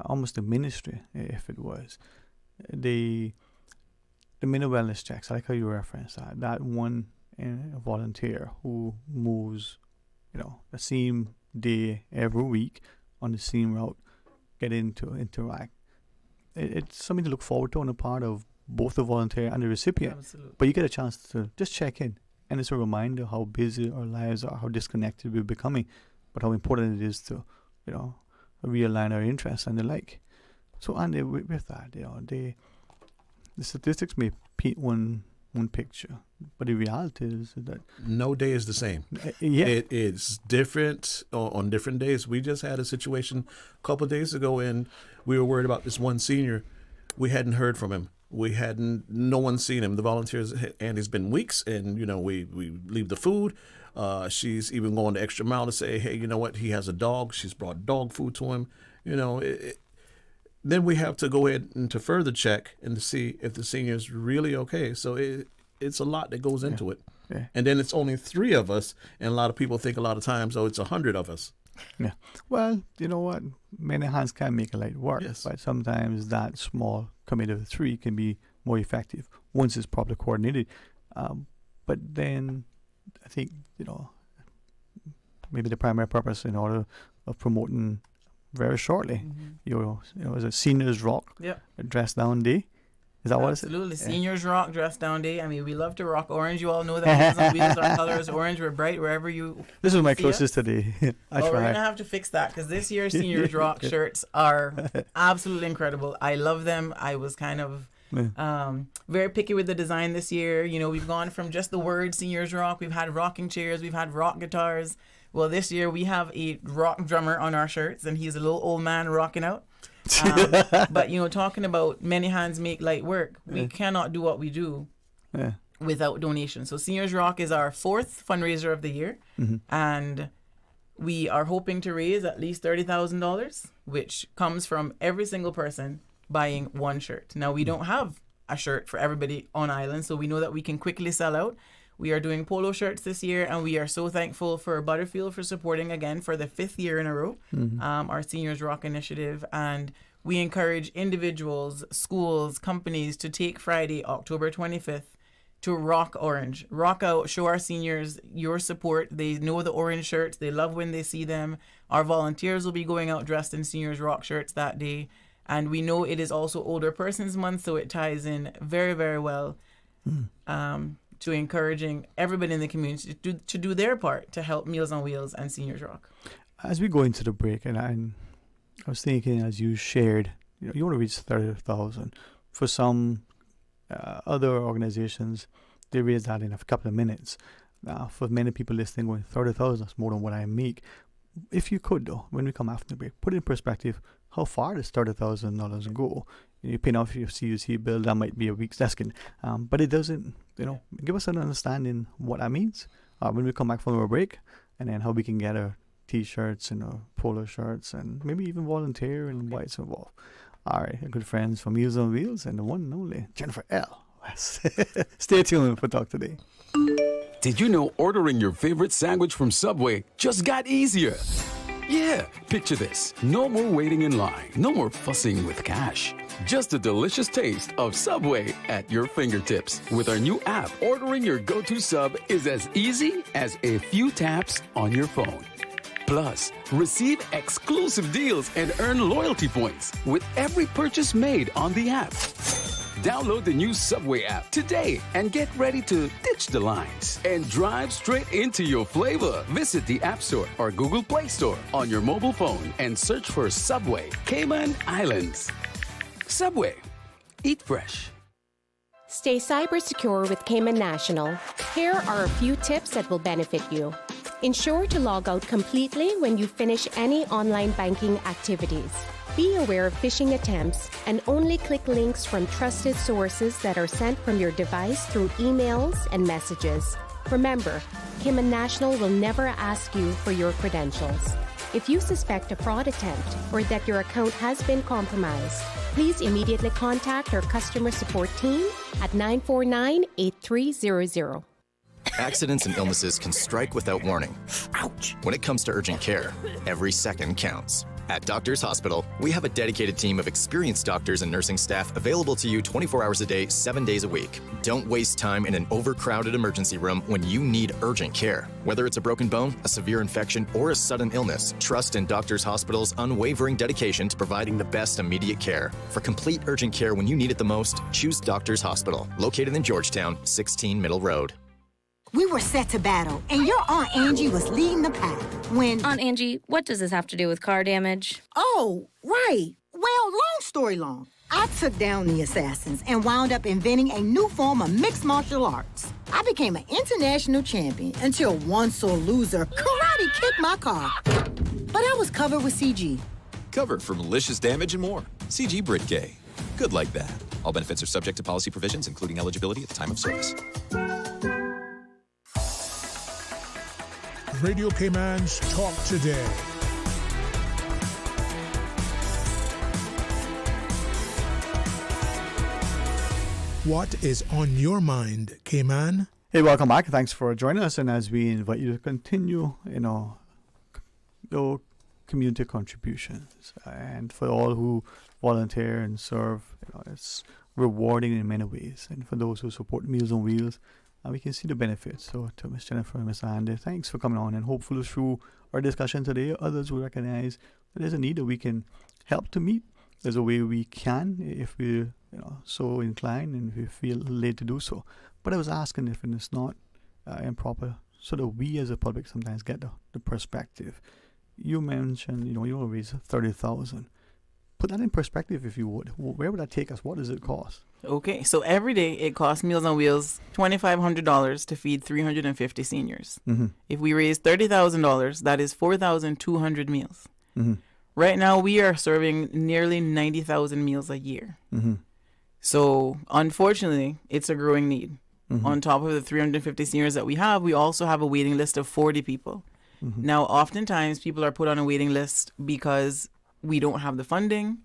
almost the ministry, if it was. The mini wellness checks, I like how you reference that one volunteer who moves, the same day every week on the same route, getting to interact. It's something to look forward to on the part of both the volunteer and the recipient. Absolutely. But you get a chance to just check in, and it's a reminder how busy our lives are, how disconnected we're becoming, but how important it is to, realign our interests and the like. So, Andy, with that, the statistics may paint one picture, but the reality is that no day is the same. It is different on different days. We just had a situation a couple of days ago, and we were worried about this one senior. We hadn't heard from him. No one's seen him. The volunteers, and it's been weeks, and we leave the food. She's even going the extra mile to say, hey, you know what? He has a dog. She's brought dog food to him. Then we have to go ahead and to further check and to see if the senior is really okay. So it's a lot that goes into it. Yeah. And then it's only 3 of us, and a lot of people think a lot of times, it's 100 of us. Yeah. Well, you know what? Many hands can make a light work, yes. But sometimes that small committee of 3 can be more effective once it's properly coordinated. But then I think, maybe the primary purpose in order of promoting very shortly. As a Seniors Rock Dress Down Day. Is that what it's? Absolutely. Seniors Rock Dress Down Day. I mean, we love to rock orange. You all know that Meals on Wheels, our color is orange. We're bright wherever you This is my see closest us. today. We're going to have to fix that because this year's Seniors Rock shirts are absolutely incredible. I love them. I was kind of very picky with the design this year. You know, we've gone from just the word Seniors Rock. We've had rocking chairs. We've had rock guitars. Well, this year we have a rock drummer on our shirts, and he's a little old man rocking out. But, you know, talking about many hands make light work, we cannot do what we do without donations. So Seniors Rock is our 4th fundraiser of the year, and we are hoping to raise at least $30,000, which comes from every single person buying one shirt. Now, we don't have a shirt for everybody on island, so we know that we can quickly sell out. We are doing polo shirts this year, and we are so thankful for Butterfield for supporting again for the 5th year in a row our Seniors Rock initiative. And we encourage individuals, schools, companies to take Friday, October 25th, to rock orange. Rock out, show our seniors your support. They know the orange shirts. They love when they see them. Our volunteers will be going out dressed in Seniors Rock shirts that day. And we know it is also Older Persons Month, so it ties in very, very well to encouraging everybody in the community to do their part to help Meals on Wheels and Seniors Rock. As we go into the break, and I was thinking, as you shared, you want to reach 30,000. For some other organizations, they raise that in a couple of minutes. For many people listening, going 30,000, that's more than what I make. If you could, though, when we come after the break, put it in perspective, how far does $30,000 go? You pay off your CUC bill, that might be a week's desking. But it doesn't, give us an understanding what that means when we come back from our break, and then how we can get our T-shirts and our polo shirts and maybe even volunteer and why it's involved. All right, our good friends from Meals on Wheels and the one and only Jennifer L. Stay tuned for Talk Today. Did you know ordering your favorite sandwich from Subway just got easier? Yeah, picture this. No more waiting in line. No more fussing with cash. Just a delicious taste of Subway at your fingertips. With our new app, ordering your go-to sub is as easy as a few taps on your phone. Plus, receive exclusive deals and earn loyalty points with every purchase made on the app. Download the new Subway app today and get ready to ditch the lines and drive straight into your flavor. Visit the App Store or Google Play Store on your mobile phone and search for Subway Cayman Islands. Subway. Eat fresh. Stay cyber secure with Cayman National. Here are a few tips that will benefit you. Ensure to log out completely when you finish any online banking activities. Be aware of phishing attempts and only click links from trusted sources that are sent from your device through emails and messages. Remember, Cayman National will never ask you for your credentials. If you suspect a fraud attempt or that your account has been compromised, please immediately contact our customer support team at 949-8300. Accidents and illnesses can strike without warning. Ouch! When it comes to urgent care, every second counts. At Doctors Hospital, we have a dedicated team of experienced doctors and nursing staff available to you 24 hours a day, 7 days a week. Don't waste time in an overcrowded emergency room when you need urgent care. Whether it's a broken bone, a severe infection, or a sudden illness, trust in Doctors Hospital's unwavering dedication to providing the best immediate care. For complete urgent care when you need it the most, choose Doctors Hospital, located in Georgetown, 16 Middle Road. We were set to battle, and your Aunt Angie was leading the pack when... Aunt Angie, what does this have to do with car damage? Oh, right. Well, long story long. I took down the assassins and wound up inventing a new form of mixed martial arts. I became an international champion until one sore loser karate kicked my car. But I was covered with CG. Covered for malicious damage and more. CG Brit-K. Good like that. All benefits are subject to policy provisions, including eligibility at the time of service. Radio Cayman's Talk Today. What is on your mind, Cayman? Hey, welcome back. Thanks for joining us. And as we invite you to continue, your community contributions, and for all who volunteer and serve, it's rewarding in many ways. And for those who support Meals on Wheels, we can see the benefits. So to Ms. Jennifer and Ms. Andy, thanks for coming on, and hopefully through our discussion today, others will recognize that there's a need that we can help to meet. There's a way we can if we're so inclined and if we feel led to do so. But I was asking if it's not improper, so that we as a public sometimes get the perspective. You mentioned, you want to raise 30,000. Put that in perspective, if you would. Where would that take us? What does it cost? Okay, so every day it costs Meals on Wheels $2,500 to feed 350 seniors. Mm-hmm. If we raise $30,000, that is 4,200 meals. Mm-hmm. Right now, we are serving nearly 90,000 meals a year. Mm-hmm. So, unfortunately, it's a growing need. Mm-hmm. On top of the 350 seniors that we also have a waiting list of 40 people. Mm-hmm. Now, oftentimes, people are put on a waiting list because we don't have the funding.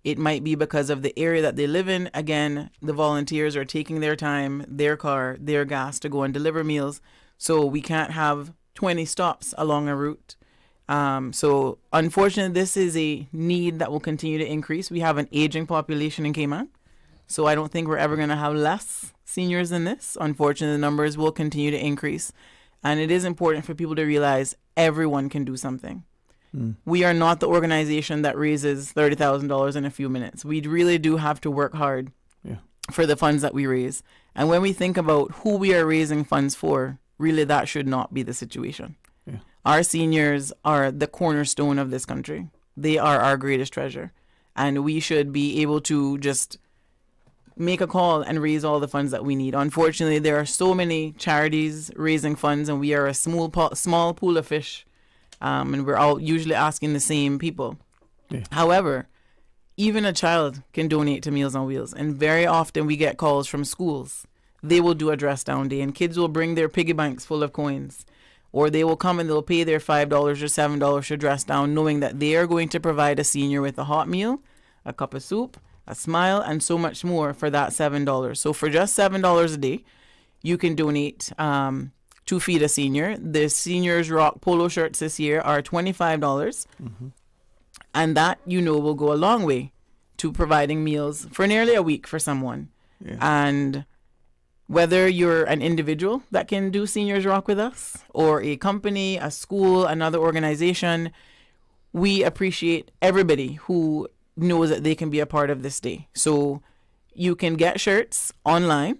It might be because of the area that they live in. Again, the volunteers are taking their time, their car, their gas to go and deliver meals. So we can't have 20 stops along a route. So unfortunately, this is a need that will continue to increase. We have an aging population in Cayman. So I don't think we're ever going to have less seniors than this. Unfortunately, the numbers will continue to increase. And it is important for people to realize everyone can do something. We are not the organization that raises $30,000 in a few minutes. We really do have to work hard for the funds that we raise. And when we think about who we are raising funds for, really that should not be the situation. Yeah. Our seniors are the cornerstone of this country. They are our greatest treasure. And we should be able to just make a call and raise all the funds that we need. Unfortunately, there are so many charities raising funds, and we are a small pool of fish. And we're all usually asking the same people. Yeah. However, even a child can donate to Meals on Wheels. And very often we get calls from schools. They will do a dress down day, and kids will bring their piggy banks full of coins. Or they will come and they'll pay their $5 or $7 to dress down, knowing that they are going to provide a senior with a hot meal, a cup of soup, a smile, and so much more for that $7. So for just $7 a day, you can donate to feed a senior. The Seniors Rock polo shirts this year are $25. Mm-hmm. And that, will go a long way to providing meals for nearly a week for someone. Yeah. And whether you're an individual that can do Seniors Rock with us, or a company, a school, another organization, we appreciate everybody who knows that they can be a part of this day. So you can get shirts online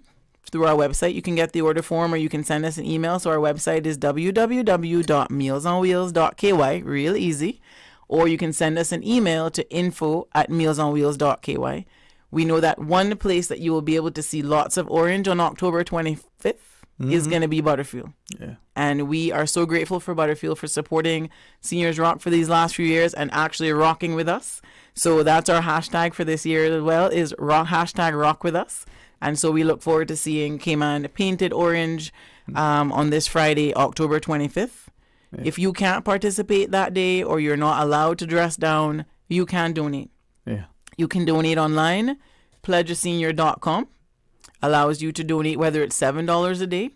through our website. You can get the order form, or you can send us an email. So our website is www.mealsonwheels.ky, real easy. Or you can send us an email to info@mealsonwheels.ky. We know that one place that you will be able to see lots of orange on October 25th is going to be Butterfield. Yeah. And we are so grateful for Butterfield for supporting Seniors Rock for these last few years and actually rocking with us. So that's our hashtag for this year as well, is #rock with us. And so we look forward to seeing Cayman painted orange on this Friday, October 25th. Yeah. If you can't participate that day, or you're not allowed to dress down, you can donate. Yeah. You can donate online. PledgeASenior.com allows you to donate, whether it's $7 a day,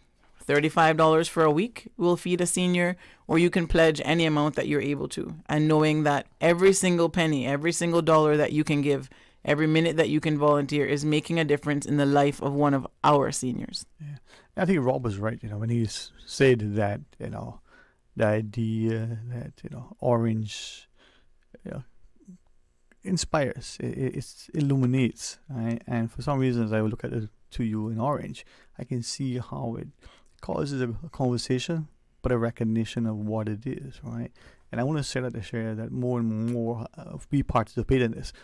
$35 for a week will feed a senior, or you can pledge any amount that you're able to. And knowing that every single penny, every single dollar that you can give, every minute that you can volunteer is making a difference in the life of one of our seniors. Yeah. I think Rob was right, when he said that, the idea that, orange, inspires, it illuminates, right? And for some reasons, I would look at it to you in orange. I can see how it causes a conversation, but a recognition of what it is, right? And I want to share that more and more we participate in this.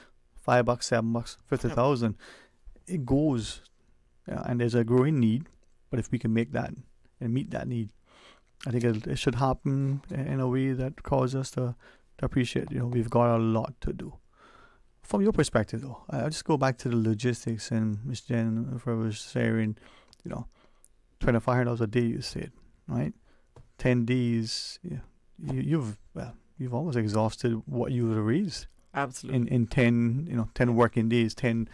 $5, $7, 50,000, it goes, and there's a growing need. But if we can make that and meet that need, I think it should happen in a way that causes us to appreciate. We've got a lot to do. From your perspective, though, I'll just go back to the logistics, and Ms. Jennifer was sharing, $2,500 a day. You said, right? 10 days. Yeah, you've almost exhausted what you've raised. Absolutely. In 10 working days, 10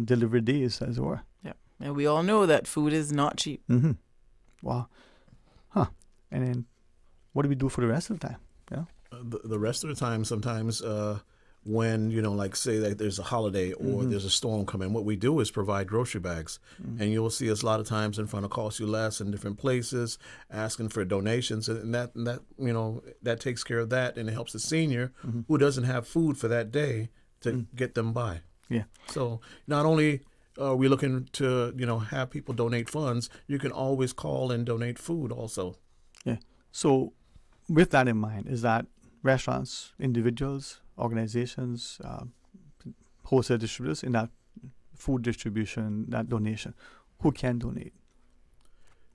delivery days, as it were. Yeah, and we all know that food is not cheap. Mm-hmm. Wow. Huh. And then, what do we do for the rest of the time? Yeah. The rest of the time, sometimes when, like say that there's a holiday or there's a storm coming, what we do is provide grocery bags. And you'll see us a lot of times in front of Cost You Less in different places asking for donations. And that takes care of that, and it helps the senior who doesn't have food for that day to get them by. Yeah. So not only are we looking to, have people donate funds, you can always call and donate food also. Yeah. So with that in mind, is that restaurants, individuals, organizations, wholesale distributors in that food distribution, that donation, who can donate?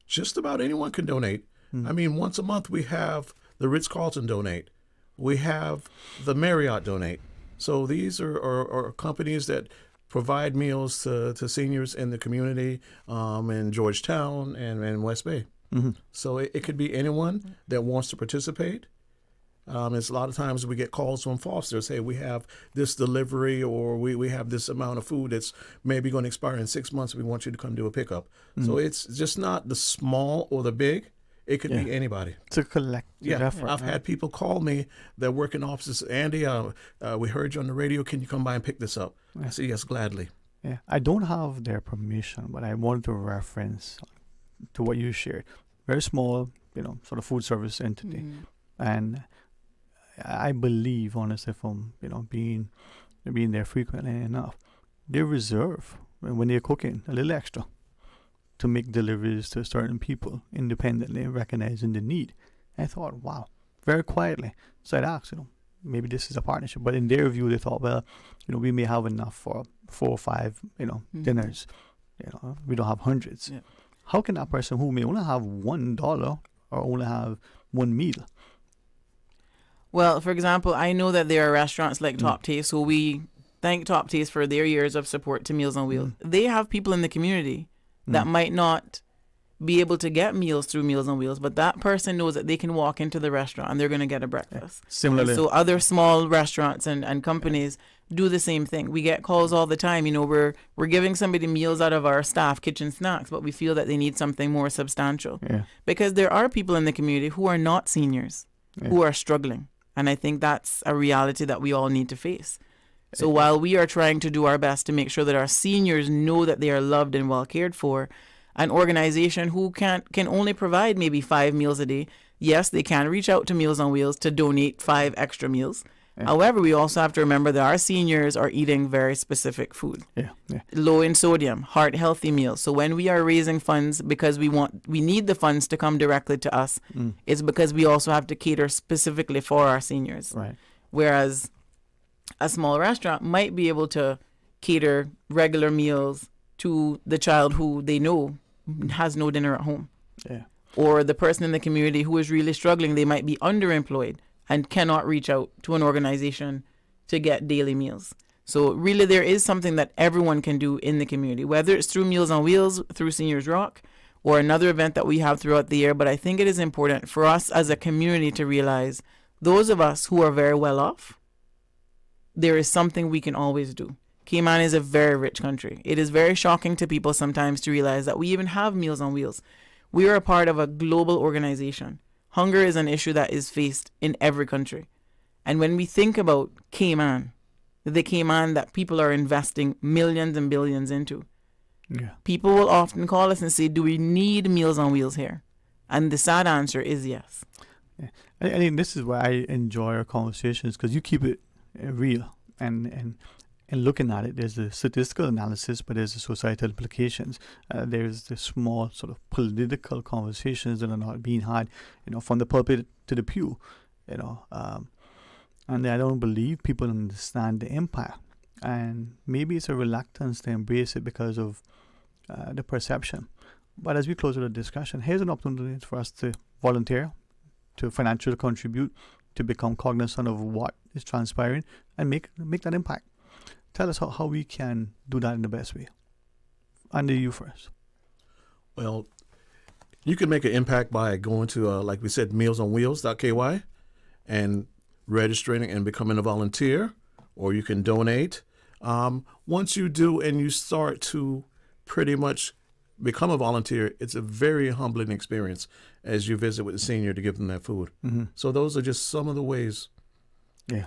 Just about anyone can donate. I mean, once a month we have the Ritz-Carlton donate. We have the Marriott donate. So these are companies that provide meals to seniors in the community in Georgetown and West Bay. So it could be anyone that wants to participate. It's a lot of times we get calls from fosters, hey, we have this delivery, or we have this amount of food that's maybe going to expire in 6 months. We want you to come do a pickup. So it's just not the small or the big. It could be anybody. It's a collective effort. I've had people call me that work in offices. Andy, we heard you on the radio. Can you come by and pick this up? I said, yes, gladly. Yeah, I don't have their permission, but I wanted to reference to what you shared. Very small, sort of food service entity. And I believe, honestly, from being there frequently enough, they reserve when they're cooking a little extra to make deliveries to certain people independently, recognizing the need. I thought, wow, very quietly. So I'd asked, maybe this is a partnership. But in their view, they thought, well, we may have enough for 4 or 5, dinners. We don't have hundreds. Yeah. How can that person who may only have $1 or only have one meal? Well, for example, I know that there are restaurants like Top Taste, so we thank Top Taste for their years of support to Meals on Wheels. They have people in the community that might not be able to get meals through Meals on Wheels, but that person knows that they can walk into the restaurant and they're going to get a breakfast. Similarly. So other small restaurants and companies do the same thing. We get calls all the time. We're giving somebody meals out of our staff kitchen snacks, but we feel that they need something more substantial. Yeah. Because there are people in the community who are not seniors, who are struggling. And I think that's a reality that we all need to face. So while we are trying to do our best to make sure that our seniors know that they are loved and well cared for, an organization who can only provide maybe 5 meals a day, yes, they can reach out to Meals on Wheels to donate 5 extra meals. Yeah. However, we also have to remember that our seniors are eating very specific food. Low in sodium, heart healthy meals. So when we are raising funds because we need the funds to come directly to us, it's because we also have to cater specifically for our seniors. Right. Whereas a small restaurant might be able to cater regular meals to the child who they know has no dinner at home. Yeah. Or the person in the community who is really struggling, they might be underemployed and cannot reach out to an organization to get daily meals. So really there is something that everyone can do in the community, whether it's through Meals on Wheels, through Seniors Rock, or another event that we have throughout the year. But I think it is important for us as a community to realize those of us who are very well off, there is something we can always do. Cayman is a very rich country. It is very shocking to people sometimes to realize that we even have Meals on Wheels. We are a part of a global organization. Hunger is an issue that is faced in every country. And when we think about Cayman, the Cayman that people are investing millions and billions into, people will often call us and say, do we need Meals on Wheels here? And the sad answer is yes. Yeah. I think this is why I enjoy our conversations, because you keep it real and looking at it, there's the statistical analysis, but there's the societal implications. There's the small sort of political conversations that are not being had, from the pulpit to the pew, and I don't believe people understand the impact. And maybe it's a reluctance to embrace it because of the perception. But as we close with the discussion, here's an opportunity for us to volunteer, to financially contribute, to become cognizant of what is transpiring and make that impact. Tell us how we can do that in the best way. Under you first. Well, you can make an impact by going to, like we said, mealsonwheels.ky and registering and becoming a volunteer, or you can donate. Once you do and you start to pretty much become a volunteer, it's a very humbling experience as you visit with the senior to give them that food. So those are just some of the ways. Yeah.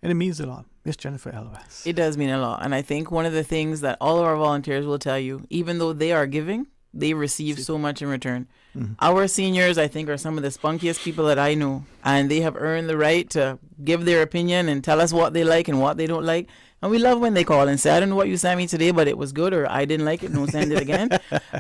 And it means a lot. Miss Jennifer Elvis. It does mean a lot. And I think one of the things that all of our volunteers will tell you, even though they are giving, they receive so much in return. Mm-hmm. Our seniors, I think, are some of the spunkiest people that I know. And they have earned the right to give their opinion and tell us what they like and what they don't like. And we love when they call and say, I don't know what you sent me today, but it was good, or I didn't like it, no, send it again.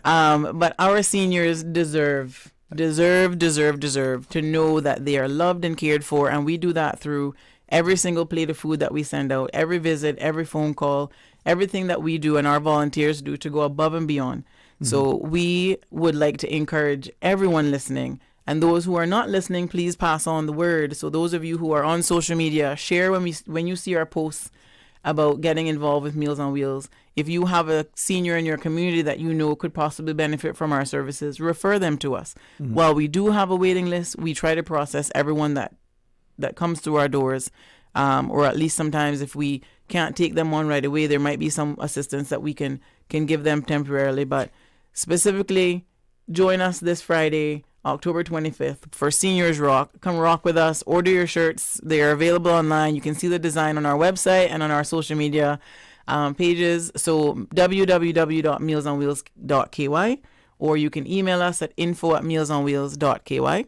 But our seniors deserve to know that they are loved and cared for. And we do that through every single plate of food that we send out, every visit, every phone call, everything that we do and our volunteers do to go above and beyond. Mm-hmm. So we would like to encourage everyone listening, and those who are not listening, please pass on the word. So those of you who are on social media, share when you see our posts about getting involved with Meals on Wheels. If you have a senior in your community that you know could possibly benefit from our services, refer them to us. Mm-hmm. While we do have a waiting list, we try to process everyone that comes through our doors, or at least sometimes if we can't take them on right away, there might be some assistance that we can give them temporarily. But specifically, join us this Friday, October 25th for Seniors Rock. Come rock with us. Order your shirts. They are available online. You can see the design on our website and on our social media pages. So www.mealsonwheels.ky, or you can email us at info@mealsonwheels.ky.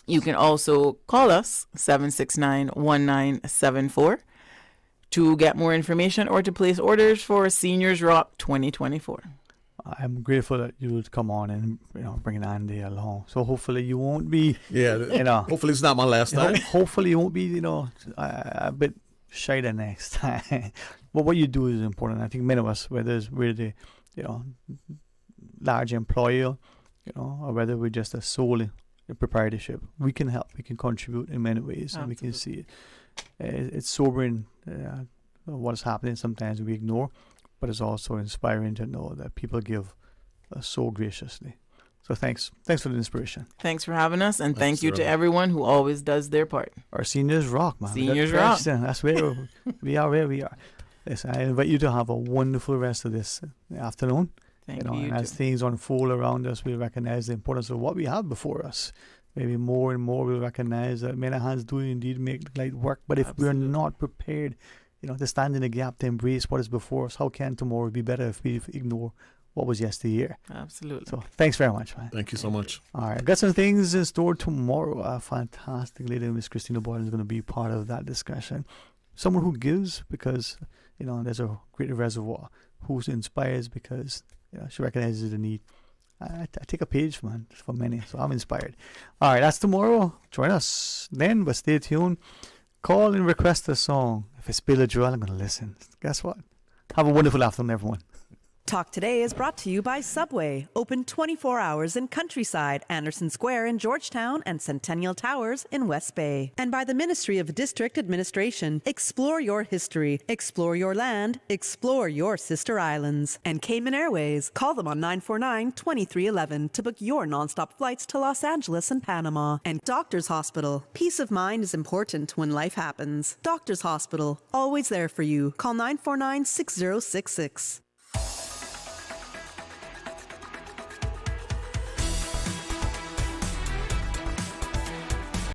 You can also call us 769-1974 to get more information or to place orders for Seniors Rock 2024. I'm grateful that you would come on and bring Andy along. So hopefully you won't be hopefully it's not my last time. Hopefully you won't be a bit shy the next time. But what you do is important. I think many of us, whether we're the large employer, or whether we're just a sole proprietorship, we can help. We can contribute in many ways. Absolutely. And we can see it. It's sobering what's happening. Sometimes we ignore, but it's also inspiring to know that people give so graciously. So thanks for the inspiration. Thanks for having us, and thank you to everyone who always does their part. Our Seniors Rock, man. Seniors Rock. That's where we are. Where we are. Listen, I invite you to have a wonderful rest of this afternoon. Thank you. And as things unfold around us, we recognize the importance of what we have before us. Maybe more and more we'll recognize that many hands do indeed make light work. But if we're not prepared, to stand in the gap, to embrace what is before us, how can tomorrow be better if we ignore what was yesteryear? Absolutely. So thanks very much, man. Thank you so much. All right, got some things in store tomorrow. A fantastic lady, Miss Christina Boylan, is going to be part of that discussion. Someone who gives because there's a great reservoir. Who inspires because she recognizes the need. I take a page, man, for many, so I'm inspired. All right, that's tomorrow. Join us then, but stay tuned. Call and request a song. If it's Bill or Joel, I'm going to listen. Guess what? Have a wonderful afternoon, everyone. Talk Today is brought to you by Subway, open 24 hours in Countryside, Anderson Square in Georgetown, and Centennial Towers in West Bay. And by the Ministry of District Administration. Explore your history, explore your land, explore your sister islands. And Cayman Airways. Call them on 949-2311 to book your nonstop flights to Los Angeles and Panama. And Doctors Hospital. Peace of mind is important when life happens. Doctors Hospital, always there for you. Call 949-6066.